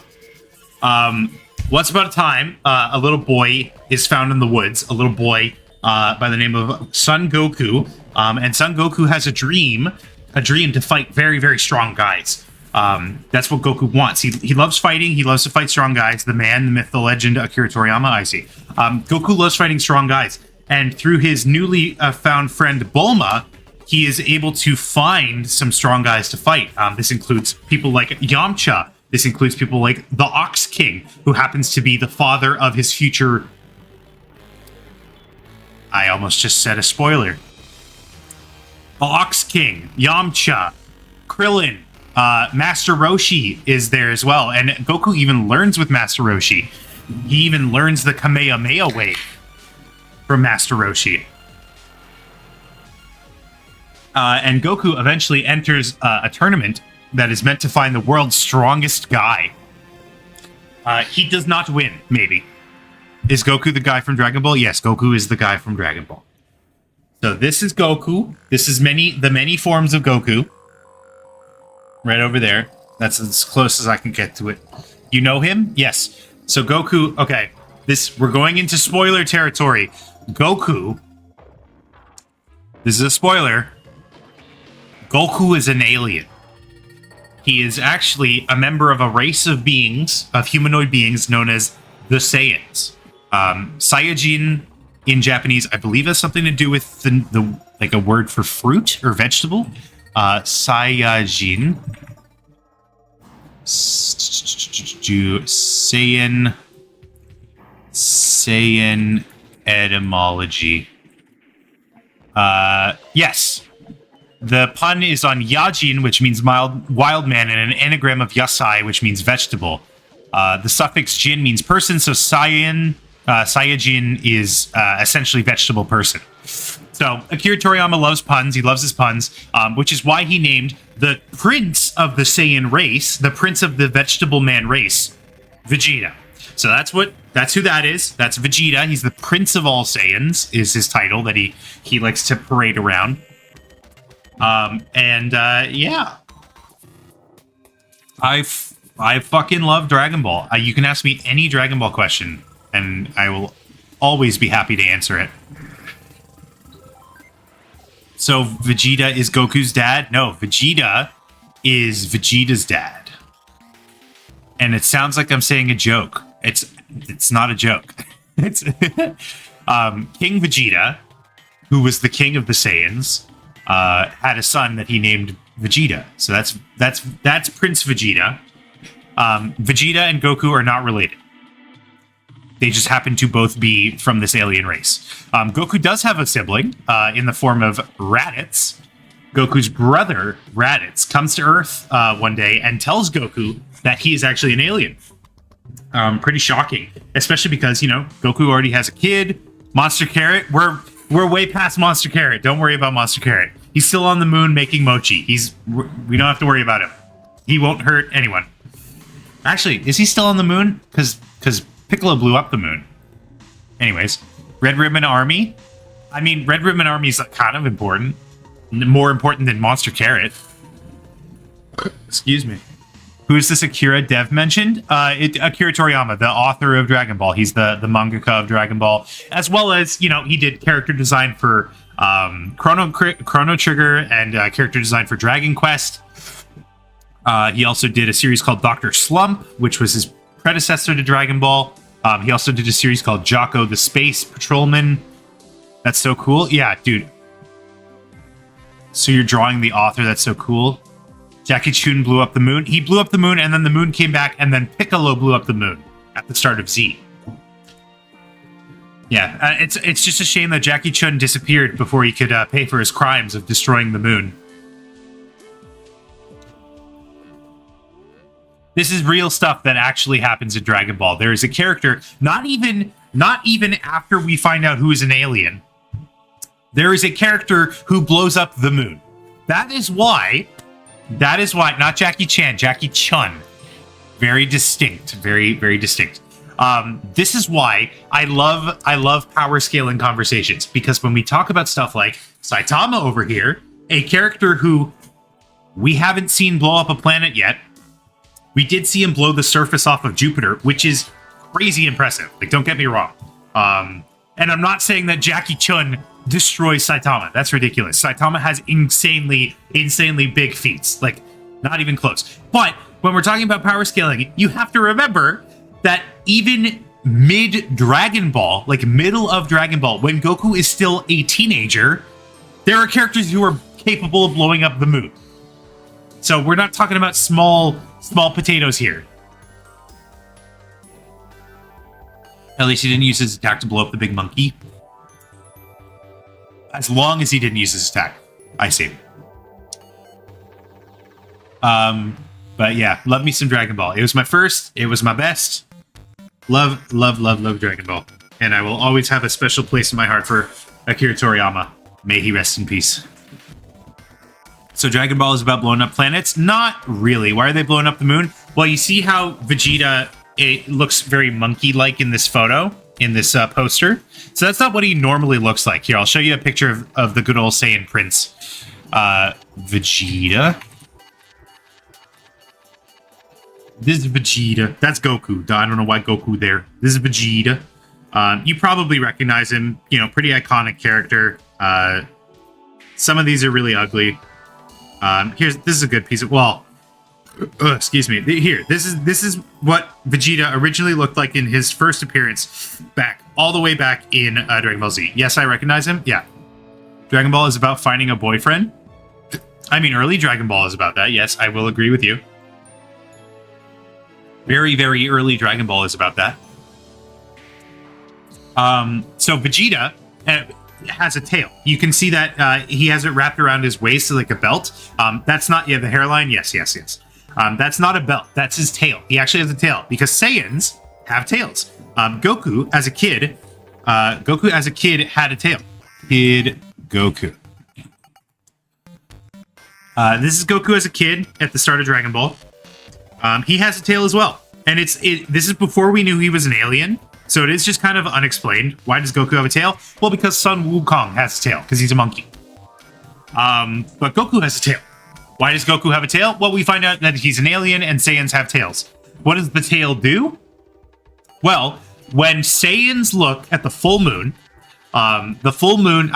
once upon a time, a little boy is found in the woods. A little boy by the name of Son Goku, and Son Goku has a dream to fight very, very strong guys. That's what Goku wants. He loves fighting. He loves to fight strong guys. The man, the myth, the legend, Akira Toriyama, I see. Goku loves fighting strong guys. And through his newly found friend Bulma, he is able to find some strong guys to fight. This includes people like Yamcha. This includes people like the Ox King, who happens to be the father of his future... I almost just said a spoiler. The Ox King, Yamcha, Krillin, Master Roshi is there as well. And Goku even learns with Master Roshi. He even learns the Kamehameha wave from Master Roshi. And Goku eventually enters a tournament that is meant to find the world's strongest guy. He does not win, maybe. Is Goku the guy from Dragon Ball? Yes, Goku is the guy from Dragon Ball. So this is Goku. This is the many forms of Goku. Right over there. That's as close as I can get to it. You know him? Yes. So Goku, okay. We're going into spoiler territory. Goku, this is a spoiler. Goku is an alien. He is actually a member of a race of beings, of humanoid beings known as the Saiyans. Saiyajin in Japanese, I believe, has something to do with the like a word for fruit or vegetable. Saiyajin. Saiyan etymology. Yes. The pun is on Yajin, which means wild man, and an anagram of Yasai, which means vegetable. The suffix jin means person, so Saiyajin is essentially vegetable person. So Akira Toriyama loves puns. He loves his puns, which is why he named the prince of the Saiyan race, the prince of the vegetable man race, Vegeta. So that's who that is. That's Vegeta. He's the prince of all Saiyans, is his title that he likes to parade around. Yeah. I fucking love Dragon Ball. You can ask me any Dragon Ball question, and I will always be happy to answer it. So Vegeta is Goku's dad? No, Vegeta is Vegeta's dad. And it sounds like I'm saying a joke. It's not a joke. It's King Vegeta, who was the king of the Saiyans, had a son that he named Vegeta. So that's Prince Vegeta. Vegeta and Goku are not related. They just happen to both be from this alien race. Goku does have a sibling in the form of Raditz. Goku's brother, Raditz, comes to Earth one day and tells Goku that he is actually an alien. Pretty shocking, especially because, Goku already has a kid. Monster Carrot, we're way past Monster Carrot. Don't worry about Monster Carrot. He's still on the moon making mochi. We don't have to worry about him. He won't hurt anyone. Actually, is he still on the moon? Because Piccolo blew up the moon. Anyways, Red Ribbon Army. I mean, Red Ribbon Army is kind of important. More important than Monster Carrot. Excuse me. Who is this Akira Dev mentioned? Akira Toriyama, the author of Dragon Ball. He's the mangaka of Dragon Ball. As well as, he did character design for Chrono Trigger and character design for Dragon Quest. He also did a series called Dr. Slump, which was his predecessor to Dragon Ball. He also did a series called Jocko the Space Patrolman. That's so cool. Yeah, dude. So you're drawing the author. That's so cool. Jackie Chun blew up the moon. He blew up the moon, and then the moon came back, and then Piccolo blew up the moon at the start of Z. Yeah, it's just a shame that Jackie Chun disappeared before he could pay for his crimes of destroying the moon. This is real stuff that actually happens in Dragon Ball. There is a character, not even after we find out who is an alien, there is a character who blows up the moon. That is why, not Jackie Chan, Jackie Chun. Very distinct, very, very distinct. This is why I love power scaling conversations, because when we talk about stuff like Saitama over here, a character who we haven't seen blow up a planet yet, we did see him blow the surface off of Jupiter, which is crazy impressive. Like, don't get me wrong. And I'm not saying that Jackie Chun destroys Saitama. That's ridiculous. Saitama has insanely big feats. Like, not even close. But when we're talking about power scaling, you have to remember that even mid-Dragon Ball, like middle of Dragon Ball, when Goku is still a teenager, there are characters who are capable of blowing up the moon. So we're not talking about small potatoes here. At least he didn't use his attack to blow up the big monkey. As long as he didn't use his attack. I see. But yeah, love me some Dragon Ball. It was my first. It was my best. Love Dragon Ball. And I will always have a special place in my heart for Akira Toriyama. May he rest in peace. So Dragon Ball is about blowing up planets? Not really. Why are they blowing up the moon? Well, you see how Vegeta, it looks very monkey-like in this photo, in this poster. So that's not what he normally looks like. Here, I'll show you a picture of the good old Saiyan Prince. Vegeta. This is Vegeta. That's Goku. I don't know why Goku there. This is Vegeta. You probably recognize him. You know, pretty iconic character. Some of these are really ugly. This is a good piece of, well, excuse me. Here, this is what Vegeta originally looked like in his first appearance all the way back in Dragon Ball Z. Yes, I recognize him. Yeah. Dragon Ball is about finding a boyfriend. I mean, early Dragon Ball is about that. Yes, I will agree with you. Very, very early Dragon Ball is about that. So Vegeta has a tail. You can see that he has it wrapped around his waist like a belt. That's not, the hairline. Yes. That's not a belt. That's his tail. He actually has a tail because Saiyans have tails. Goku as a kid had a tail. Kid Goku. This is Goku as a kid at the start of Dragon Ball. He has a tail as well. And this is before we knew he was an alien. So it is just kind of unexplained. Why does Goku have a tail? Well, because Sun Wukong has a tail, because he's a monkey. But Goku has a tail. Why does Goku have a tail? Well, we find out that he's an alien and Saiyans have tails. What does the tail do? Well, when Saiyans look at the full moon, I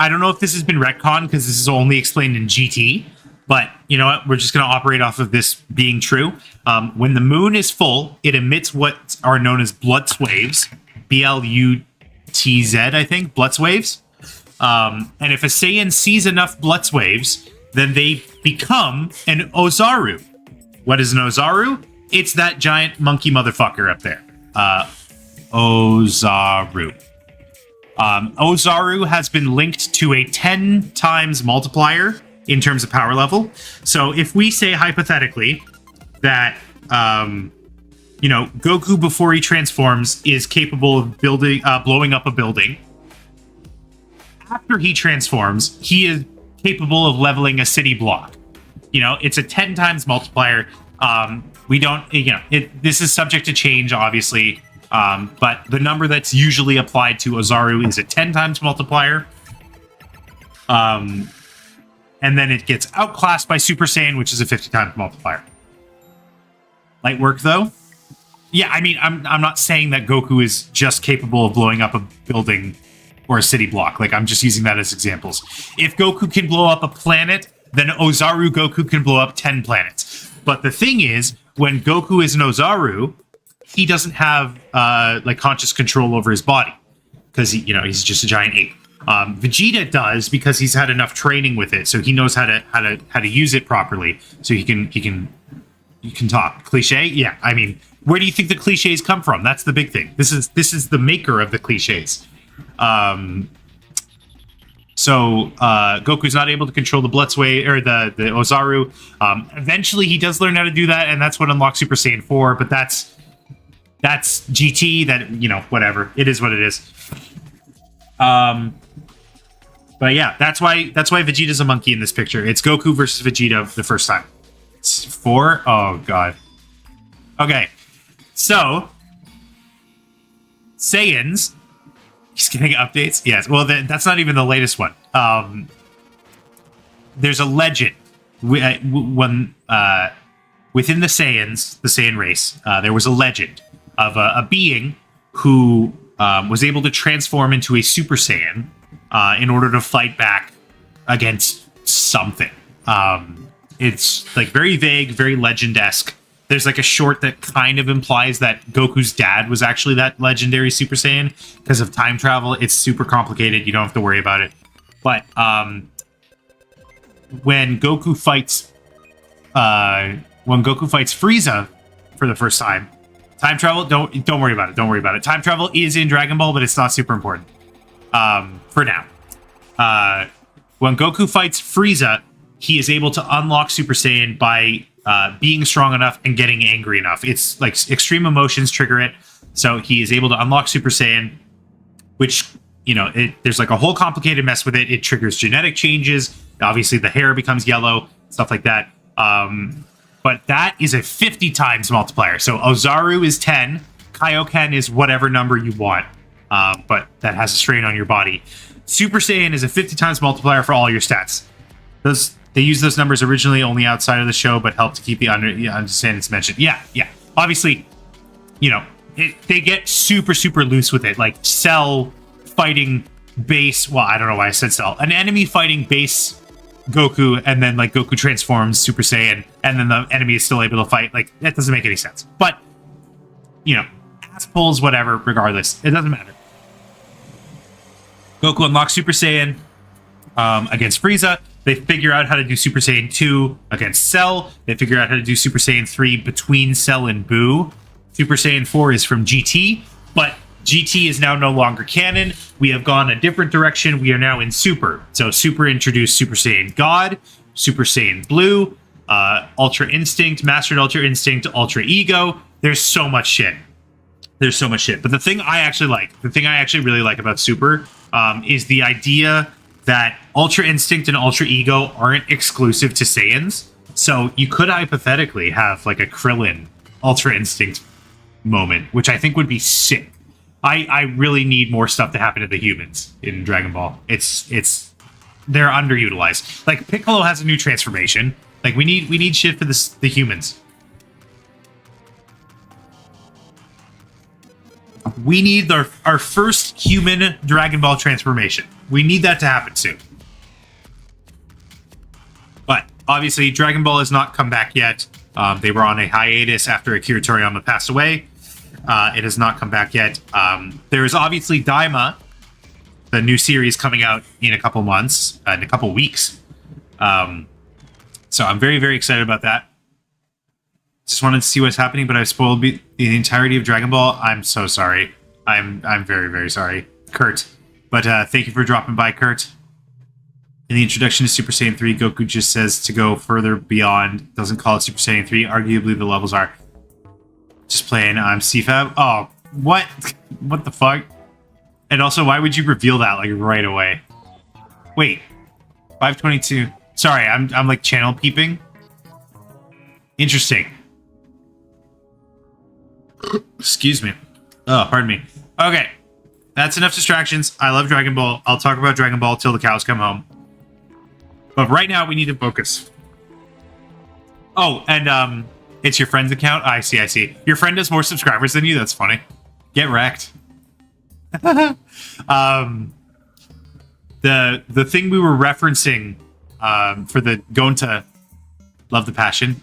don't know if this has been retconned because this is only explained in GT, but you know what? We're just going to operate off of this being true. When the moon is full, it emits what are known as Blutz waves. B-L-U-T-Z, I think, Blutz waves. And if a Saiyan sees enough Blutz waves, then they become an Ozaru. What is an Ozaru? It's that giant monkey motherfucker up there. Ozaru. Ozaru has been linked to a 10 times multiplier in terms of power level. So if we say hypothetically that, Goku before he transforms is capable of blowing up a building. After he transforms, he is capable of leveling a city block. It's a 10 times multiplier. This is subject to change, obviously. But the number that's usually applied to Ozaru is a 10 times multiplier. And then it gets outclassed by Super Saiyan, which is a 50 times multiplier. Light work, though? Yeah, I mean, I'm not saying that Goku is just capable of blowing up a building or a city block. Like, I'm just using that as examples. If Goku can blow up a planet, then Ozaru Goku can blow up 10 planets. But the thing is, when Goku is an Ozaru, he doesn't have conscious control over his body because he's just a giant ape. Vegeta does because he's had enough training with it, so he knows how to use it properly. So he can talk. Cliche? Yeah. I mean, where do you think the cliches come from? That's the big thing. This is the maker of the cliches. So Goku's not able to control the Blitzway or the Ozaru. Eventually, he does learn how to do that, and that's what unlocks Super Saiyan 4. But that's GT. That, you know, whatever. It is what it is. But yeah, that's why Vegeta's a monkey in this picture. It's Goku versus Vegeta the first time. It's 4. Oh god. Okay, so Saiyans. He's getting updates. Yes. Well, that's not even the latest one. There's a legend when within the Saiyans, the Saiyan race, there was a legend of a being who was able to transform into a Super Saiyan in order to fight back against something. It's like very vague, very legend-esque. There's like a short that kind of implies that Goku's dad was actually that legendary Super Saiyan because of time travel. It's super complicated. You don't have to worry about it. But when Goku fights Frieza for the first time, time travel, don't worry about it. Don't worry about it. Time travel is in Dragon Ball, but it's not super important for now. When Goku fights Frieza, he is able to unlock Super Saiyan by being strong enough and getting angry enough. It's like extreme emotions trigger it. So he is able to unlock Super Saiyan, which, you know, there's like a whole complicated mess with it. It triggers genetic changes. Obviously, the hair becomes yellow, stuff like that. But that is a 50 times multiplier. So Ozaru is 10. Kaioken is whatever number you want. But that has a strain on your body. Super Saiyan is a 50 times multiplier for all your stats. They used those numbers originally only outside of the show, but help to keep the understandings mentioned. Yeah. Obviously, you know, they get super, super loose with it. Like Cell fighting base. Well, I don't know why I said Cell. An enemy fighting base Goku, and then like Goku transforms Super Saiyan, and then the enemy is still able to fight. Like, that doesn't make any sense. But, you know, ass pulls, whatever, regardless. It doesn't matter. Goku unlocks Super Saiyan against Frieza. They figure out how to do Super Saiyan 2 against Cell. They figure out how to do Super Saiyan 3 between Cell and Buu. Super Saiyan 4 is from GT, but GT is now no longer canon. We have gone a different direction. We are now in Super. So Super introduced Super Saiyan God, Super Saiyan Blue, Ultra Instinct, Mastered Ultra Instinct, Ultra Ego. There's so much shit. But the thing I actually really like about Super is the idea that Ultra Instinct and Ultra Ego aren't exclusive to Saiyans. So you could hypothetically have like a Krillin Ultra Instinct moment, which I think would be sick. I really need more stuff to happen to the humans in Dragon Ball. They're underutilized. Like Piccolo has a new transformation. Like we need shit for the humans. We need our first human Dragon Ball transformation. We need that to happen soon. But obviously, Dragon Ball has not come back yet. They were on a hiatus after Akira Toriyama passed away. It has not come back yet. There is obviously Daima, the new series coming out in a couple months, in a couple weeks. So I'm very, very excited about that. Just wanted to see what's happening, but I've spoiled the entirety of Dragon Ball. I'm so sorry. I'm very, very sorry, Kurt. But thank you for dropping by, Kurt. In the introduction to Super Saiyan 3, Goku just says to go further beyond. Doesn't call it Super Saiyan 3. Arguably, the levels are. Just playing, I'm CFAB. Oh, what? What the fuck? And also, why would you reveal that like right away? Wait, 522. Sorry, I'm like channel peeping. Interesting. Excuse me. Oh, pardon me. Okay, that's enough distractions. I love Dragon Ball. I'll talk about Dragon Ball till the cows come home. But right now, we need to focus. Oh, and it's your friend's account? I see. Your friend has more subscribers than you? That's funny. Get wrecked. The thing we were referencing for the Gonta... Love the passion.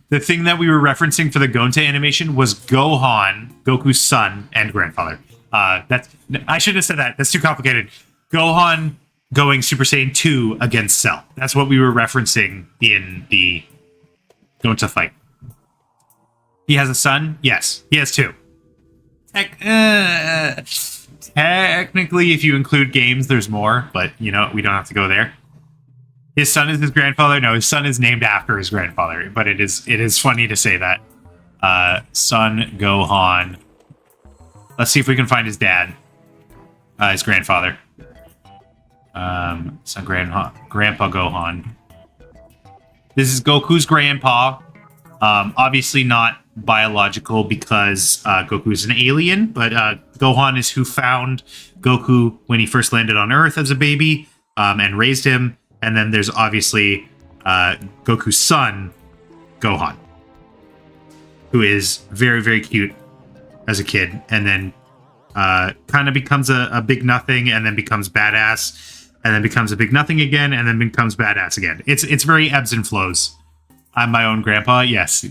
The thing that we were referencing for the Gonta animation was Gohan, Goku's son and grandfather. I shouldn't have said that. That's too complicated. Gohan going Super Saiyan 2 against Cell. That's what we were referencing in the Gonta fight. He has a son? Yes. He has two. Technically, if you include games, there's more, but you know, we don't have to go there. His son is his grandfather. No, his son is named after his grandfather, but it is funny to say that. Son Gohan. Let's see if we can find his dad. His grandfather. Son Grandpa Gohan. This is Goku's grandpa. Obviously not biological because Goku's an alien, but Gohan is who found Goku when he first landed on Earth as a baby and raised him. And then there's obviously Goku's son, Gohan, who is very, very cute as a kid, and then kind of becomes a big nothing, and then becomes badass, and then becomes a big nothing again, and then becomes badass again. It's very ebbs and flows. I'm my own grandpa. Yes.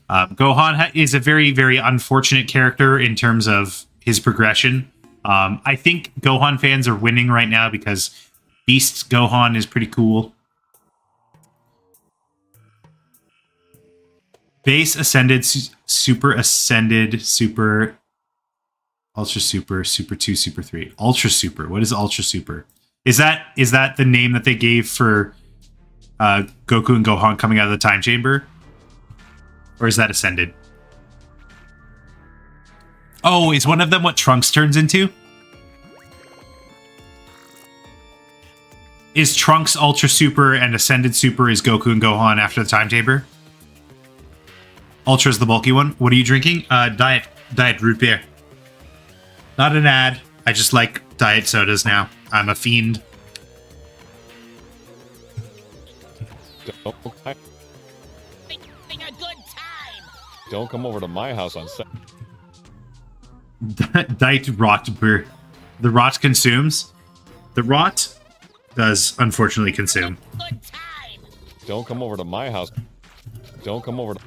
Gohan is a very, very unfortunate character in terms of his progression. I think Gohan fans are winning right now because Beast Gohan is pretty cool. Base Ascended, Super Ascended, Super, Ultra Super, Super 2, Super 3. Ultra Super. What is Ultra Super? Is that the name that they gave for Goku and Gohan coming out of the time chamber? Or is that Ascended? Oh, is one of them what Trunks turns into? Is Trunks Ultra Super and Ascended Super is Goku and Gohan after the time chamber? Ultra is the bulky one. What are you drinking? Diet root beer. Not an ad. I just like diet sodas now. I'm a fiend. Don't come over to my house on Saturday. Diet rot beer. The rot consumes. The rot does unfortunately consume. Don't come over to my house. Don't come over to...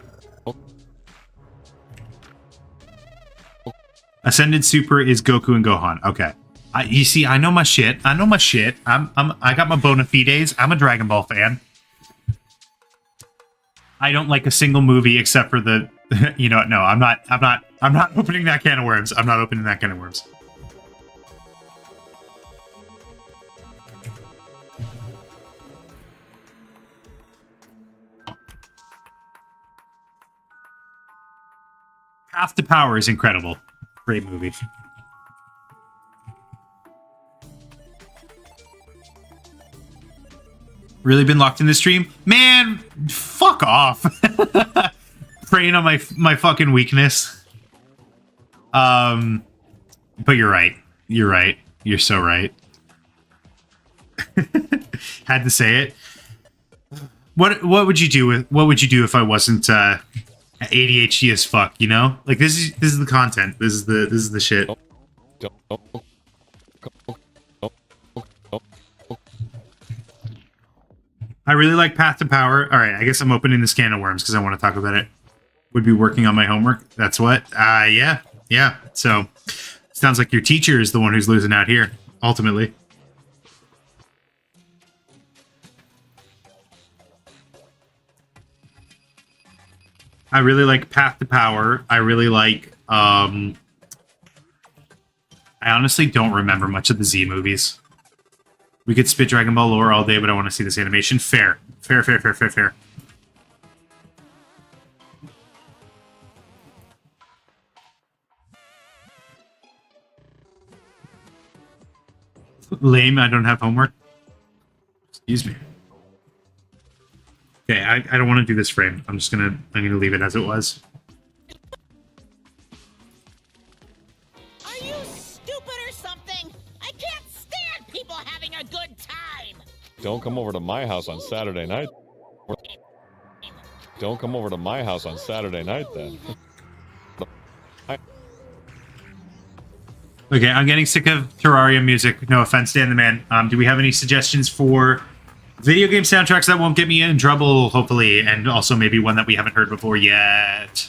Ascended Super is Goku and Gohan. Okay. You see, I know my shit. I got my bona fides. I'm a Dragon Ball fan. I don't like a single movie except for the... You know what? No, I'm not opening that can of worms. I'm not opening that can of worms. Path to Power is incredible. Great movie. Really been locked in the stream? Man, fuck off. Preying on my fucking weakness. But you're right. You're right. You're so right. Had to say it. What would you do if I wasn't ADHD as fuck, you know? Like this is the content. This is the shit. I really like Path to Power. All right, I guess I'm opening this can of worms because I want to talk about it. Would be working on my homework. That's what? Yeah. So, sounds like your teacher is the one who's losing out here, ultimately. I really like Path to Power. I really like, I honestly don't remember much of the Z movies. We could spit Dragon Ball lore all day, but I want to see this animation. Fair. Lame, I don't have homework. Excuse me. Okay, I don't want to do this frame. I'm gonna leave it as it was. Are you stupid or something? I can't stand people having a good time. Don't come over to my house on Saturday night. Don't come over to my house on Saturday night, then. Okay, I'm getting sick of Terraria music. No offense, Dan the Man. Do we have any suggestions for video game soundtracks that won't get me in trouble, hopefully, and also maybe one that we haven't heard before yet?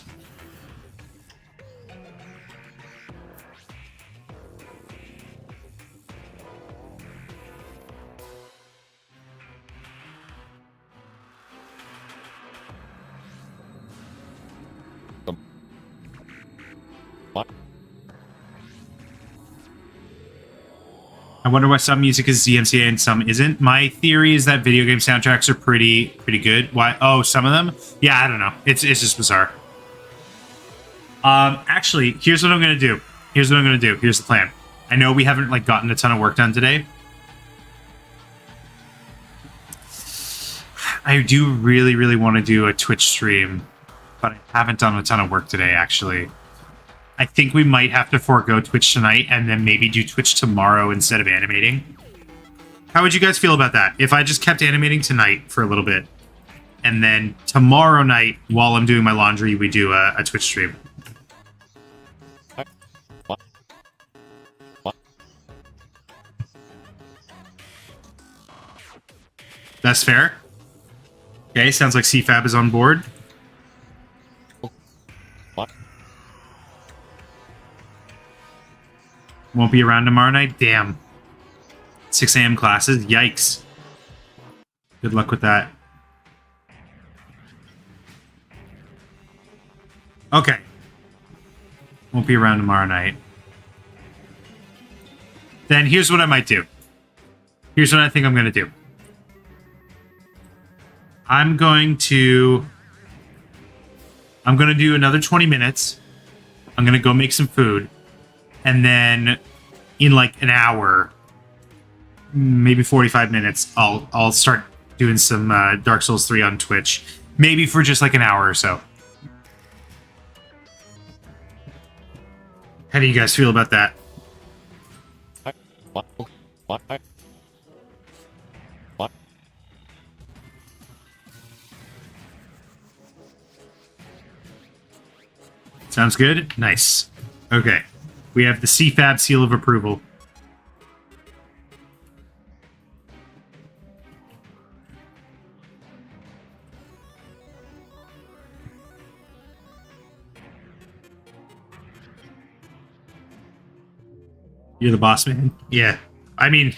I wonder why some music is DMCA and some isn't. My theory is that video game soundtracks are pretty good. Why? Oh, some of them? Yeah, I don't know. It's just bizarre. Actually, here's what I'm gonna do. Here's the plan. I know we haven't like gotten a ton of work done today. I do really want to do a Twitch stream, but I haven't done a ton of work today, actually. I think we might have to forego Twitch tonight and then maybe do Twitch tomorrow instead of animating. How would you guys feel about that? If I just kept animating tonight for a little bit, and then tomorrow night, while I'm doing my laundry, we do a Twitch stream. That's fair. Okay, sounds like CFAB is on board. Won't be around tomorrow night? Damn. 6 a.m. classes? Yikes. Good luck with that. Okay. Won't be around tomorrow night. Then here's what I might do. Here's what I think I'm going to do. I'm going to do another 20 minutes. I'm going to go make some food. And then in like an hour, maybe 45 minutes, I'll start doing some Dark Souls 3 on Twitch. Maybe for just like an hour or so. How do you guys feel about that? Sounds good? Nice. Okay. We have the CFAB seal of approval. You're the boss man? Yeah. I mean,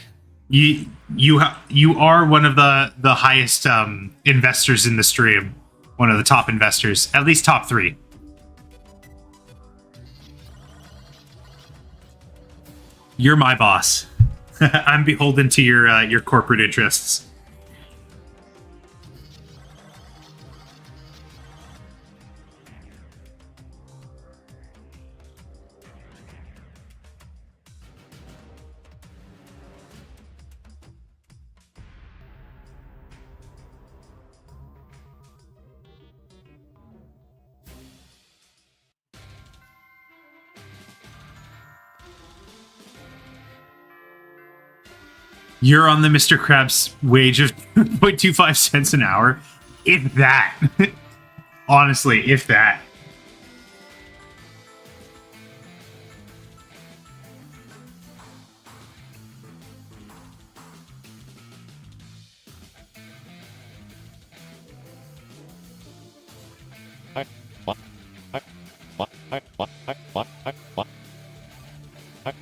you are one of the highest investors in the stream. One of the top investors. At least top 3. You're my boss. I'm beholden to your corporate interests. You're on the Mr. Krabs wage of 0.25 cents an hour. If that. Honestly, if that.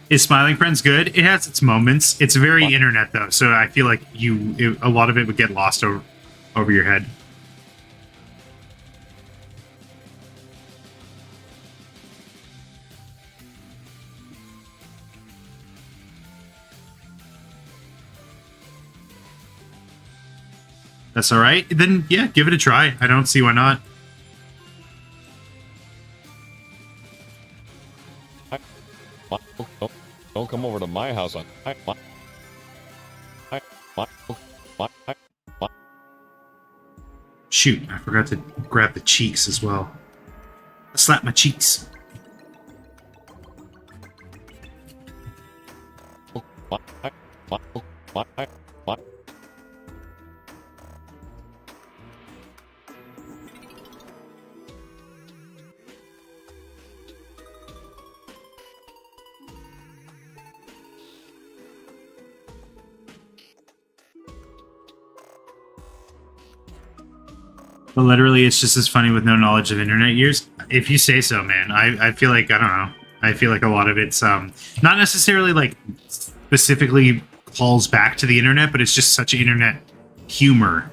Is Smiling Friends good? It has its moments. It's very internet though, so I feel like a lot of it would get lost over your head. That's all right. Then yeah, give it a try. I don't see why not. Don't come over to my house on. Shoot, I forgot to grab the cheeks as well. Slap my cheeks. But literally, it's just as funny with no knowledge of internet years. If you say so, man. I feel like, I don't know. I feel like a lot of it's not necessarily like specifically calls back to the internet, but it's just such internet humor.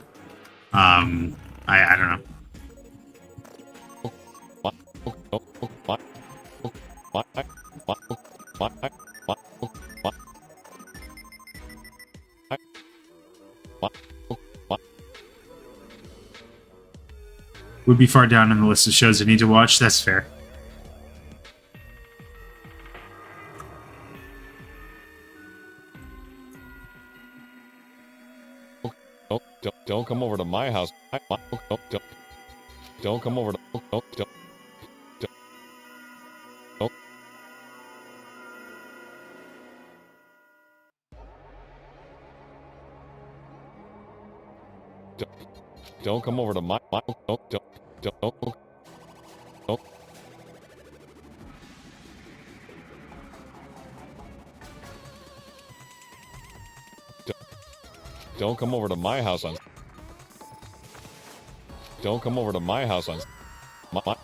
I don't know. would be far down on the list of shows I need to watch. That's fair. Don't come over to my house. Don't come over to. Don't come over to my. Don't come over to my house on. Don't come over to my house on. My.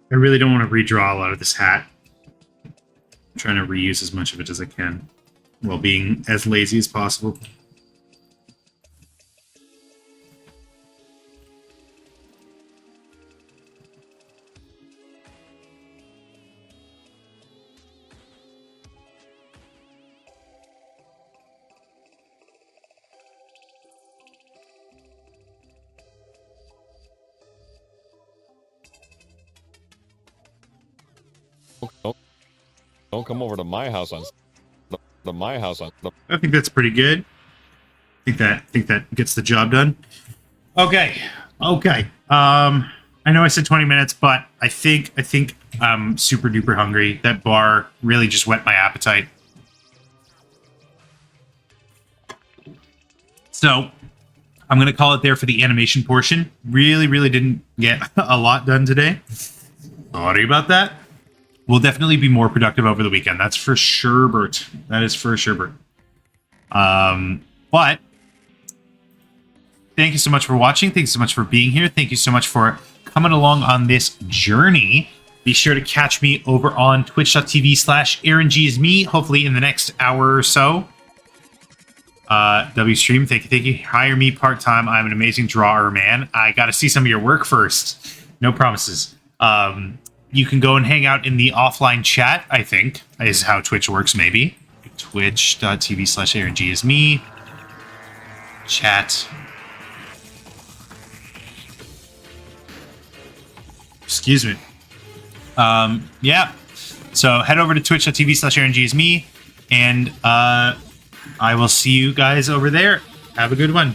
I really don't want to redraw a lot of this hat. I'm trying to reuse as much of it as I can while being as lazy as possible. Don't come over to my house on. To my house on. I think that's pretty good. I think that gets the job done. Okay. I know I said 20 minutes, but I think I'm super duper hungry. That bar really just whet my appetite. So I'm gonna call it there for the animation portion. Really didn't get a lot done today. Sorry about that. We'll definitely be more productive over the weekend. That's for sure, Bert. That is for sure, Bert. But thank you so much for watching. Thank you so much for being here. Thank you so much for coming along on this journey. Be sure to catch me over on twitch.tv/AaronGisme, hopefully in the next hour or so. WStream, thank you. Hire me part-time. I'm an amazing drawer, man. I got to see some of your work first. No promises. You can go and hang out in the offline chat, I think, is how Twitch works, maybe. Twitch.tv/AaronGisme. Chat. Excuse me. Yeah. So head over to twitch.tv/AaronGisme, and I will see you guys over there. Have a good one.